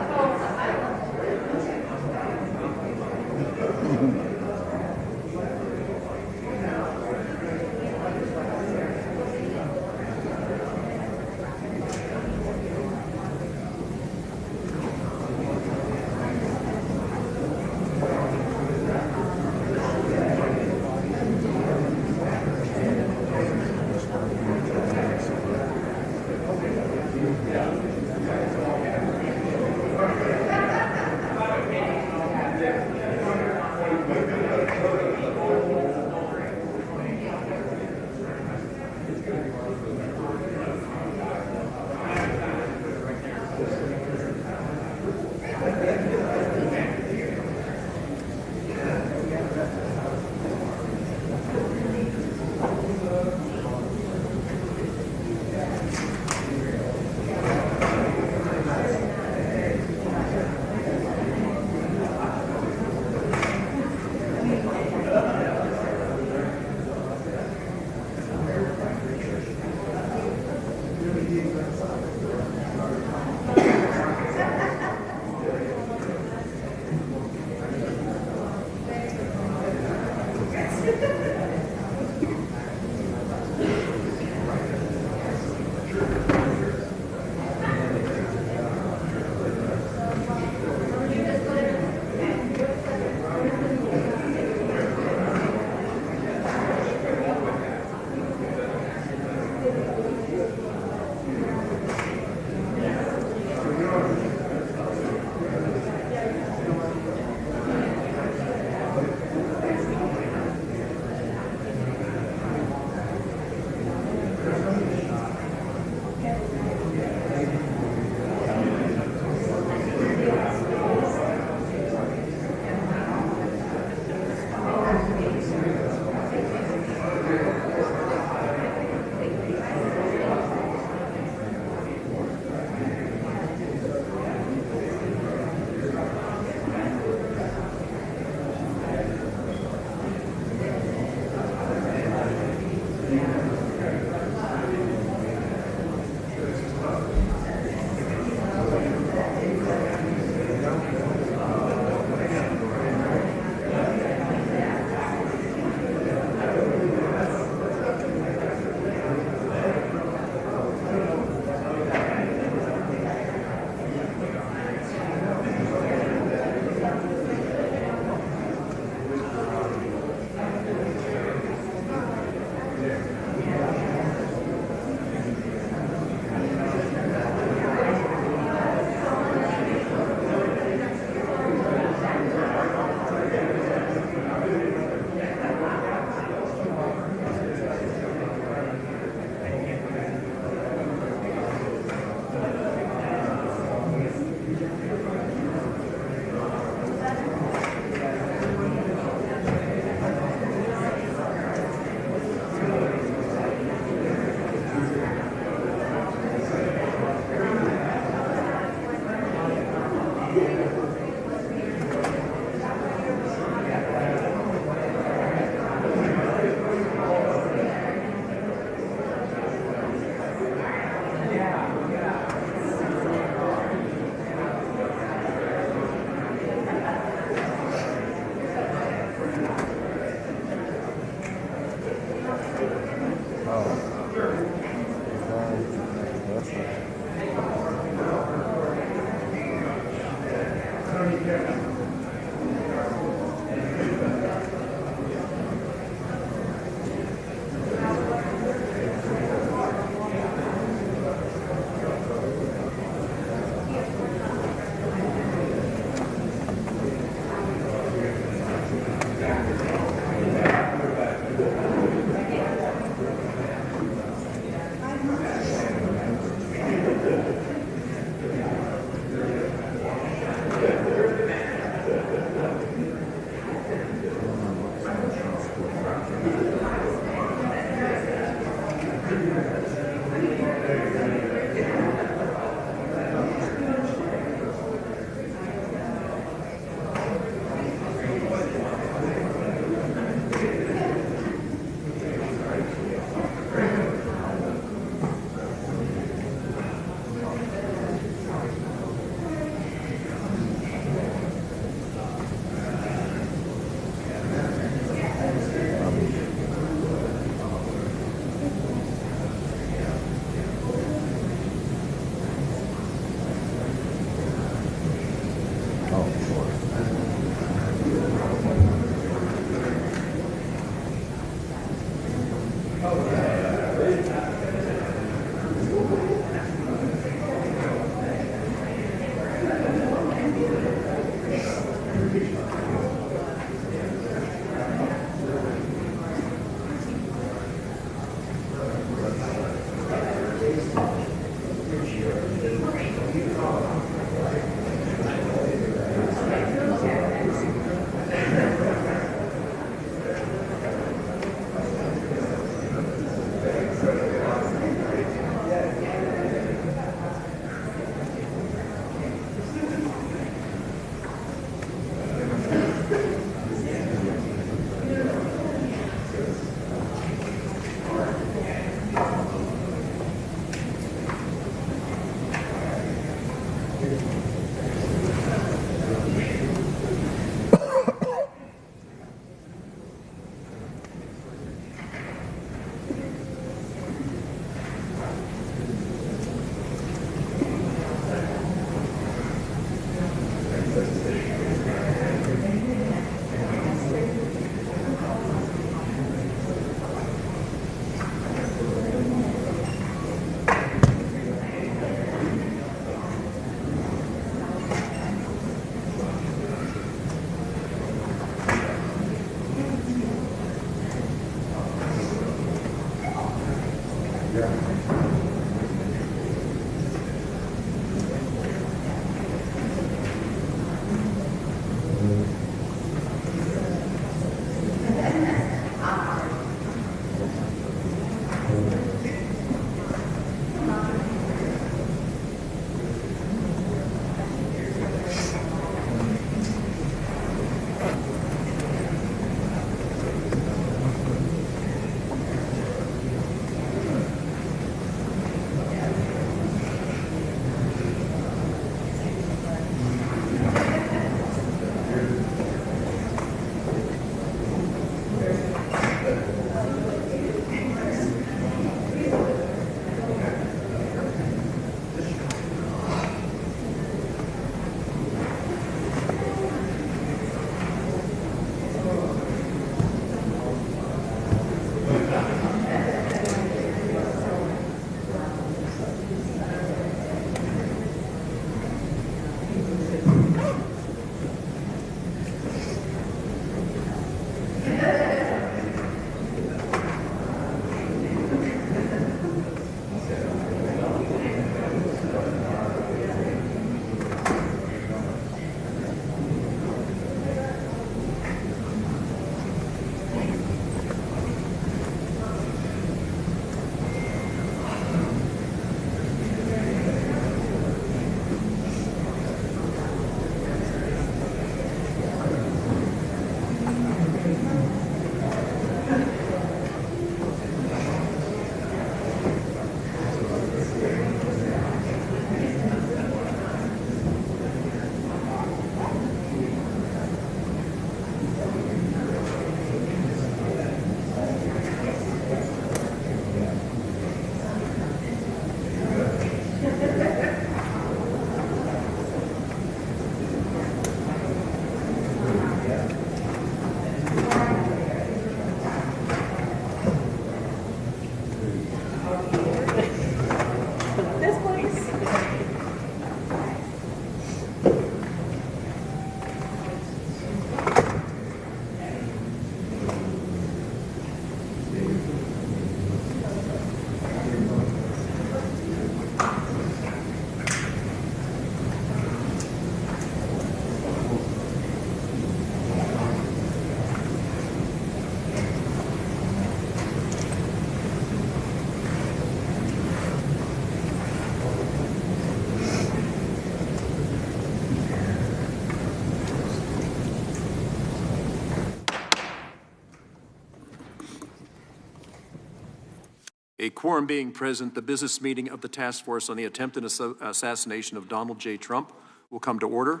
A quorum being present, the business meeting of the task force on the attempted assassination of Donald J. Trump will come to order.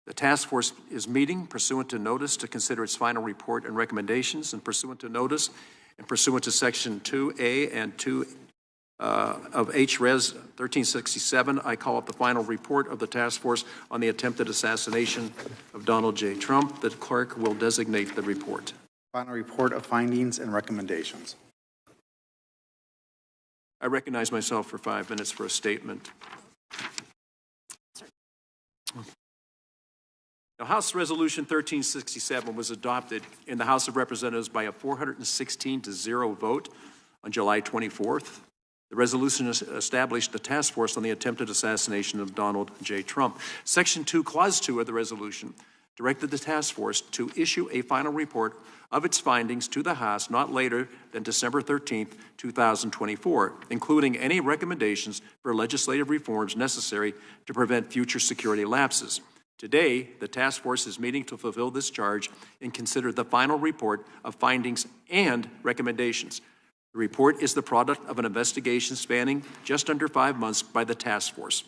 The task force is meeting pursuant to notice to consider its final report and recommendations, and pursuant to notice and pursuant to Section 2A and 2 of H-Res 1367, I call up the final report of the task force on the attempted assassination of Donald J. Trump. The clerk will designate the report. Final report of findings and recommendations. I recognize myself for 5 minutes for a statement. Now, House Resolution 1367 was adopted in the House of Representatives by a 416-0 vote on July 24th. The resolution established the task force on the attempted assassination of Donald J. Trump. Section 2, Clause 2 of the resolution directed the task force to issue a final report of its findings to the House not later than December 13th, 2024, including any recommendations for legislative reforms necessary to prevent future security lapses. Today, the task force is meeting to fulfill this charge and consider the final report of findings and recommendations. The report is the product of an investigation spanning just under 5 months by the task force.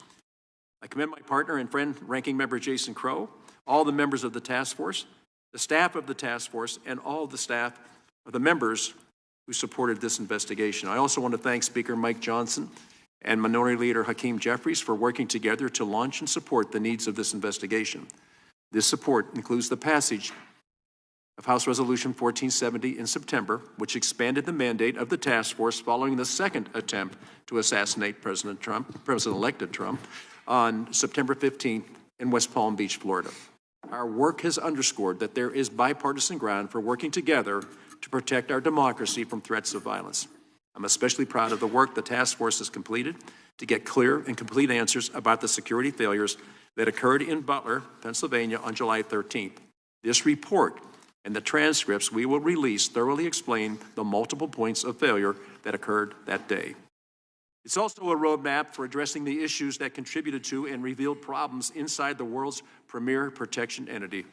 I commend my partner and friend, Ranking Member Jason Crow, all the members of the task force, the staff of the task force, and all the staff of the members who supported this investigation. I also want to thank Speaker Mike Johnson and Minority Leader Hakeem Jeffries for working together to launch and support the needs of this investigation. This support includes the passage of House Resolution 1470 in September, which expanded the mandate of the task force following the second attempt to assassinate President-elect Trump, on September 15th in West Palm Beach, Florida. Our work has underscored that there is bipartisan ground for working together to protect our democracy from threats of violence. I'm especially proud of the work the task force has completed to get clear and complete answers about the security failures that occurred in Butler, Pennsylvania on July 13th. This report and the transcripts we will release thoroughly explain the multiple points of failure that occurred that day. It's also a roadmap for addressing the issues that contributed to and revealed problems inside the world's premier protection entity.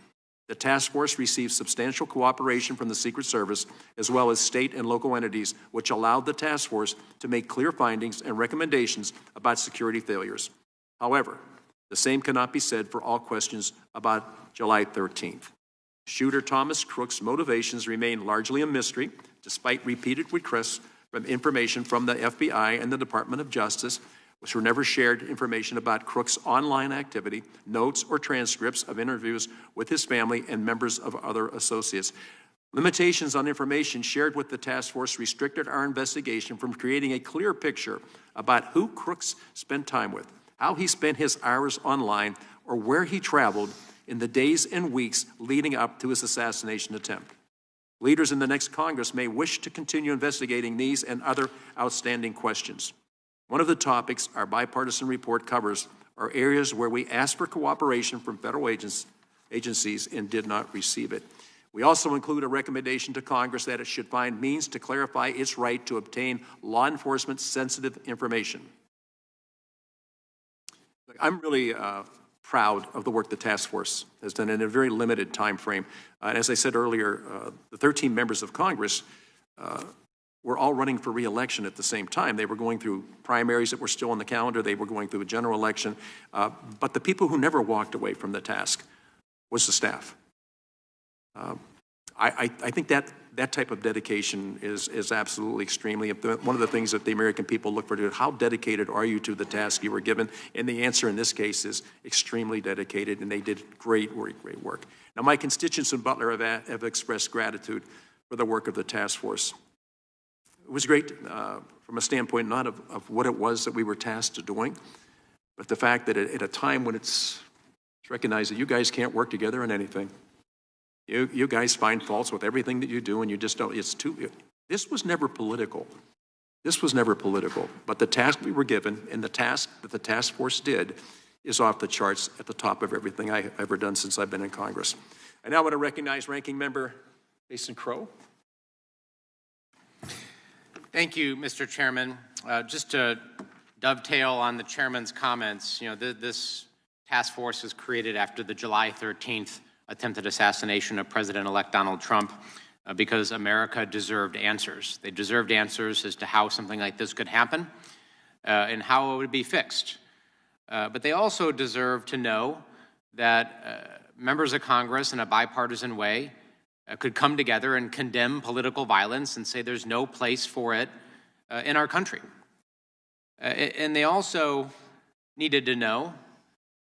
The task force received substantial cooperation from the Secret Service, as well as state and local entities, which allowed the task force to make clear findings and recommendations about security failures. However, the same cannot be said for all questions about July 13th. Shooter Thomas Crook's motivations remain largely a mystery, despite repeated requests from information from the FBI and the Department of Justice, which were never shared information about Crook's online activity, notes, or transcripts of interviews with his family and members of other associates. Limitations on information shared with the task force restricted our investigation from creating a clear picture about who Crooks spent time with, how he spent his hours online, or where he traveled in the days and weeks leading up to his assassination attempt. Leaders in the next Congress may wish to continue investigating these and other outstanding questions. One of the topics our bipartisan report covers are areas where we asked for cooperation from federal agencies and did not receive it. We also include a recommendation to Congress that it should find means to clarify its right to obtain law enforcement sensitive information. I'm really proud of the work the task force has done in a very limited time frame. As I said earlier, the 13 members of Congress were all running for re-election at the same time. They were going through primaries that were still on the calendar. They were going through a general election. But the people who never walked away from the task was the staff. I think that type of dedication is absolutely extremely important. One of the things that the American people look for is how dedicated are you to the task you were given? And the answer in this case is extremely dedicated, and they did great work. Now, my constituents in Butler have expressed gratitude for the work of the task force. It was great from a standpoint not of what it was that we were tasked to doing, but the fact that at a time when it's recognized that you guys can't work together on anything. You guys find faults with everything that you do, and you just don't. This was never political. This was never political. But the task we were given and the task that the task force did is off the charts at the top of everything I've ever done since I've been in Congress. I now want to recognize Ranking Member Jason Crow. Thank you, Mr. Chairman. Just to dovetail on the chairman's comments, this task force was created after the July 13th attempted assassination of President-elect Donald Trump. because America deserved answers. They deserved answers as to how something like this could happen and how it would be fixed. But they also deserve to know that members of Congress in a bipartisan way could come together and condemn political violence and say there's no place for it in our country. And they also needed to know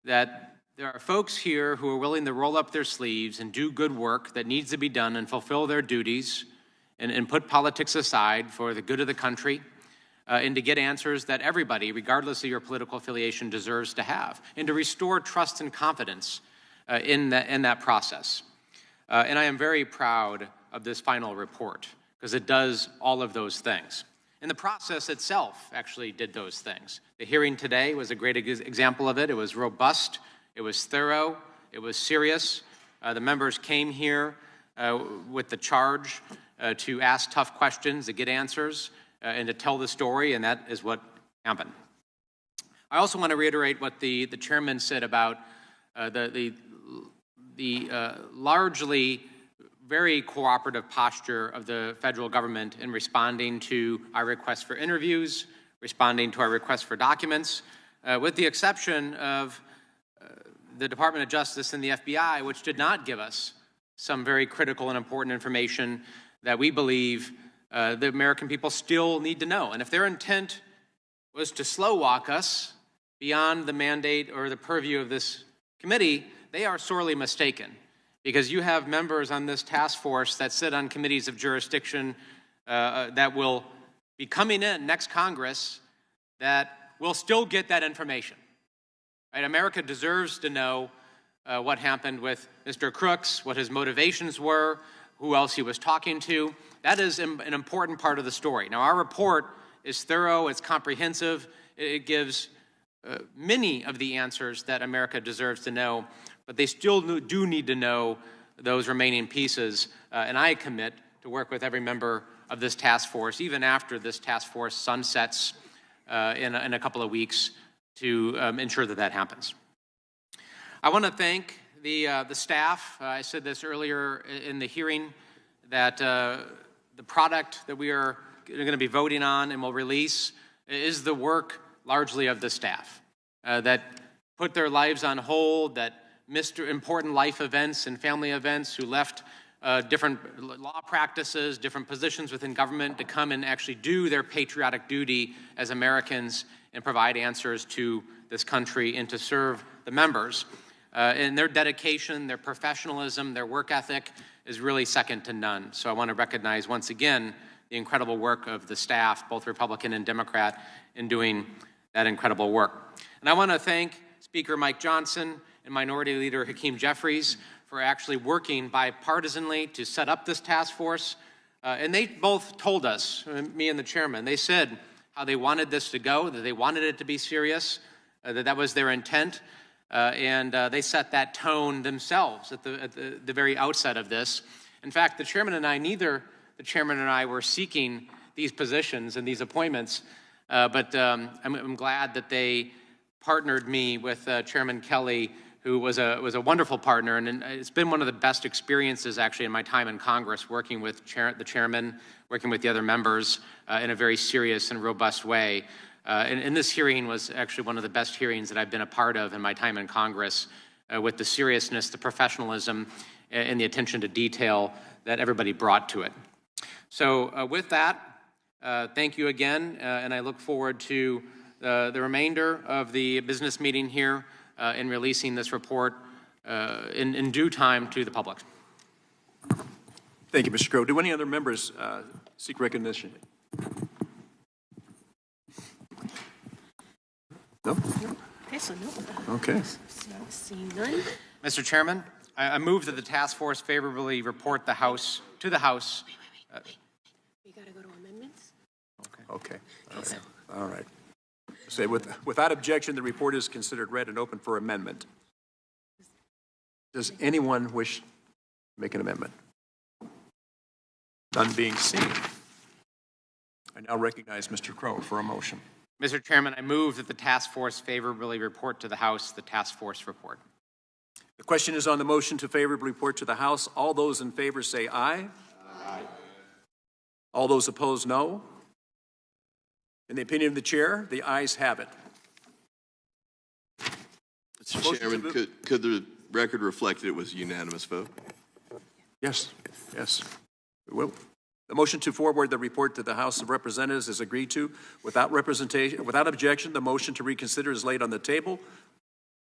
that there are folks here who are willing to roll up their sleeves and do good work that needs to be done and fulfill their duties and put politics aside for the good of the country and to get answers that everybody, regardless of your political affiliation, deserves to have, and to restore trust and confidence in that process. And I am very proud of this final report because it does all of those things. And the process itself actually did those things. The hearing today was a great example of it. It was robust, it was thorough, it was serious. The members came here with the charge to ask tough questions, to get answers, and to tell the story, and that is what happened. I also want to reiterate what the chairman said about the largely very cooperative posture of the federal government in responding to our requests for interviews, responding to our requests for documents, with the exception of the Department of Justice and the FBI, which did not give us some very critical and important information that we believe the American people still need to know. And if their intent was to slow walk us beyond the mandate or the purview of this committee, they are sorely mistaken, because you have members on this task force that sit on committees of jurisdiction that will be coming in next Congress that will still get that information. Right? America deserves to know what happened with Mr. Crooks, what his motivations were, who else he was talking to. That is an important part of the story. Now, our report is thorough, it's comprehensive, it gives many of the answers that America deserves to know, but they still do need to know those remaining pieces, and I commit to work with every member of this task force, even after this task force sunsets in a couple of weeks, to ensure that that happens. I want to thank the staff. I said this earlier in the hearing, that the product that we are going to be voting on and will release is the work largely of the staff that put their lives on hold, that missed important life events and family events, who left different law practices, different positions within government to come and actually do their patriotic duty as Americans and provide answers to this country and to serve the members. And their dedication, their professionalism, their work ethic is really second to none. So I want to recognize once again the incredible work of the staff, both Republican and Democrat, in doing that incredible work. And I want to thank Speaker Mike Johnson and Minority Leader Hakeem Jeffries for actually working bipartisanly to set up this task force. And they both told us, me and the chairman, they said how they wanted this to go, that they wanted it to be serious, that was their intent. And they set that tone themselves at the very outset of this. In fact, the chairman and I, neither the chairman and I were seeking these positions and these appointments, but I'm glad that they partnered me with Chairman Kelly, who was a wonderful partner, and it's been one of the best experiences actually in my time in Congress, working with the chairman, working with the other members in a very serious and robust way. And this hearing was actually one of the best hearings that I've been a part of in my time in Congress, with the seriousness, the professionalism, and the attention to detail that everybody brought to it. So with that, thank you again, and I look forward to the remainder of the business meeting here in releasing this report in due time to the public. Thank you, Mr. Crow. Do any other members seek recognition? No? Okay, so no. Okay. Seeing none. Mr. Chairman, I move that the task force favorably report to the House. Wait. We got to go to amendments? Okay. All right. Say, without objection, the report is considered read and open for amendment. Does anyone wish to make an amendment? None being seen. I now recognize Mr. Crow for a motion. Mr. Chairman, I move that the task force favorably report to the House the task force report. The question is on the motion to favorably report to the House. All those in favor say aye. Aye. All those opposed, no. In the opinion of the chair, the ayes have it. Mr. Chairman, could the record reflect that it was a unanimous vote? Yes, yes, we will. The motion to forward the report to the House of Representatives is agreed to. Without objection, the motion to reconsider is laid on the table.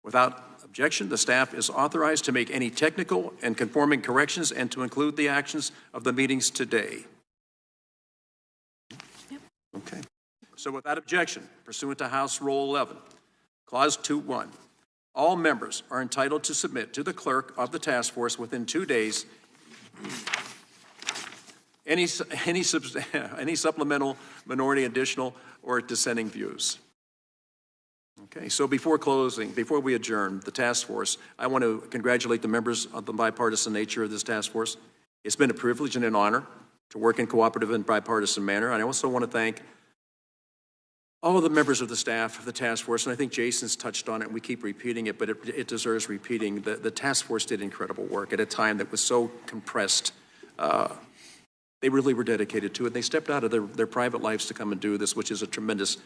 Without objection, the staff is authorized to make any technical and conforming corrections and to include the actions of the meetings today. Yep. Okay. So without objection, pursuant to House Rule 11, Clause 2.1, all members are entitled to submit to the clerk of the task force within 2 days any supplemental, minority, additional, or dissenting views. Okay, so before we adjourn the task force, I want to congratulate the members of the bipartisan nature of this task force. It's been a privilege and an honor to work in cooperative and bipartisan manner. And I also want to thank all the members of the staff of the task force, and I think Jason's touched on it, and we keep repeating it, but it deserves repeating. The task force did incredible work at a time that was so compressed. They really were dedicated to it. They stepped out of their private lives to come and do this, which is a tremendous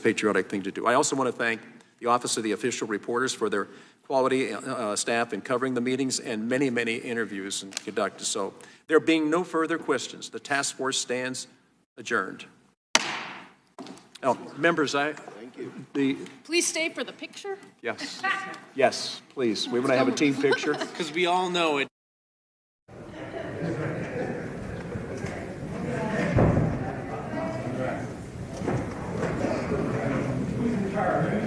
patriotic thing to do. I also want to thank the Office of the Official Reporters for their quality staff in covering the meetings and many, many interviews and conducted. So there being no further questions, the task force stands adjourned. Now, members, thank you. Please stay for the picture. Yes, yes, please. We want to have a team picture. Because we all know it. All right.